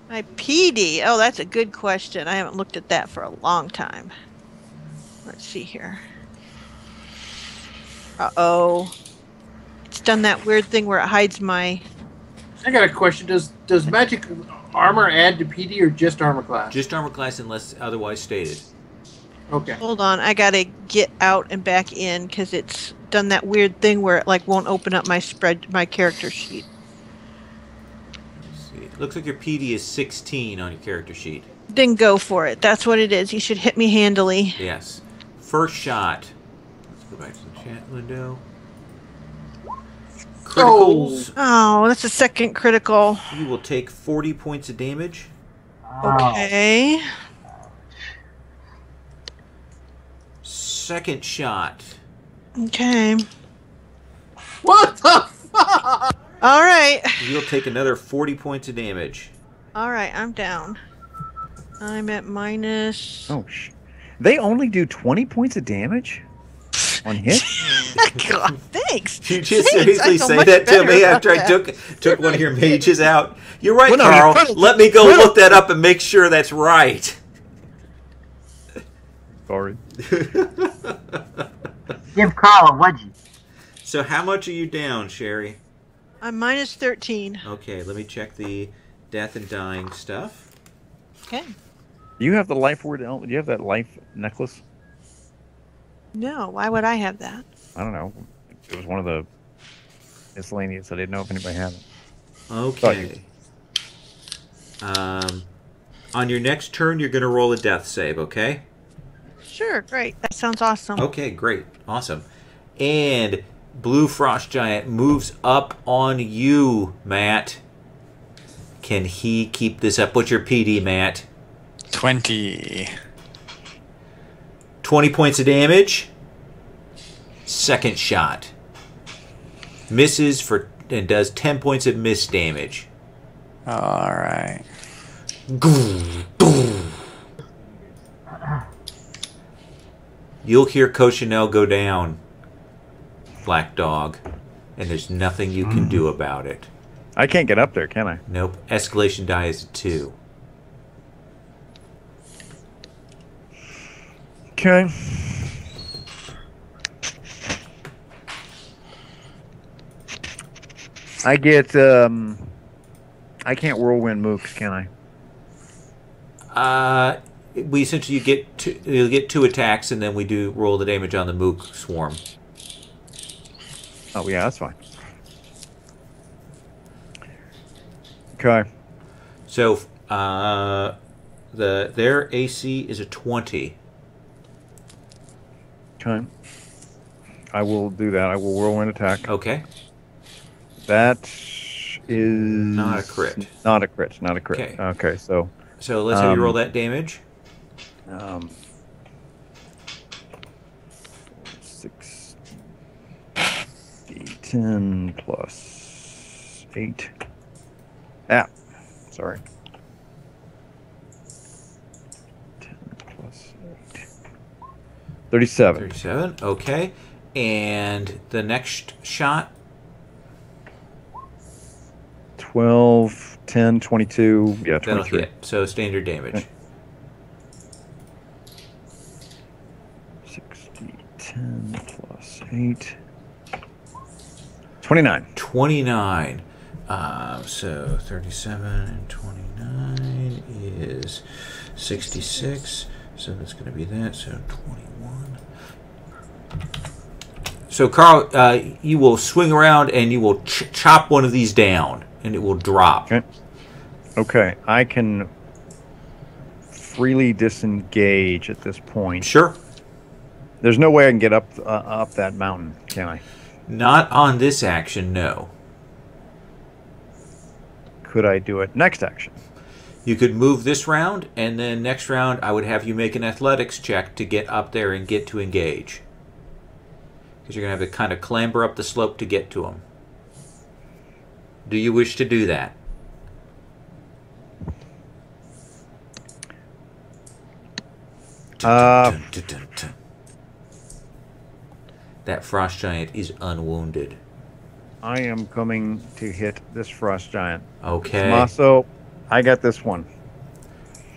Speaker 4: My PD. Oh, that's a good question. I haven't looked at that for a long time. Let's see here. Uh-oh. It's done that weird thing where it hides my...
Speaker 2: I got a question. Does magic armor add to PD or just armor class?
Speaker 1: Just armor class unless otherwise stated.
Speaker 2: Okay.
Speaker 4: Hold on. I gotta get out and back in because it's done that weird thing where it like won't open up my character sheet.
Speaker 1: Looks like your PD is 16 on your character sheet.
Speaker 4: Then go for it. That's what it is. You should hit me handily.
Speaker 1: Yes. First shot. Let's go back to the chat window. Criticals.
Speaker 4: Oh, that's a second critical.
Speaker 1: You will take 40 points of damage.
Speaker 4: Okay.
Speaker 1: Second shot.
Speaker 4: Okay.
Speaker 2: What the fuck?
Speaker 4: All right.
Speaker 1: You'll take another 40 points of damage.
Speaker 4: All right, I'm down. I'm at minus.
Speaker 3: Oh, they only do 20 points of damage on hit?
Speaker 4: God, thanks.
Speaker 1: You just
Speaker 4: Thanks. I
Speaker 1: seriously
Speaker 4: feel
Speaker 1: say
Speaker 4: much
Speaker 1: that to
Speaker 4: better
Speaker 1: me
Speaker 4: about
Speaker 1: after I
Speaker 4: that.
Speaker 1: took one of your mages out? You're right,
Speaker 3: Well, no,
Speaker 1: Carl.
Speaker 3: critical-
Speaker 1: Let me go
Speaker 3: critical-
Speaker 1: look that up and make sure that's right.
Speaker 3: Sorry.
Speaker 5: Give Carl a wedgie.
Speaker 1: So how much are you down, Sherry?
Speaker 4: I'm minus 13.
Speaker 1: Okay, let me check the death and dying stuff.
Speaker 4: Okay.
Speaker 3: Do you have the life word? Do you have that life necklace?
Speaker 4: No, why would I have that?
Speaker 3: I don't know. It was one of the miscellaneous. I didn't know if anybody had it.
Speaker 1: Okay. On your next turn, you're going to roll a death save, okay?
Speaker 4: Sure, great. That sounds awesome.
Speaker 1: Okay, great. Awesome. And Blue Frost Giant moves up on you, Matt. Can he keep this up? What's your PD, Matt?
Speaker 7: 20.
Speaker 1: 20 points of damage. Second shot. Misses for and does 10 points of miss damage.
Speaker 7: Alright.
Speaker 1: You'll hear Cochineal go down, Black Dog, and there's nothing you can do about it.
Speaker 3: I can't get up there, can I?
Speaker 1: Nope. Escalation die is a 2.
Speaker 3: Okay. I get, I can't whirlwind mooks, can I?
Speaker 1: We essentially you'll get 2 attacks, and then we do roll the damage on the Mook swarm.
Speaker 3: Oh, yeah, that's fine. Okay.
Speaker 1: So their AC is a 20.
Speaker 3: Okay. I will do that. I will whirlwind attack.
Speaker 1: Okay.
Speaker 3: That is...
Speaker 1: Not a crit.
Speaker 3: Not a crit. Not a crit.
Speaker 1: Okay.
Speaker 3: Okay, so...
Speaker 1: So let's have you roll that damage.
Speaker 3: 6, 10 plus 8. Ah, sorry. 10 plus 8. 37.
Speaker 1: 37. Okay. And the next shot.
Speaker 3: 12, 10, 22. Yeah,
Speaker 1: That'll
Speaker 3: 23.
Speaker 1: hit. So standard damage.
Speaker 3: Okay. 60, 10 plus 8. 29.
Speaker 1: 29. So 37 and 29 is 66. So that's going to be that. So 21. So Carl, you will swing around and you will chop one of these down, and it will drop.
Speaker 3: Okay. Okay. I can freely disengage at this point.
Speaker 1: Sure.
Speaker 3: There's no way I can get up that mountain, can I?
Speaker 1: Not on this action, no.
Speaker 3: Could I do it next action?
Speaker 1: You could move this round, and then next round I would have you make an athletics check to get up there and get to engage. Because you're going to have to kind of clamber up the slope to get to them. Do you wish to do that? That frost giant is unwounded.
Speaker 3: I am coming to hit this frost giant.
Speaker 1: Okay.
Speaker 3: Tommaso, I got this one.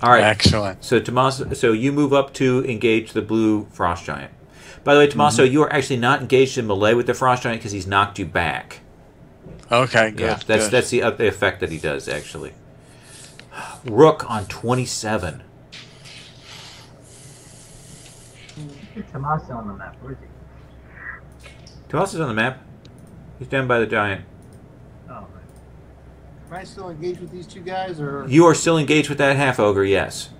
Speaker 1: All right.
Speaker 7: Excellent.
Speaker 1: So Tommaso, so you move up to engage the blue frost giant. By the way, Tommaso, you are actually not engaged in melee with the frost giant because he's knocked you back.
Speaker 7: Okay, good.
Speaker 1: Yeah,
Speaker 7: good.
Speaker 1: that's the effect that he does actually. Rook on 27.
Speaker 5: Get Tommaso on the map. Where is he?
Speaker 1: Tommaso's on the map. He's down by the giant.
Speaker 5: Oh, right.
Speaker 2: Am I still engaged with these two guys, or
Speaker 1: You are still engaged with that half ogre, yes.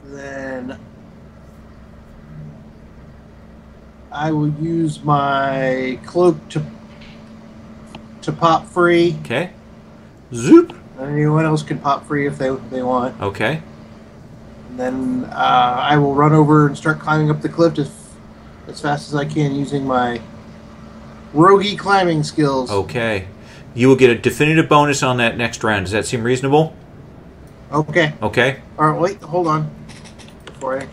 Speaker 2: then I will use my cloak to pop free.
Speaker 1: Okay. Zoop.
Speaker 2: Anyone else can pop free if they want.
Speaker 1: Okay.
Speaker 2: And then I will run over and start climbing up the cliff as fast as I can using my roguey climbing skills.
Speaker 1: Okay. You will get a definitive bonus on that next round. Does that seem reasonable?
Speaker 2: Okay.
Speaker 1: Okay.
Speaker 2: All right, wait, hold on. Before I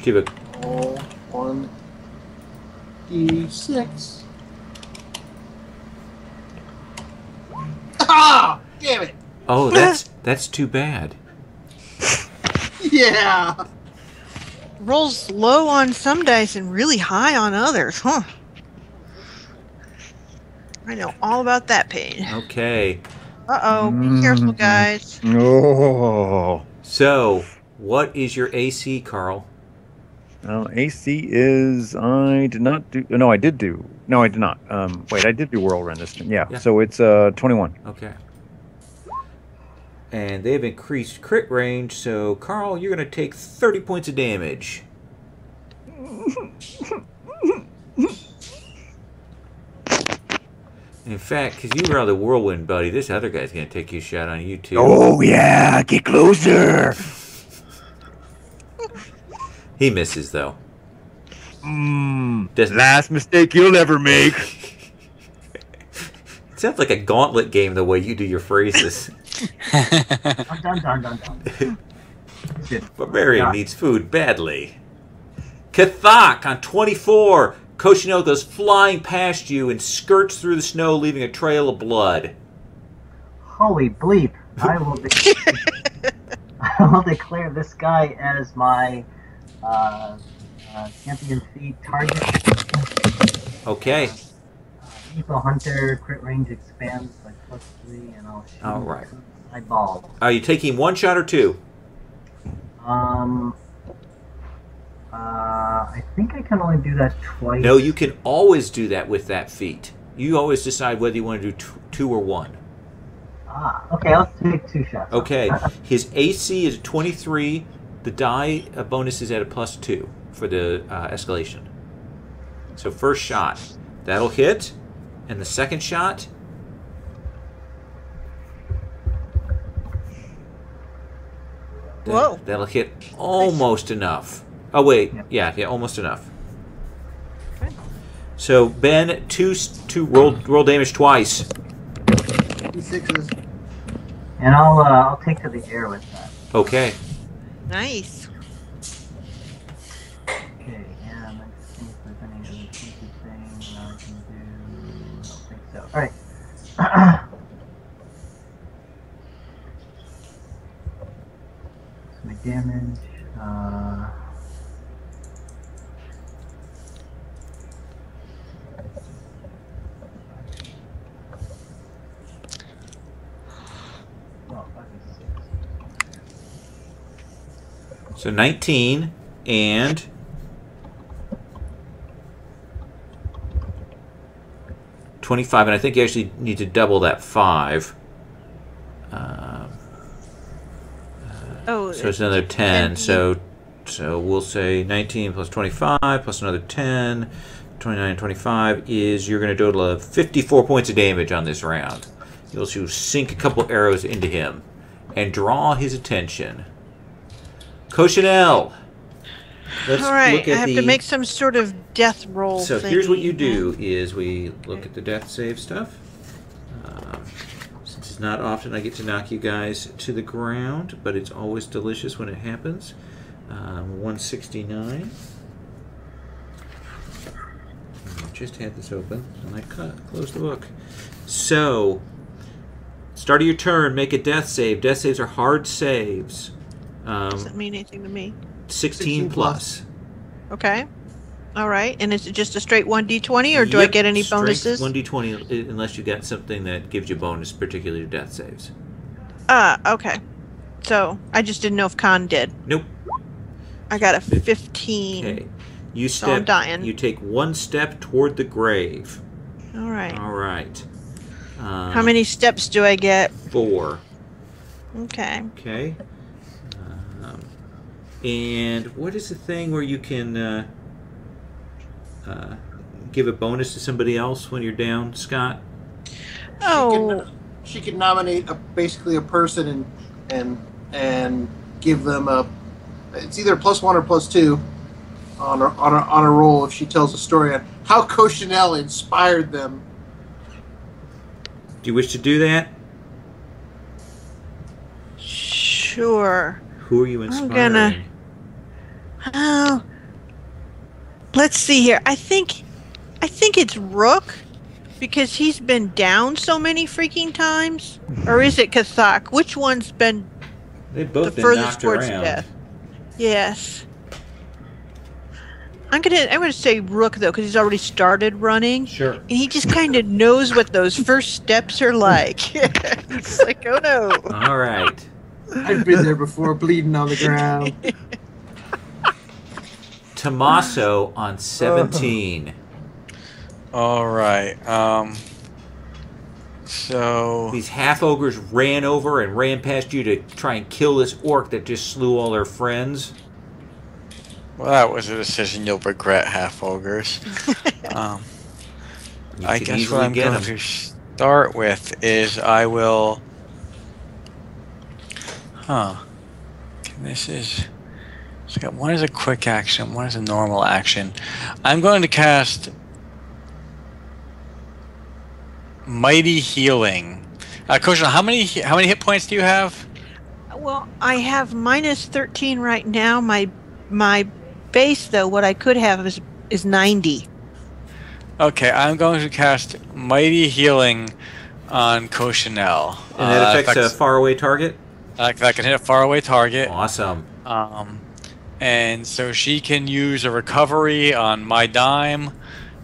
Speaker 1: Keep it.
Speaker 2: roll 1d6. Ah! Damn it!
Speaker 1: Oh, that's too bad.
Speaker 2: Yeah!
Speaker 4: Rolls low on some dice and really high on others, huh? I know all about that pain.
Speaker 1: Okay.
Speaker 4: Uh-oh, be careful, guys.
Speaker 3: Oh.
Speaker 1: So, what is your AC, Carl?
Speaker 3: AC is I did not do. No, I did do. No, I did not. Wait, I did do whirlwind this time. Yeah. So it's 21.
Speaker 1: Okay. And they've increased crit range, so Carl, you're going to take 30 points of damage. In fact, because you were on the whirlwind, buddy, this other guy's going to take you a shot on you, too.
Speaker 3: Oh yeah, get closer.
Speaker 1: He misses, though. Doesn't-
Speaker 3: Last mistake you'll ever make.
Speaker 1: It sounds like a gauntlet game the way you do your phrases.
Speaker 5: Dun.
Speaker 1: Barbarian needs food badly. Kathak on 24. Koshino goes flying past you and skirts through the snow, leaving a trail of blood.
Speaker 5: Holy bleep! I will declare this guy as my champion feat target.
Speaker 1: Okay.
Speaker 5: Lethal Hunter, crit range expands by +3, and I'll shoot
Speaker 1: All right.
Speaker 5: eyeball.
Speaker 1: Are you taking one shot or two?
Speaker 5: I think I can only do that twice.
Speaker 1: No, you can always do that with that feat. You always decide whether you want to do two or one.
Speaker 5: Okay, I'll take 2 shots.
Speaker 1: Okay. His AC is 23. The die bonus is at a +2 for the escalation. So first shot, that'll hit. And the second shot,
Speaker 4: Whoa.
Speaker 1: that'll hit almost enough. Oh wait, yeah, almost enough. So Ben, two roll damage twice.
Speaker 2: D6s.
Speaker 5: And I'll take to the air with that.
Speaker 1: Okay.
Speaker 4: Nice.
Speaker 5: Okay, and let's see if there's any other sneaky thing that I can do. I don't think so. Alright. So my damage,
Speaker 1: So 19 and 25, and I think you actually need to double that 5.
Speaker 4: Oh,
Speaker 1: So it's another 10. So we'll say 19 plus 25 plus another 10. 29 and 25 is you're going to total of 54 points of damage on this round. You'll sink a couple arrows into him and draw his attention. Cochinelle. Let's
Speaker 4: all right,
Speaker 1: look at
Speaker 4: I have to make some sort of death roll.
Speaker 1: So
Speaker 4: thingy.
Speaker 1: here's what you do: is we look at the death save stuff. Since it's not often I get to knock you guys to the ground, but it's always delicious when it happens. 169. I just had this open, and I closed the book. So, start of your turn, make a death save. Death saves are hard saves.
Speaker 4: Doesn't mean anything to me.
Speaker 1: 16 plus.
Speaker 4: Okay. All right. And is it just a straight 1d20, or do I get any bonuses?
Speaker 1: 1d20, unless you got something that gives you bonus, particularly to death saves.
Speaker 4: Okay. So, I just didn't know if Con did.
Speaker 1: Nope.
Speaker 4: I got a 15.
Speaker 1: Okay.
Speaker 4: So I'm dying.
Speaker 1: You take one step toward the grave.
Speaker 4: All right.
Speaker 1: All right.
Speaker 4: How many steps do I get?
Speaker 1: 4.
Speaker 4: Okay.
Speaker 1: Okay. And what is the thing where you can give a bonus to somebody else when you're down, Scott?
Speaker 4: Oh.
Speaker 2: She can nominate basically a person and give them it's either +1 or +2 on a roll if she tells a story on how Cochinelle inspired them.
Speaker 1: Do you wish to do that?
Speaker 4: Sure.
Speaker 1: Who are you inspiring?
Speaker 4: Oh, let's see here. I think it's Rook, because he's been down so many freaking times. Or is it Kathak? Which one's been
Speaker 1: They've both
Speaker 4: the
Speaker 1: been
Speaker 4: furthest
Speaker 1: knocked
Speaker 4: towards
Speaker 1: around.
Speaker 4: death? Yes. I'm gonna say Rook though, because he's already started running.
Speaker 1: Sure.
Speaker 4: And he just kind of knows what those first steps are like. He's like, oh no.
Speaker 1: All right.
Speaker 2: I've been there before, bleeding on the ground.
Speaker 1: Tommaso on 17.
Speaker 7: All right. So
Speaker 1: These half ogres ran over and ran past you to try and kill this orc that just slew all their friends.
Speaker 7: well, that was a decision you'll regret, half ogres.
Speaker 1: You
Speaker 7: I
Speaker 1: could
Speaker 7: guess
Speaker 1: easily
Speaker 7: what I'm
Speaker 1: get
Speaker 7: going
Speaker 1: 'em.
Speaker 7: to start with is I will. This is. So one is a quick action, one is a normal action. I'm going to cast Mighty Healing. Koshin, how many hit points do you have?
Speaker 4: Well, I have -13 right now. My base though, what I could have is 90.
Speaker 7: Okay, I'm going to cast Mighty Healing on Cochinelle.
Speaker 1: And that affects a faraway target?
Speaker 7: That can hit a faraway target.
Speaker 1: Awesome.
Speaker 7: And so she can use a recovery on my dime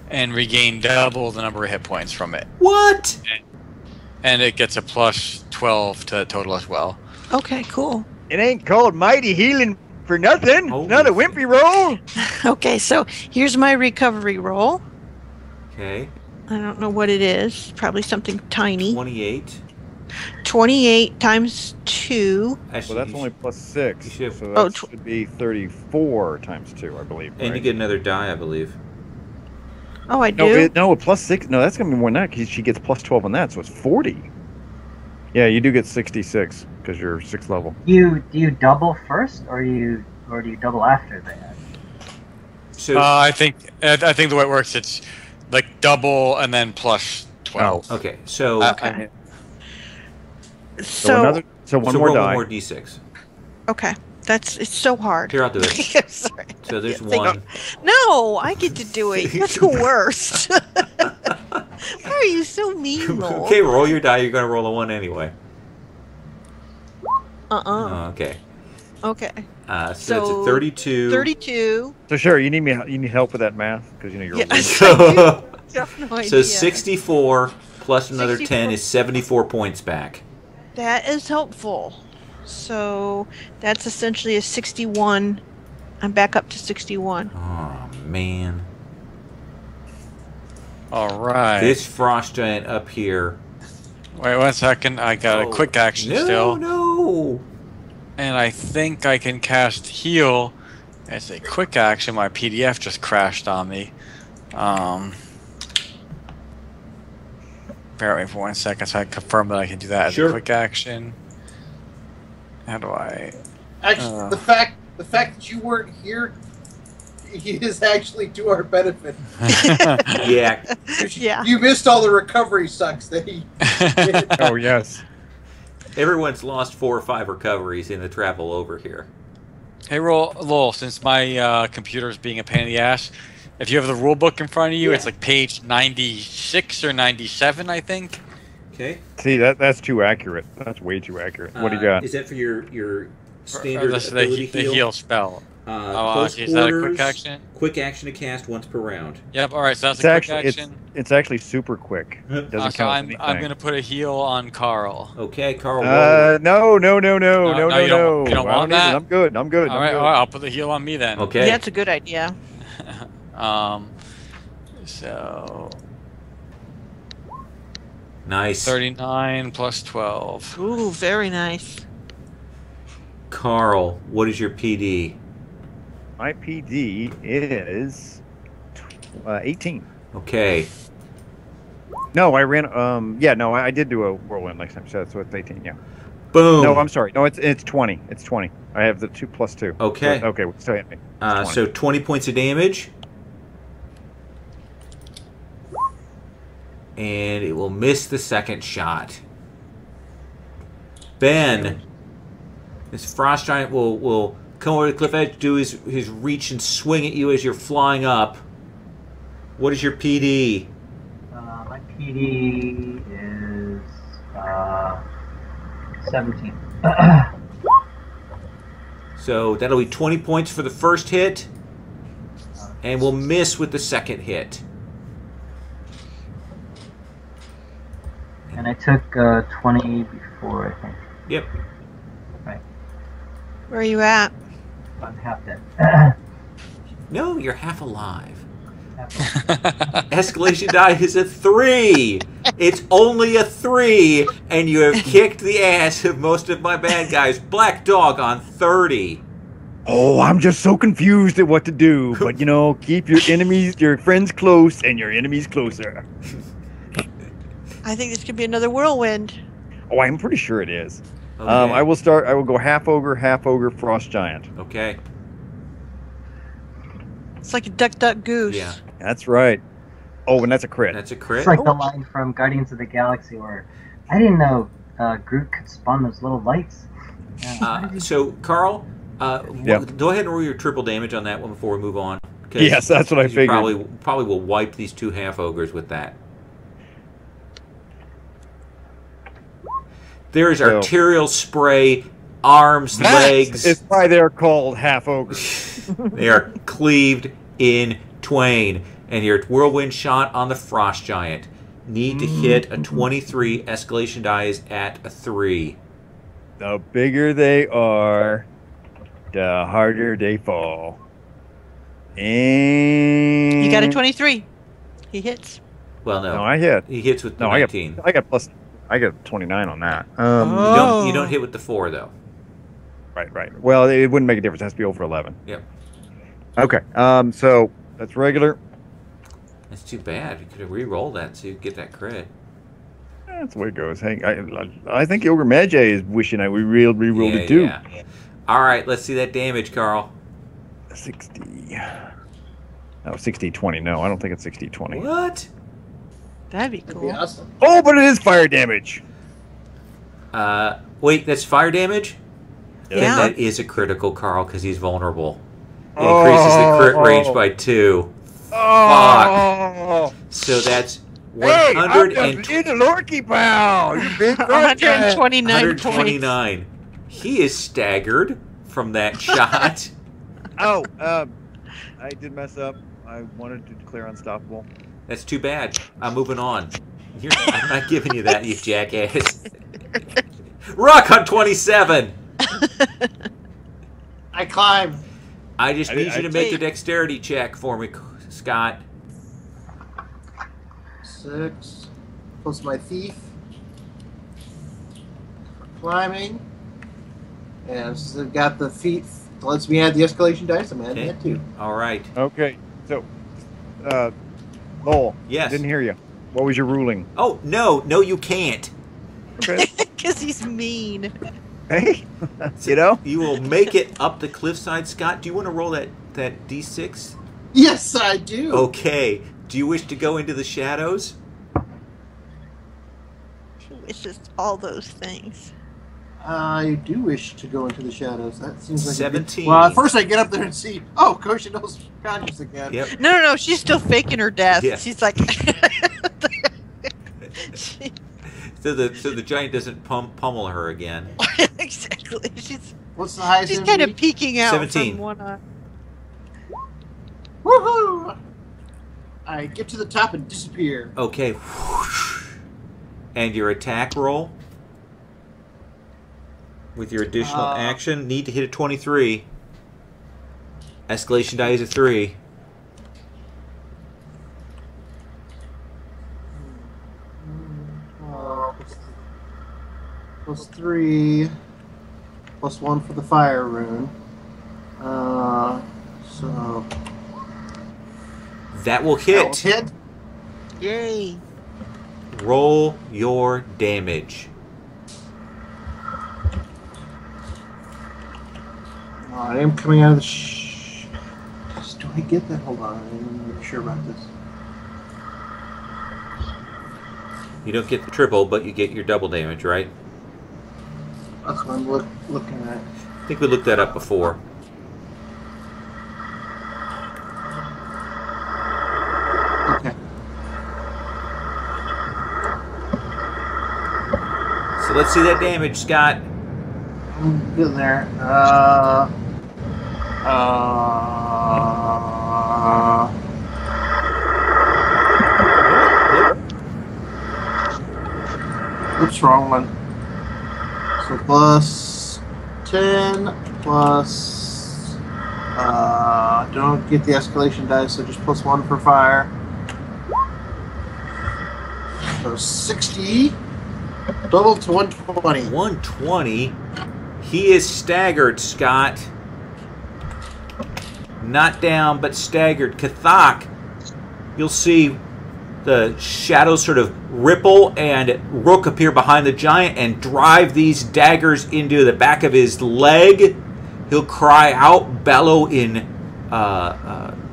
Speaker 7: and regain double the number of hit points from it.
Speaker 1: What?
Speaker 7: And it gets a +12 to total as well.
Speaker 4: Okay, cool.
Speaker 3: It ain't called mighty healing for nothing.
Speaker 1: Holy
Speaker 3: Not a wimpy roll.
Speaker 4: Okay, so here's my recovery roll.
Speaker 1: Okay.
Speaker 4: I don't know what it is. Probably something tiny.
Speaker 1: 28.
Speaker 4: 28 times 2.
Speaker 1: Actually,
Speaker 3: Well, that's only +6.
Speaker 1: you should have-
Speaker 3: So
Speaker 4: Oh,
Speaker 3: that should be 34 times 2, I believe.
Speaker 1: and
Speaker 3: right?
Speaker 1: you get another die, I believe.
Speaker 4: Oh, I
Speaker 3: No,
Speaker 4: do?
Speaker 3: no, a +6. No, that's gonna be more than that because she gets +12 on that, so it's 40. Yeah, you do get 66 because you're 6th level.
Speaker 5: Do you double first, or do you double after that?
Speaker 1: So,
Speaker 7: I think the way it works, it's like double and then +12.
Speaker 1: okay. So,
Speaker 4: Okay.
Speaker 3: So
Speaker 4: So,
Speaker 3: another, so one more
Speaker 1: roll
Speaker 3: die.
Speaker 1: one more d6.
Speaker 4: okay. It's so hard.
Speaker 1: Here, I'll do it.
Speaker 4: Sorry.
Speaker 1: So there's
Speaker 4: Think-
Speaker 1: one.
Speaker 4: No, I get to do it. You're the worst. Why are you so mean, Lowell?
Speaker 1: Okay, roll your die. You're going to roll a 1 anyway.
Speaker 4: Uh-uh.
Speaker 1: Oh, okay.
Speaker 4: Okay.
Speaker 1: So that's
Speaker 4: So,
Speaker 1: a 32.
Speaker 4: 32.
Speaker 3: So sure, you need help with that math because you know you're.
Speaker 4: Yeah.
Speaker 3: a
Speaker 1: So,
Speaker 4: I have no idea.
Speaker 1: so 64 plus another 10
Speaker 4: 64.
Speaker 1: is 74 points back.
Speaker 4: That is helpful. So that's essentially a 61. I'm back up to 61.
Speaker 1: Oh, man.
Speaker 7: All right.
Speaker 1: This frost giant up here.
Speaker 7: Wait 1 second. I got a quick action
Speaker 1: no,
Speaker 7: still.
Speaker 1: No,
Speaker 7: And I think I can cast Heal as a quick action. My PDF just crashed on me. Bear with me for 1 second so I can confirm that I can do that as
Speaker 1: Sure.
Speaker 7: a quick action. How do I...
Speaker 2: Actually, the fact that you weren't here is actually to our benefit.
Speaker 1: Yeah.
Speaker 4: Yeah.
Speaker 2: You missed all the recovery sucks that he did.
Speaker 3: Oh yes.
Speaker 1: Everyone's lost 4 or 5 recoveries in the travel over here.
Speaker 7: Hey, Lowell, since my computer's being a pain in the ass, if you have the rule book in front of you,
Speaker 2: Yeah.
Speaker 7: it's like page 96 or 97, I think.
Speaker 1: Okay.
Speaker 3: See that's too accurate. That's way too accurate. What do you got?
Speaker 1: Is that for your
Speaker 7: Or
Speaker 1: standard
Speaker 7: that's
Speaker 1: ability
Speaker 7: the heal spell.
Speaker 1: Close
Speaker 7: Is that a quick
Speaker 1: quarters,
Speaker 7: action?
Speaker 1: Quick action to cast once per round.
Speaker 7: Yep, alright, so that's
Speaker 3: It's
Speaker 7: a quick
Speaker 3: actually
Speaker 7: action.
Speaker 3: it's actually super quick. It doesn't
Speaker 7: So
Speaker 3: count
Speaker 7: I'm
Speaker 3: anything.
Speaker 7: going to put a heal on Carl.
Speaker 1: Okay, Carl.
Speaker 3: No,
Speaker 7: No, you don't want that?
Speaker 3: I'm good. I'm good.
Speaker 7: Alright,
Speaker 3: I'm good.
Speaker 7: I'll put the heal on me then.
Speaker 1: Okay.
Speaker 4: That's a good idea.
Speaker 7: So
Speaker 1: Nice.
Speaker 7: 39 plus 12.
Speaker 4: Ooh, very nice.
Speaker 1: Carl, what is your PD?
Speaker 3: My PD is 18.
Speaker 1: Okay.
Speaker 3: No, I ran. I did do a whirlwind next time, so it's 18. Yeah.
Speaker 1: Boom.
Speaker 3: No, I'm sorry. No, it's 20. It's 20. I have the 2 plus 2.
Speaker 1: Okay.
Speaker 3: So, okay, still hit me.
Speaker 1: So 20 points of damage. And it will miss the second shot. Ben, this frost giant will come over the cliff edge, do his reach and swing at you as you're flying up. What is your PD?
Speaker 5: My PD is 17.
Speaker 1: So that'll be 20 points for the first hit, and we'll miss with the second hit.
Speaker 5: And I took 20 before, I think.
Speaker 1: Yep.
Speaker 5: Right.
Speaker 4: Where are you at?
Speaker 5: I'm half dead.
Speaker 1: No, you're half alive. Escalation die is a 3. It's only a 3, and you have kicked the ass of most of my bad guys. Black Dog on 30.
Speaker 3: Oh, I'm just so confused at what to do. But keep your friends close, and your enemies closer.
Speaker 4: I think this could be another whirlwind.
Speaker 3: Oh, I'm pretty sure it is.
Speaker 1: Okay.
Speaker 3: I will go half ogre, frost giant.
Speaker 1: Okay.
Speaker 4: It's like a duck goose.
Speaker 1: Yeah.
Speaker 3: That's right. Oh, and that's a crit.
Speaker 1: That's a crit.
Speaker 5: It's like the line from Guardians of the Galaxy where I didn't know Groot could spawn those little lights.
Speaker 1: So, Carl,
Speaker 3: Yeah.
Speaker 1: go ahead and roll your triple damage on that one before we move on.
Speaker 3: Yes, that's what I
Speaker 1: You
Speaker 3: figured.
Speaker 1: probably will wipe these 2 half ogres with that. There is arterial spray, arms, legs.
Speaker 3: It's why they're called half ogres.
Speaker 1: They are cleaved in twain. And your whirlwind shot on the frost giant. Need to hit a 23. Escalation die is at a 3.
Speaker 3: The bigger they are, the harder they fall. And
Speaker 4: You got a 23. He hits.
Speaker 1: Well, no.
Speaker 3: No, I hit.
Speaker 1: He hits with the
Speaker 3: No,
Speaker 1: 19.
Speaker 3: I got 29 on that.
Speaker 1: You don't hit with the 4, though.
Speaker 3: Right. Well, it wouldn't make a difference. It has to be over 11.
Speaker 1: Yep.
Speaker 3: Okay. So that's regular.
Speaker 1: That's too bad. You could have re-rolled that so you get that crit.
Speaker 3: That's the way it goes. Hey, I think Ogre Magi is wishing I re-rolled it too.
Speaker 1: Yeah. All right, let's see that damage, Carl.
Speaker 3: 60. No, 60, 20. No, I don't think it's 60, 20.
Speaker 1: What?
Speaker 4: That'd be
Speaker 2: That'd
Speaker 4: cool.
Speaker 2: be awesome.
Speaker 3: Oh, but it is fire damage.
Speaker 1: Wait, that's fire damage?
Speaker 4: Yeah.
Speaker 1: Then that is a critical, Carl, because he's vulnerable. It increases the crit range by 2.
Speaker 3: Oh.
Speaker 1: So that's
Speaker 3: Hey, I'm
Speaker 1: 120.
Speaker 3: just in a Lorky pal. You big
Speaker 4: 129 points.
Speaker 1: 129. He is staggered from that shot.
Speaker 3: Oh, I did mess up. I wanted to declare unstoppable.
Speaker 1: That's too bad. I'm moving on. I'm not giving you that, you jackass. Rock on 27.
Speaker 2: I climb.
Speaker 1: I just need you to make a
Speaker 4: Wait.
Speaker 1: dexterity check for me, Scott.
Speaker 2: 6 plus my thief for climbing, and since I've got the feet that lets me add the escalation dice, I'm adding that too.
Speaker 1: All right.
Speaker 3: Okay, so, Lowell.
Speaker 1: Yes.
Speaker 3: Didn't hear you. What was your ruling?
Speaker 1: Oh, no, you can't.
Speaker 3: Okay.
Speaker 4: Because he's mean.
Speaker 3: Hey, you know?
Speaker 1: You will make it up the cliffside, Scott. Do you want to roll that D6?
Speaker 2: Yes, I do.
Speaker 1: Okay. Do you wish to go into the shadows?
Speaker 4: It's just all those things.
Speaker 2: I do wish to go into the shadows. That seems like a good-
Speaker 1: 17.
Speaker 2: Well, at first I get up there and see. Oh, Koshino's conscious again.
Speaker 1: Yep.
Speaker 4: No, she's still faking her death.
Speaker 1: Yeah.
Speaker 4: She's like...
Speaker 1: So the giant doesn't pummel her again.
Speaker 4: Exactly. She's
Speaker 2: What's the highest?
Speaker 4: kind of
Speaker 2: MVP?
Speaker 4: peeking out
Speaker 1: 17.
Speaker 4: from one eye.
Speaker 2: Woohoo! I get to the top and disappear.
Speaker 1: Okay. And your attack roll with your additional action need to hit a 23. Escalation die is a 3.
Speaker 2: plus 3, plus 1 for the fire rune. So
Speaker 1: That will hit.
Speaker 2: that will hit.
Speaker 4: Yay.
Speaker 1: Roll your damage.
Speaker 2: I am coming out of the. Do I get that? Hold on, I'm not sure about this.
Speaker 1: You don't get the triple, but you get your double damage, right?
Speaker 2: That's what I'm looking at.
Speaker 1: I think we looked that up before.
Speaker 2: Okay.
Speaker 1: So let's see that damage, Scott.
Speaker 2: I'm getting there. Oops, wrong one. So plus 10 plus. Don't get the escalation dice, so just plus 1 for fire. So 60. Total to 120.
Speaker 1: 120. He is staggered, Scott. Not down, but staggered. Kathak, you'll see the shadows sort of ripple and Rook appear behind the giant and drive these daggers into the back of his leg. He'll cry out, bellow in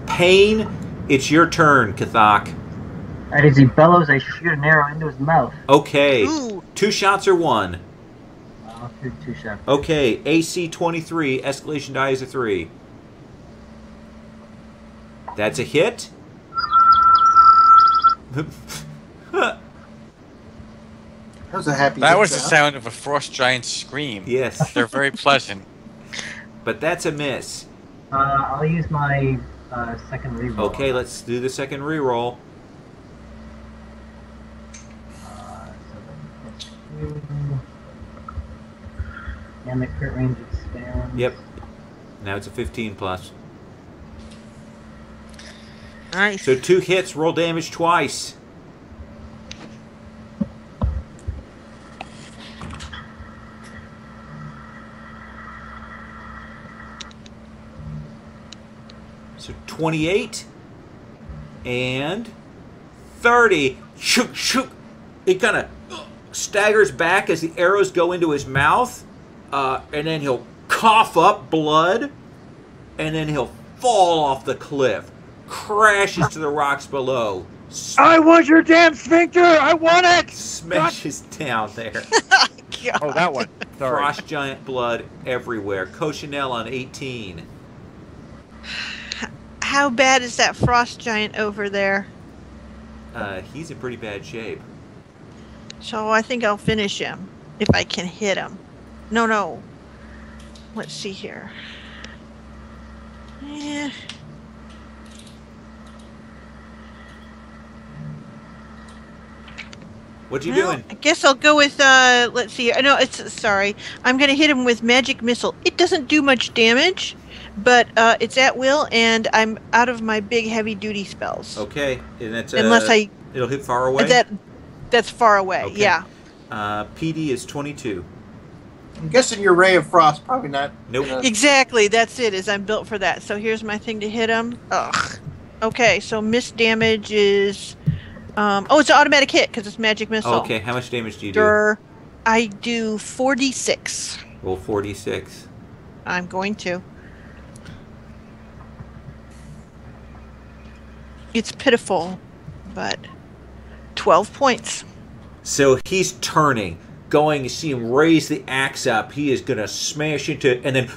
Speaker 1: pain. It's your turn, Kathak.
Speaker 5: Right, as he bellows, I shoot an arrow into his mouth.
Speaker 1: Okay.
Speaker 4: Ooh.
Speaker 1: 2 shots or 1?
Speaker 5: I'll shoot 2 shots.
Speaker 1: Okay, AC 23, escalation die is a 3. That's a hit.
Speaker 2: That was a happy.
Speaker 7: That was the
Speaker 2: sound.
Speaker 7: sound of a frost giant scream.
Speaker 1: Yes,
Speaker 7: They're very pleasant.
Speaker 1: but that's a miss.
Speaker 5: I'll use my second reroll.
Speaker 1: Okay, let's do the second reroll.
Speaker 5: So that's 2. And the crit range expands.
Speaker 1: Yep. Now it's a 15 plus.
Speaker 4: Nice.
Speaker 1: So 2 hits, roll damage twice. So 28 and 30. Shook, shook. It kind of staggers back as the arrows go into his mouth, and then he'll cough up blood, and then he'll fall off the cliff, crashes to the rocks below,
Speaker 3: I want your damn sphincter! I want it!
Speaker 1: smashes down there.
Speaker 3: Oh, that one. Sorry.
Speaker 1: Frost giant blood everywhere. Cochineal on 18.
Speaker 4: How bad is that frost giant over there?
Speaker 1: He's in pretty bad shape.
Speaker 4: So I think I'll finish him if I can hit him. No. Let's see here. Yeah.
Speaker 1: What you
Speaker 4: Well,
Speaker 1: doing?
Speaker 4: I guess I'll go with let's see. No, sorry. I'm gonna hit him with magic missile. It doesn't do much damage, but it's at will, and I'm out of my big heavy duty spells.
Speaker 1: Okay, and that's
Speaker 4: Unless
Speaker 1: it'll hit far away.
Speaker 4: That's far away.
Speaker 1: Okay.
Speaker 4: Yeah.
Speaker 1: PD is 22.
Speaker 2: I'm guessing your ray of frost probably not.
Speaker 1: Nope.
Speaker 4: Exactly. That's it. Is I'm built for that. So here's my thing to hit him. Ugh. Okay. So miss damage is. It's an automatic hit because it's magic missile.
Speaker 1: Okay, how much damage do you do?
Speaker 4: Durr. I do 46.
Speaker 1: Roll 46.
Speaker 4: I'm going to. It's pitiful, but 12 points.
Speaker 1: So he's turning, going. You see him raise the axe up. He is going to smash into, and then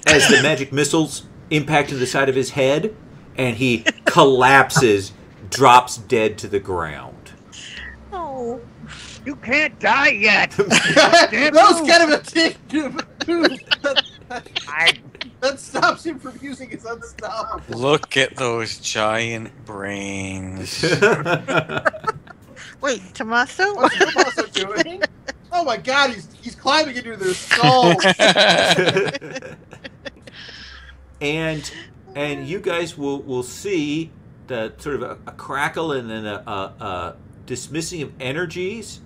Speaker 1: as the magic missiles impact to the side of his head, and he collapses, drops dead to the ground.
Speaker 4: Oh.
Speaker 3: You can't die yet!
Speaker 2: That was kind of a tick. That stops him from using his unstoppable.
Speaker 7: Look at those giant brains.
Speaker 4: Wait, Tommaso?
Speaker 2: What's Tommaso doing? Oh my god, he's climbing into their skulls.
Speaker 1: and you guys will see the sort of a crackle and then a dismissing of energies.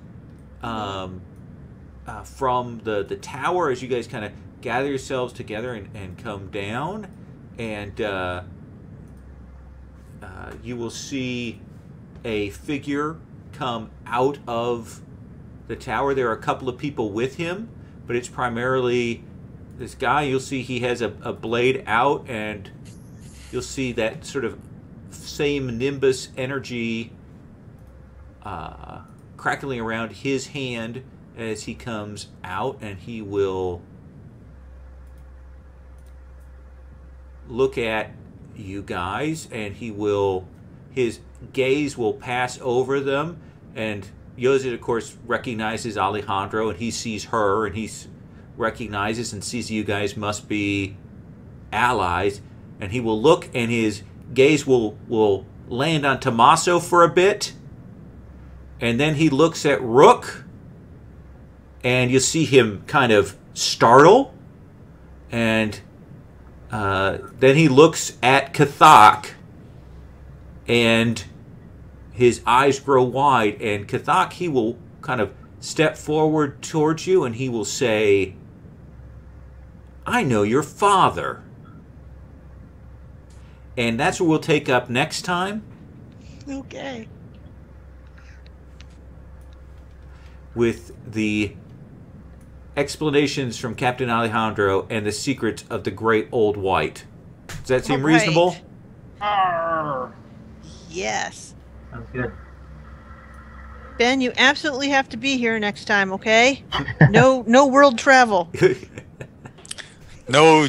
Speaker 1: from the tower as you guys kind of gather yourselves together and come down, and you will see a figure come out of the tower. There are a couple of people with him, but it's primarily this guy. You'll see he has a blade out, and you'll see that sort of same nimbus energy crackling around his hand as he comes out, and he will look at you guys, and his gaze will pass over them, and Yozit, of course, recognizes Alejandro, and he sees her, and he recognizes and sees you guys must be allies, and he will look, and his gaze will land on Tommaso for a bit, and then he looks at Rook, and you'll see him kind of startle, and then he looks at Kathak, and his eyes grow wide, and Kathak, he will kind of step forward towards you, and he will say, "I know your father." And that's what we'll take up next time.
Speaker 4: Okay.
Speaker 1: With the explanations from Captain Alejandro and the secrets of the Great Old White. Does that seem reasonable?
Speaker 2: Arr.
Speaker 4: Yes.
Speaker 5: Sounds good.
Speaker 4: Ben, you absolutely have to be here next time, okay? No world travel.
Speaker 7: No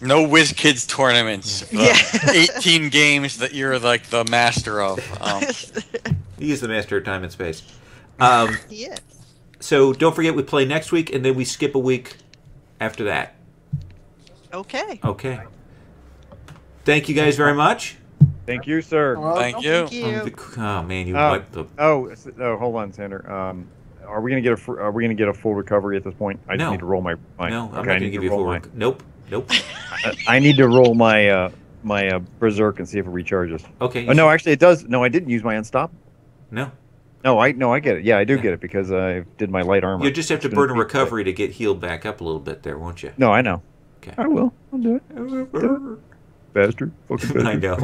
Speaker 7: WizKids tournaments.
Speaker 4: Yeah.
Speaker 7: 18 games that you're like the master of.
Speaker 1: He is the master of time and space.
Speaker 4: Yes.
Speaker 1: So don't forget, we play next week, and then we skip a week after that.
Speaker 4: Okay.
Speaker 1: Okay. Thank you guys very much.
Speaker 3: Thank you, sir.
Speaker 7: Thank you.
Speaker 4: Thank you.
Speaker 1: Oh man, you wiped the.
Speaker 3: Oh, hold on, Sander. Are we gonna get a full recovery at this point? I
Speaker 1: No.
Speaker 3: just need to roll my.
Speaker 1: No, I'm not
Speaker 3: I
Speaker 1: going to
Speaker 3: need
Speaker 1: give you a
Speaker 3: roll
Speaker 1: full.
Speaker 3: my-
Speaker 1: Nope.
Speaker 3: I need to roll my my berserk and see if it recharges.
Speaker 1: Okay.
Speaker 3: Oh no, actually it does. No, I didn't use my unstop.
Speaker 1: No.
Speaker 3: No, I get it. Yeah, I do get it because I did my light armor.
Speaker 1: You just have to
Speaker 3: Shouldn't
Speaker 1: burn a
Speaker 3: be-
Speaker 1: recovery to get healed back up a little bit there, won't you?
Speaker 3: No, I know.
Speaker 1: Okay.
Speaker 3: I will. I'll do it. Bastard. Fucking bastard.
Speaker 1: I know.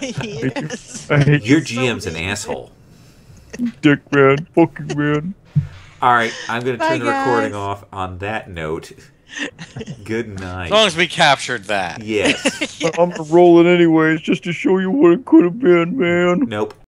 Speaker 4: Yes.
Speaker 3: I hate
Speaker 1: Your
Speaker 3: you,
Speaker 1: GM's an asshole.
Speaker 3: dick man. Fucking man.
Speaker 1: All right, I'm going to
Speaker 4: Bye,
Speaker 1: turn the recording
Speaker 4: guys.
Speaker 1: off on that note. Good night.
Speaker 7: As long as we captured that.
Speaker 1: Yes.
Speaker 3: I'm rolling anyways just to show you what it could have been, man.
Speaker 1: Nope.